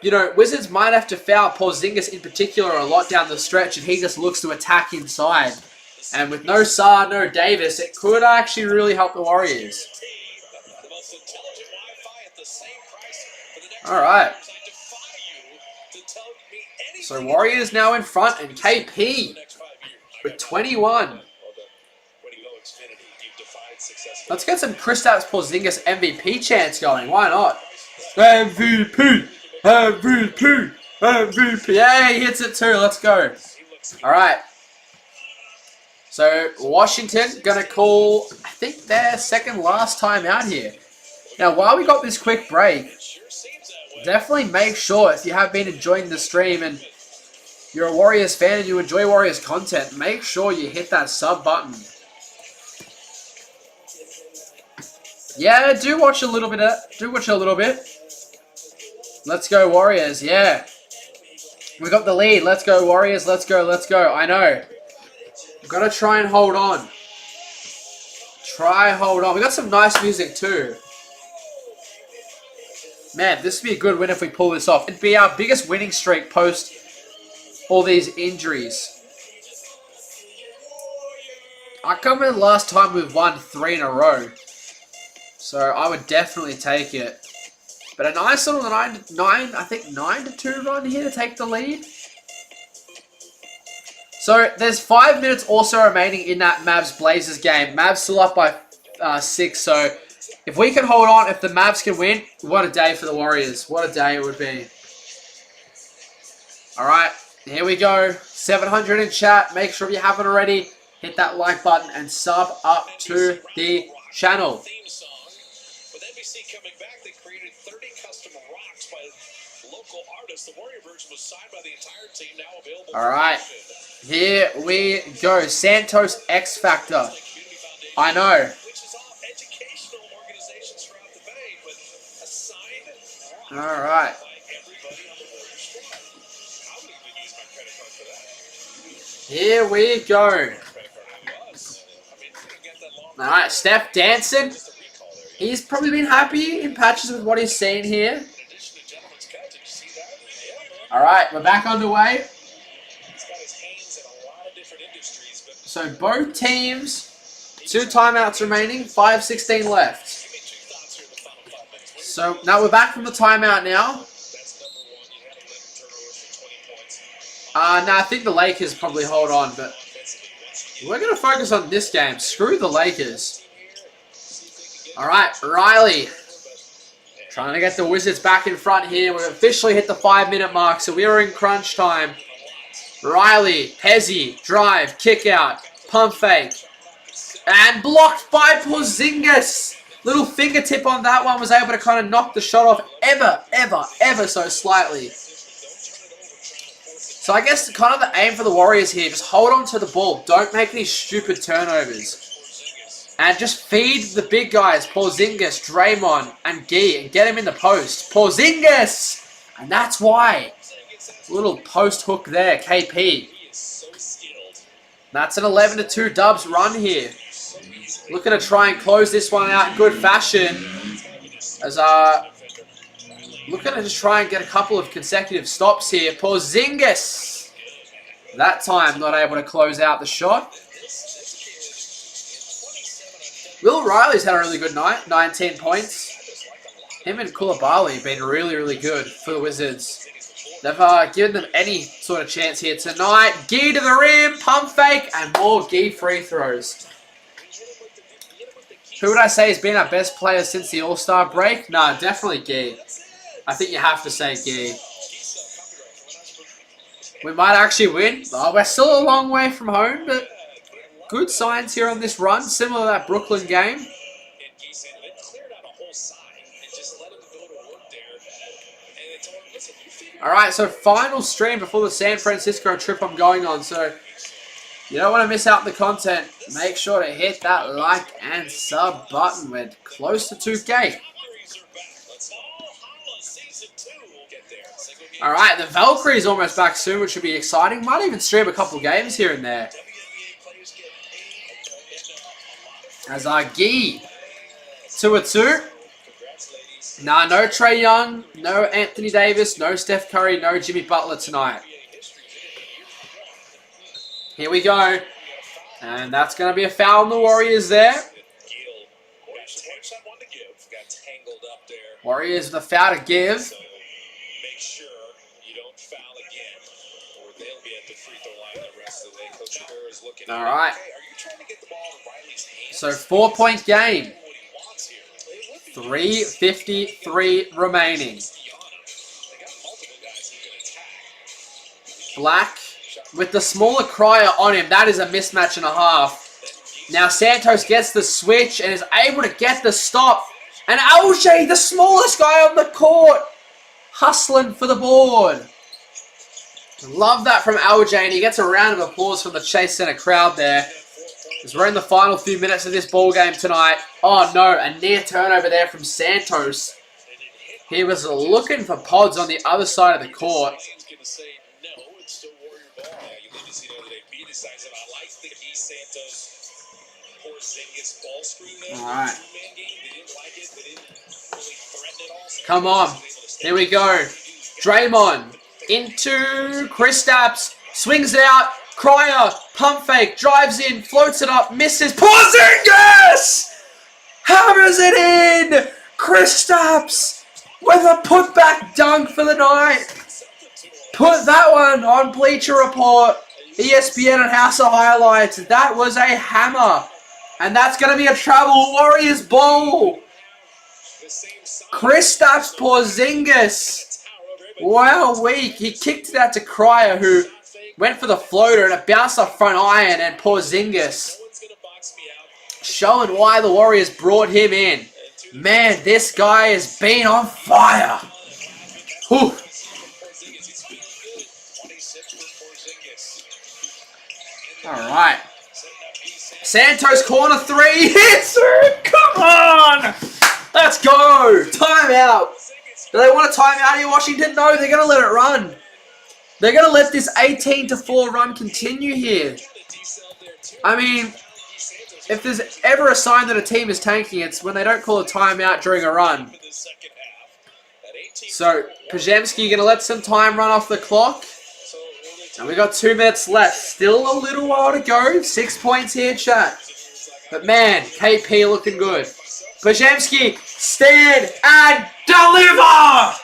You know, Wizards might have to foul Porzingis in particular a lot down the stretch, and he just looks to attack inside. And with no Saar, no Davis, it could actually really help the Warriors. The most intelligent Wi-Fi at the same price for the next All right. I defy you to tell me anything So Warriors now in front, and KP the next 5 years. with 21. Well done. Way to go, Xfinity. You've defied successfully. Let's get some Kristaps Porzingis MVP chants going. Why not? MVP, MVP, MVP. Yeah, he hits it too. Let's go. All right. So Washington gonna call, I think, their second last time out here. Now, while we got this quick break, definitely make sure if you have been enjoying the stream and you're a Warriors fan and you enjoy Warriors content, make sure you hit that sub button. Yeah, do watch a little bit. Let's go Warriors, yeah. We got the lead. Let's go Warriors. Let's go. I know. Gotta try and hold on. We got some nice music too. Man, this would be a good win if we pull this off. It'd be our biggest winning streak post all these injuries. I can't remember the last time we've won 3 in a row. So I would definitely take it. But a nice little 9-2 run here to take the lead. So there's 5 minutes also remaining in that Mavs-Blazers game. Mavs still up by 6, so if we can hold on, if the Mavs can win, what a day for the Warriors. What a day it would be. All right, here we go. 700 in chat. Make sure if you haven't already, hit that like button and sub up to the channel. Theme song. With NBC coming back, they created 30 custom rocks by local artists. The Warrior version was signed by the entire team, now available. All right, here we go. Santos X Factor. I know. Which is all educational organizations throughout the Bay, but assigned All right. by everybody on the Warrior squad. I would even use my credit card for that. Here we go. Credit card was. I mean, you get that long. All right, Steph dancing. Just a recall there. He's probably been happy in patches with what he's seen here. In addition to Gentleman's Cut, did you see that? Yeah, man. All right, we're back underway. He's got his hands in a lot of different industries, but So both teams, 2 timeouts remaining, 5:16 left. give me 2 thoughts here in the final 5 minutes. So now we're back from the timeout now. That's number 1. You had 11 turnovers for 20 points. I think the Lakers probably hold on, but Offensively, once you we're going to focus on this game. Screw the Lakers. All right, Riley. Trying to get the Wizards back in front here. We've officially hit the 5-minute mark, so we are in crunch time. Riley, Pezzi, drive, kick out, pump fake. And blocked by Porzingis. Little fingertip on that one, was able to kind of knock the shot off ever so slightly. So I guess kind of the aim for the Warriors here, just hold on to the ball. Don't make any stupid turnovers. And just feed the big guys, Porzingis, Draymond, and Gee, and get him in the post. Porzingis! And that's why. Little post hook there, KP. That's an 11-2 Dubs run here. Looking to try and close this one out in good fashion. As looking to just try and get a couple of consecutive stops here. Porzingis. That time not able to close out the shot. Will Riley's had a really good night. 19 points. Him and Koulibaly been really good for the Wizards. They've given them any sort of chance here tonight. Gee to the rim, pump fake, and more Gee free throws. Who would I say has been our best player since the All-Star break? No, definitely Gee. I think you have to say Gee. We might actually win. Oh, we're still a long way from home, but good signs here on this run. Similar to that Brooklyn game. and Gee said they cleared out a whole side and just let him go to work there. Alright, so final stream before the San Francisco trip I'm going on. So, you don't want to miss out the content. Make sure to hit that like and sub button. We're close to 2K. Alright, the Valkyrie's almost back soon, which should be exciting. Might even stream a couple games here and there. As our Gee. 2-2. Nah, no Trae Young, no Anthony Davis, no Steph Curry, no Jimmy Butler tonight. Here we go. And that's going to be a foul on the Warriors there. Warriors with a foul to give. Make sure you don't foul again, or they'll be at the free throw line the rest of the way. Coach Kerr is looking. All right. Hey, are you trying to get the ball in Riley's hands? So 4-point game. 3:53 remaining. Black with the smaller Cryer on him. That is a mismatch and a half. Now Santos gets the switch and is able to get the stop. And LJ, the smallest guy on the court, hustling for the board. Love that from LJ, and he gets a round of applause from the Chase Center crowd there. As we're in the final few minutes of this ball game tonight. Oh no, a near turnover there from Santos. He was looking for Pods on the other side of the court. Alright. Come on. Here we go. Draymond into Kristaps. Swings it out. Cryer, pump fake, drives in, floats it up, misses. Porzingis! Hammers it in! Kristaps with a putback dunk for the night. Put that one on Bleacher Report, ESPN and House of Highlights. That was a hammer. And that's going to be a travel Warriors ball. Kristaps Porzingis. Wow, weak. He kicked it out to Cryer, who went for the floater, and it bounced off front iron, and Porzingis showing why the Warriors brought him in. Man, this guy has been on fire. Whew. All right. Santos corner three. Hits it. Come on. Let's go. Timeout. Do they want a timeout here, Washington? No, they're going to let it run. They're going to let this 18-4 run continue here. I mean, if there's ever a sign that a team is tanking, it's when they don't call a timeout during a run. So, Porzingis going to let some time run off the clock. And we got 2 minutes left. Still a little while to go. 6 points here, chat. But man, KP looking good. Porzingis, stand and deliver!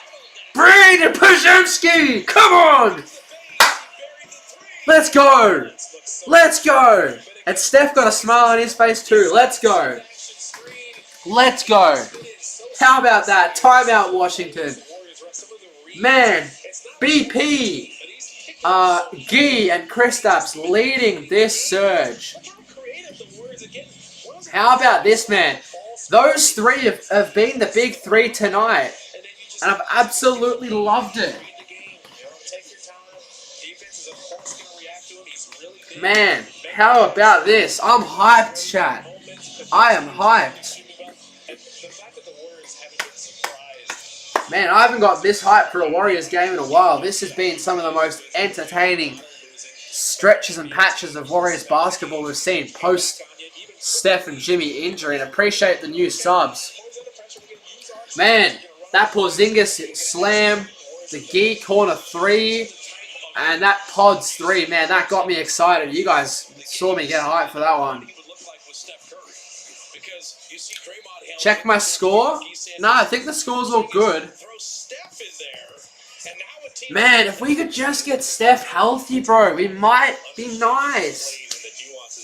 Bring it, Porzingis! Come on! Let's go! Let's go! And Steph got a smile on his face too. Let's go! Let's go! How about that? Timeout, Washington. Man, BP, Gee, and Kristaps leading this surge. How about this, man? Those three have been the big three tonight. And I've absolutely loved it. Man, how about this? I'm hyped, chat. I am hyped. Man, I haven't got this hyped for a Warriors game in a while. This has been some of the most entertaining stretches and patches of Warriors basketball we've seen post Steph and Jimmy injury. And appreciate the new subs. Man, that Porzingis slam, the Gee corner three, and that Pods three, man, that got me excited. You guys saw me get hyped for that one. Check my score. No, I think the score's all good. Man, if we could just get Steph healthy, bro, we might be nice.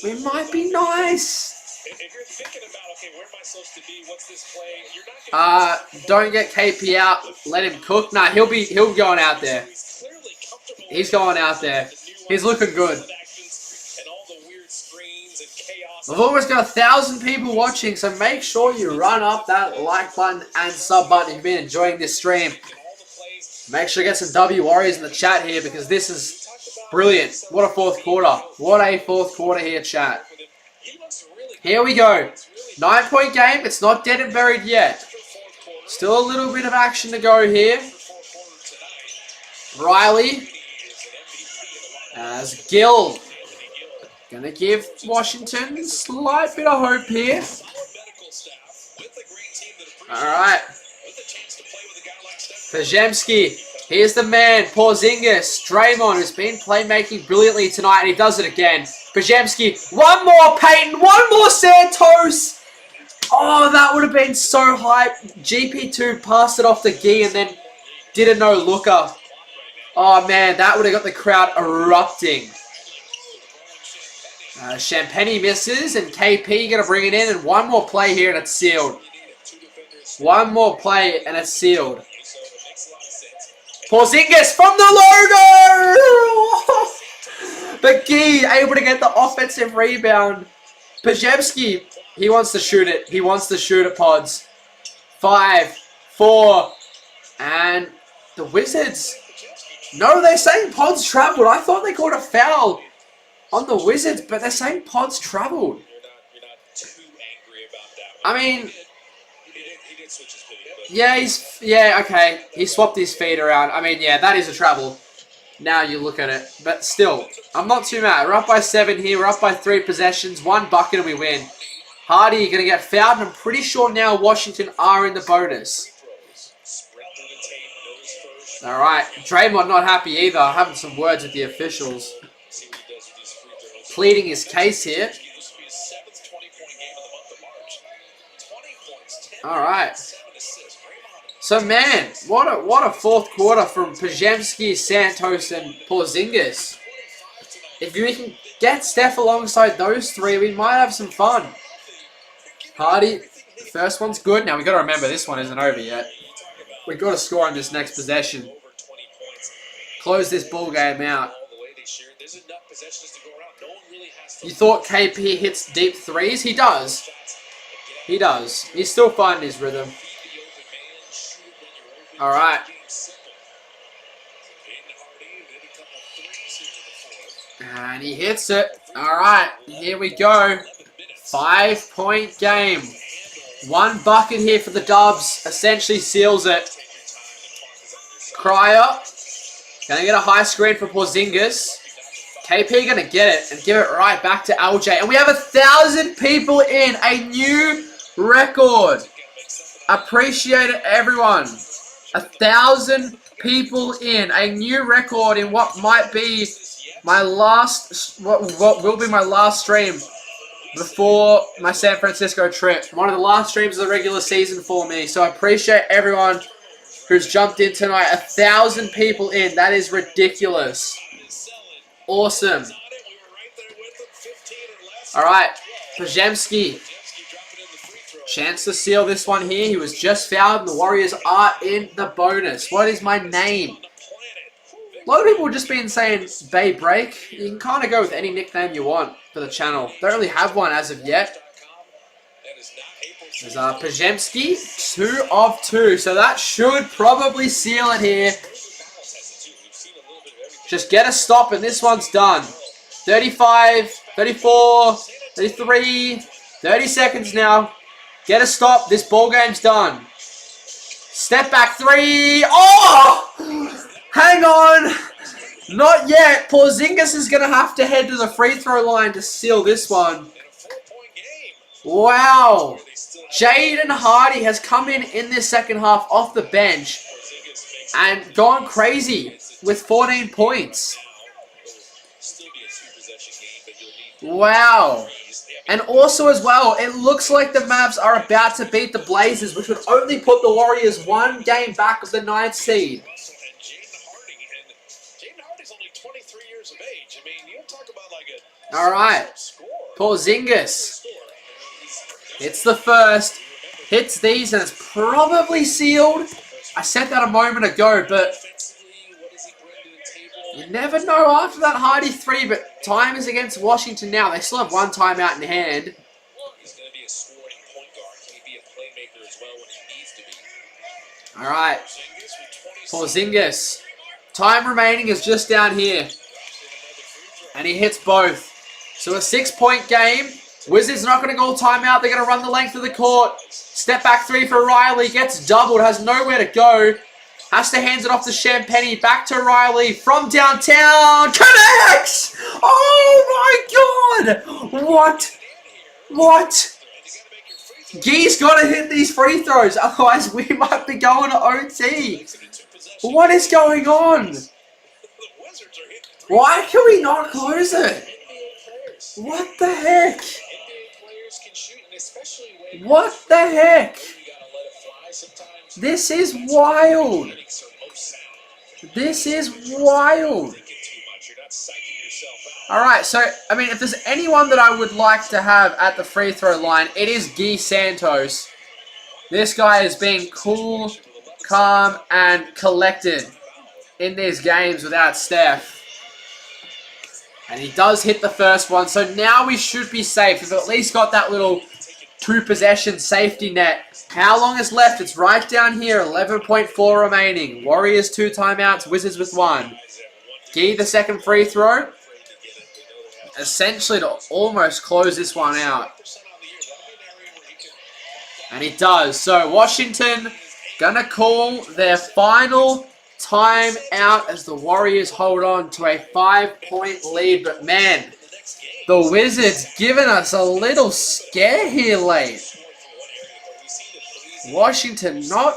We might be nice. If you're thinking about, okay, where am I supposed to be? What's this play? You're not gonna don't get KP out. Let him cook. Nah, he'll be going out there. He's going out there. He's looking good. We've almost got 1,000 people watching, so make sure you run up that like button and sub button if you've been enjoying this stream. Make sure to get some W Warriors in the chat here because this is brilliant. What a fourth quarter. What a fourth quarter here, chat. Here we go. 9-point game. It's not dead and buried yet. Still a little bit of action to go here. Riley. As Gill. Gonna give Washington a slight bit of hope here. Alright. Porzingis. Here's the man, Porzingis. Draymond, who's been playmaking brilliantly tonight, and he does it again. Porzingis. One more Peyton. One more Santos. Oh, that would have been so hype. GP2 passed it off to Gee and then did a no-looker. Oh, man, that would have got the crowd erupting. Champagny misses, and KP going to bring it in, and one more play here, and it's sealed. One more play, and it's sealed. Porzingis from the logo! But Gee able to get the offensive rebound. Porzingis, he wants to shoot it. He wants to shoot it, Pods. 5, 4, and the Wizards. No, they're saying Pods traveled. I thought they called a foul on the Wizards, but they're saying Pods traveled. You're not too angry about that. I mean, He did switch his feet. yeah, okay. He swapped his feet around. I mean, yeah, that is a travel. Now you look at it. But still, I'm not too mad. We're up by 7 here. We're up by 3 possessions. 1 bucket and we win. Hardy going to get fouled, and I'm pretty sure now Washington are in the bonus. Alright, Draymond not happy either. Having some words with the officials. Pleading his case here. Alright. So man, what a fourth quarter from Porzingis, Santos, and Porzingis. If we can get Steph alongside those three, we might have some fun. Hardy, first one's good. Now we got to remember this one isn't over yet. We got to score on this next possession. Close this ball game out. You thought KP hits deep threes? He does. He does. He's still finding his rhythm. Alright. And he hits it. Alright, here we go. 5-point game. 1 bucket here for the Dubs. Essentially seals it. Cryer. Gonna get a high screen for Porzingis. KP gonna get it and give it right back to LJ. And we have 1,000 people in. A new record. Appreciate it, everyone. 1,000 people in. A new record in what might be my last, what will be my last stream before my San Francisco trip. One of the last streams of the regular season for me. So I appreciate everyone who's jumped in tonight. 1,000 people in. That is ridiculous. Awesome. Alright. Porzingis. Chance to seal this one here. He was just fouled and the Warriors are in the bonus. What is my name? A lot of people have just been saying Bay Break. You can kind of go with any nickname you want for the channel. Don't really have one as of yet. There's Porzingis, 2 of 2. So that should probably seal it here. Just get a stop and this one's done. 35, 34, 33, 30 seconds now. Get a stop. This ball game's done. Step back 3. Oh! Hang on. Not yet. Porzingis is going to have to head to the free throw line to seal this one. Wow. Jaden Hardy has come in this second half off the bench and gone crazy with 14 points. Wow. And also as well, it looks like the Mavs are about to beat the Blazers, which would only put the Warriors 1 game back of the 9th seed. Alright. Porzingis. Hits the first. Hits these and it's probably sealed. I said that a moment ago, but you never know after that Hardy 3, but time is against Washington now. They still have 1 timeout in hand. He's going to be a scoring point guard. He can be a playmaker as well when he needs to be. All right. Porzingis. Time remaining is just down here. And he hits both. So a 6-point game. Wizards not going to go timeout. They're going to run the length of the court. Step back three for Riley. Gets doubled. Has nowhere to go. Has to hand it off to Champagny. Back to Riley from downtown. Connects! Oh my god! What? Gee's got to hit these free throws. Otherwise, we might be going to OT. What is going on? Why can we not close it? What the heck? What the heck? This is wild. This is wild. Alright, so, I mean, if there's anyone that I would like to have at the free throw line, it is Guy Santos. This guy is being cool, calm, and collected in these games without Steph. And he does hit the first one, so now we should be safe. We've at least got that little 2-possession safety net. How long is left? It's right down here, 11.4 remaining. Warriors 2 timeouts, Wizards with 1. Guy the second free throw. Essentially to almost close this one out. And he does. So Washington gonna call their final time out as the Warriors hold on to a 5-point lead. But man, the Wizards giving us a little scare here late. Washington not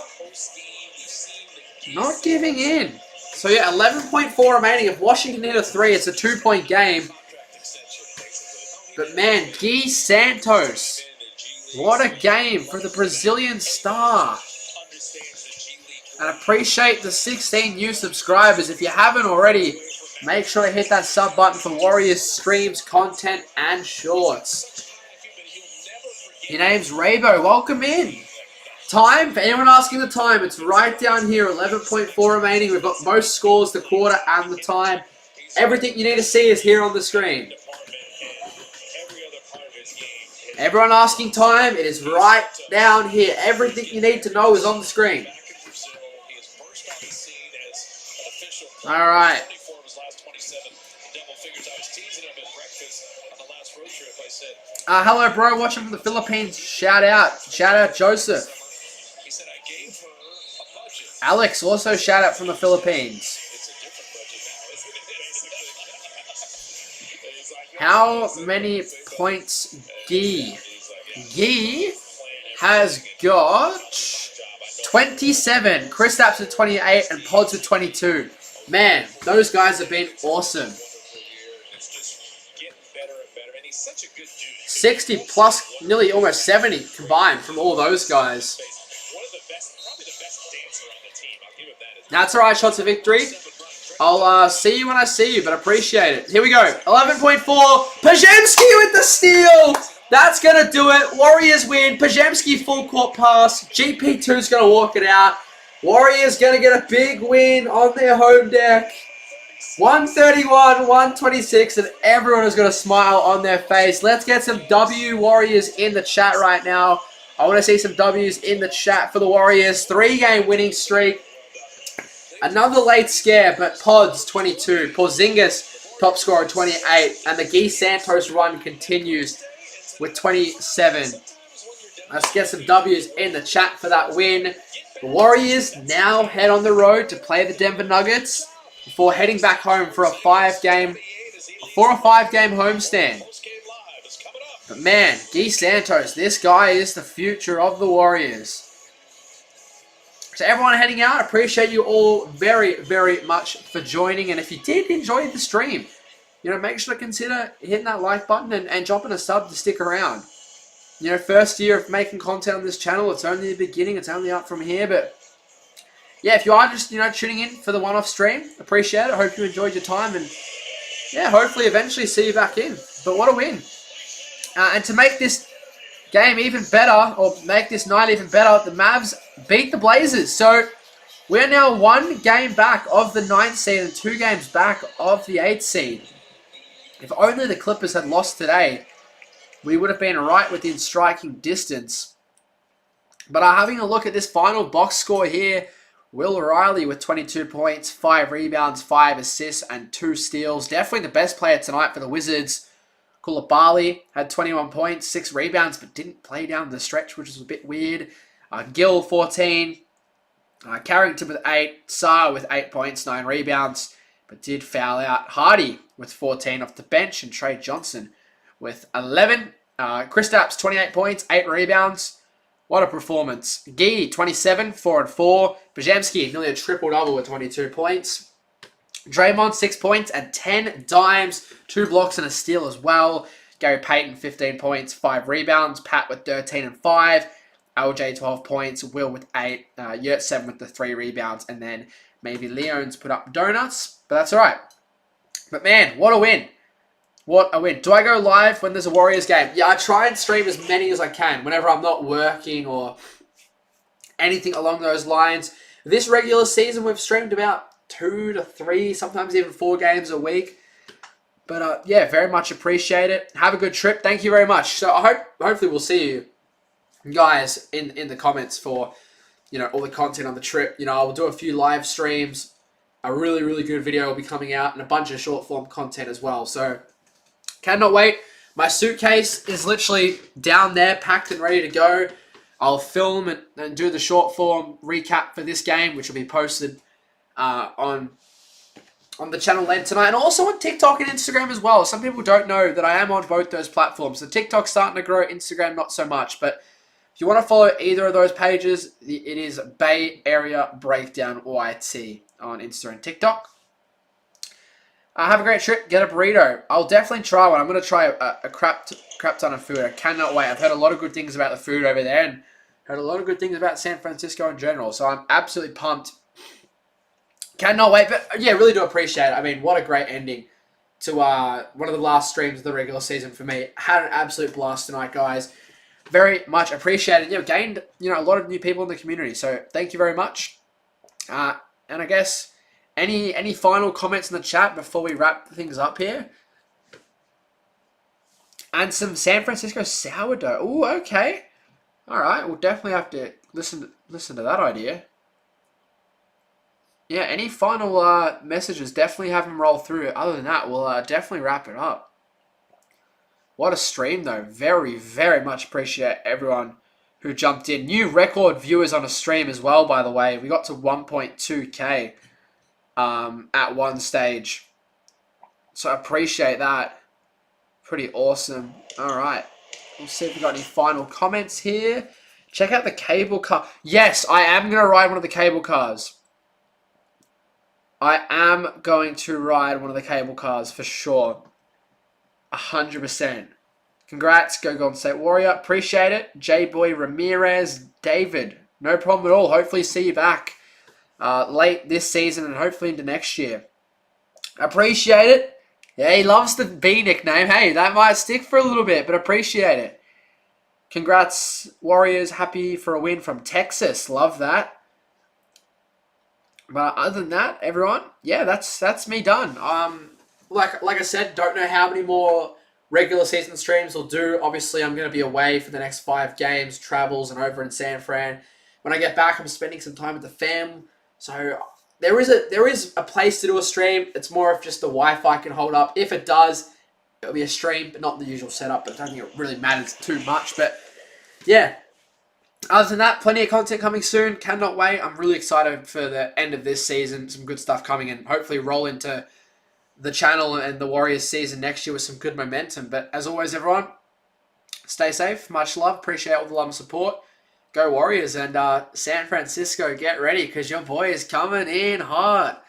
giving in. So yeah, 11.4 remaining. If Washington hit a 3, it's a 2-point game. But man, Guy Santos, what a game for the Brazilian star. And appreciate the 16 new subscribers. If you haven't already, make sure to hit that sub button for Warriors streams, content, and shorts. Your name's Rabo. Welcome in. Time, for anyone asking the time, it's right down here, 11.4 remaining. We've got most scores, the quarter, and the time. Everything you need to see is here on the screen. Everyone asking time, it is right down here. Everything you need to know is on the screen. Alright. Hello, bro. Watching from the Philippines. Shout out. Shout out, Joseph. Alex, also shout out from the Philippines. How many points Guy? Guy has got 27. Chris Apps with 28 and Pods with 22. Man, those guys have been awesome. 60 plus, nearly almost 70 combined from all those guys. That's alright, shots of victory. I'll see you when I see you, but appreciate it. Here we go. 11.4. Porzingis with the steal. That's going to do it. Warriors win. Porzingis full court pass. GP2's going to walk it out. Warriors going to get a big win on their home deck. 131, 126, and everyone is going to smile on their face. Let's get some W Warriors in the chat right now. I want to see some W's in the chat for the Warriors. 3-game winning streak. Another late scare, but Pods 22. Porzingis top scorer 28. And the Guy Santos run continues with 27. Let's get some W's in the chat for that win. The Warriors now head on the road to play the Denver Nuggets before heading back home for a 5-game homestand. But man, Guy Santos, this guy is the future of the Warriors. So everyone heading out, appreciate you all very, very much for joining. And if you did enjoy the stream, make sure to consider hitting that like button and dropping a sub to stick around. First year of making content on this channel, it's only the beginning, it's only up from here. But yeah, if you are just, tuning in for the one-off stream, appreciate it. Hope you enjoyed your time and yeah, hopefully eventually see you back in. But what a win. And to make this game even better, or make this night even better, the Mavs beat the Blazers. So we're now 1 game back of the 9th seed and 2 games back of the 8th seed. If only the Clippers had lost today, we would have been right within striking distance. But having a look at this final box score here, Will Riley with 22 points, 5 rebounds, 5 assists, and 2 steals. Definitely the best player tonight for the Wizards. Koulibaly had 21 points, 6 rebounds, but didn't play down the stretch, which is a bit weird. Gill, 14. Carrington with 8. Sarr with 8 points, 9 rebounds, but did foul out. Hardy with 14 off the bench, and Trey Johnson with 11. Kristaps, 28 points, 8 rebounds. What a performance. Gee, 27, 4 and 4. Porzingis, nearly a triple-double with 22 points. Draymond, 6 points and 10 dimes. 2 blocks and a steal as well. Gary Payton, 15 points, 5 rebounds. Pat with 13 and 5. LJ, 12 points. Will with 8. Yurt, 7 with the 3 rebounds. And then maybe Leon's put up donuts. But that's all right. But man, what a win. What a win. Do I go live when there's a Warriors game? Yeah, I try and stream as many as I can whenever I'm not working or anything along those lines. This regular season, we've streamed about 2 to 3, sometimes even 4 games a week. But yeah, very much appreciate it. Have a good trip. Thank you very much. So hopefully we'll see you guys in the comments for, all the content on the trip. I will do a few live streams. A really, really good video will be coming out and a bunch of short form content as well. So cannot wait. My suitcase is literally down there, packed and ready to go. I'll film and do the short form recap for this game, which will be posted on the channel later tonight, and also on TikTok and Instagram as well. Some people don't know that I am on both those platforms. So TikTok's starting to grow, Instagram not so much. But if you want to follow either of those pages, it is Bay Area Breakdown YT on Insta and TikTok. Have a great trip. Get a burrito. I'll definitely try one. I'm going to try a crap ton of food. I cannot wait. I've heard a lot of good things about the food over there and heard a lot of good things about San Francisco in general. So I'm absolutely pumped. Cannot wait. But yeah, really do appreciate it. I mean, what a great ending to one of the last streams of the regular season for me. Had an absolute blast tonight, guys. Very much appreciated. Gained a lot of new people in the community. So thank you very much. And I guess any final comments in the chat before we wrap things up here? And some San Francisco sourdough. Ooh, okay. All right, we'll definitely have to listen to that idea. Yeah, any final messages? Definitely have them roll through. Other than that, we'll definitely wrap it up. What a stream, though. Very, very much appreciate everyone who jumped in. New record viewers on a stream as well, by the way. We got to 1.2k at one stage. So appreciate that. Pretty awesome. All right. We'll see if we got any final comments here. Check out the cable car. Yes, I am going to ride one of the cable cars. I am going to ride one of the cable cars for sure. 100%. Congrats, go Golden State Warrior. Appreciate it. J-Boy Ramirez, David. No problem at all. Hopefully see you back late this season and hopefully into next year. Appreciate it. Yeah, he loves the B nickname. Hey, that might stick for a little bit, but appreciate it. Congrats, Warriors. Happy for a win from Texas. Love that. But other than that, everyone, yeah, that's me done. Like I said, don't know how many more regular season streams we'll do. Obviously, I'm going to be away for the next 5 games, travels, and over in San Fran. When I get back, I'm spending some time with the fam. So there is a place to do a stream. It's more if just the Wi-Fi can hold up. If it does, it'll be a stream, but not the usual setup. But I don't think it really matters too much. But yeah, other than that, plenty of content coming soon. Cannot wait. I'm really excited for the end of this season. Some good stuff coming and hopefully roll into the channel and the Warriors season next year with some good momentum. But as always, everyone, stay safe. Much love. Appreciate all the love and support. Go Warriors, and San Francisco, get ready because your boy is coming in hot.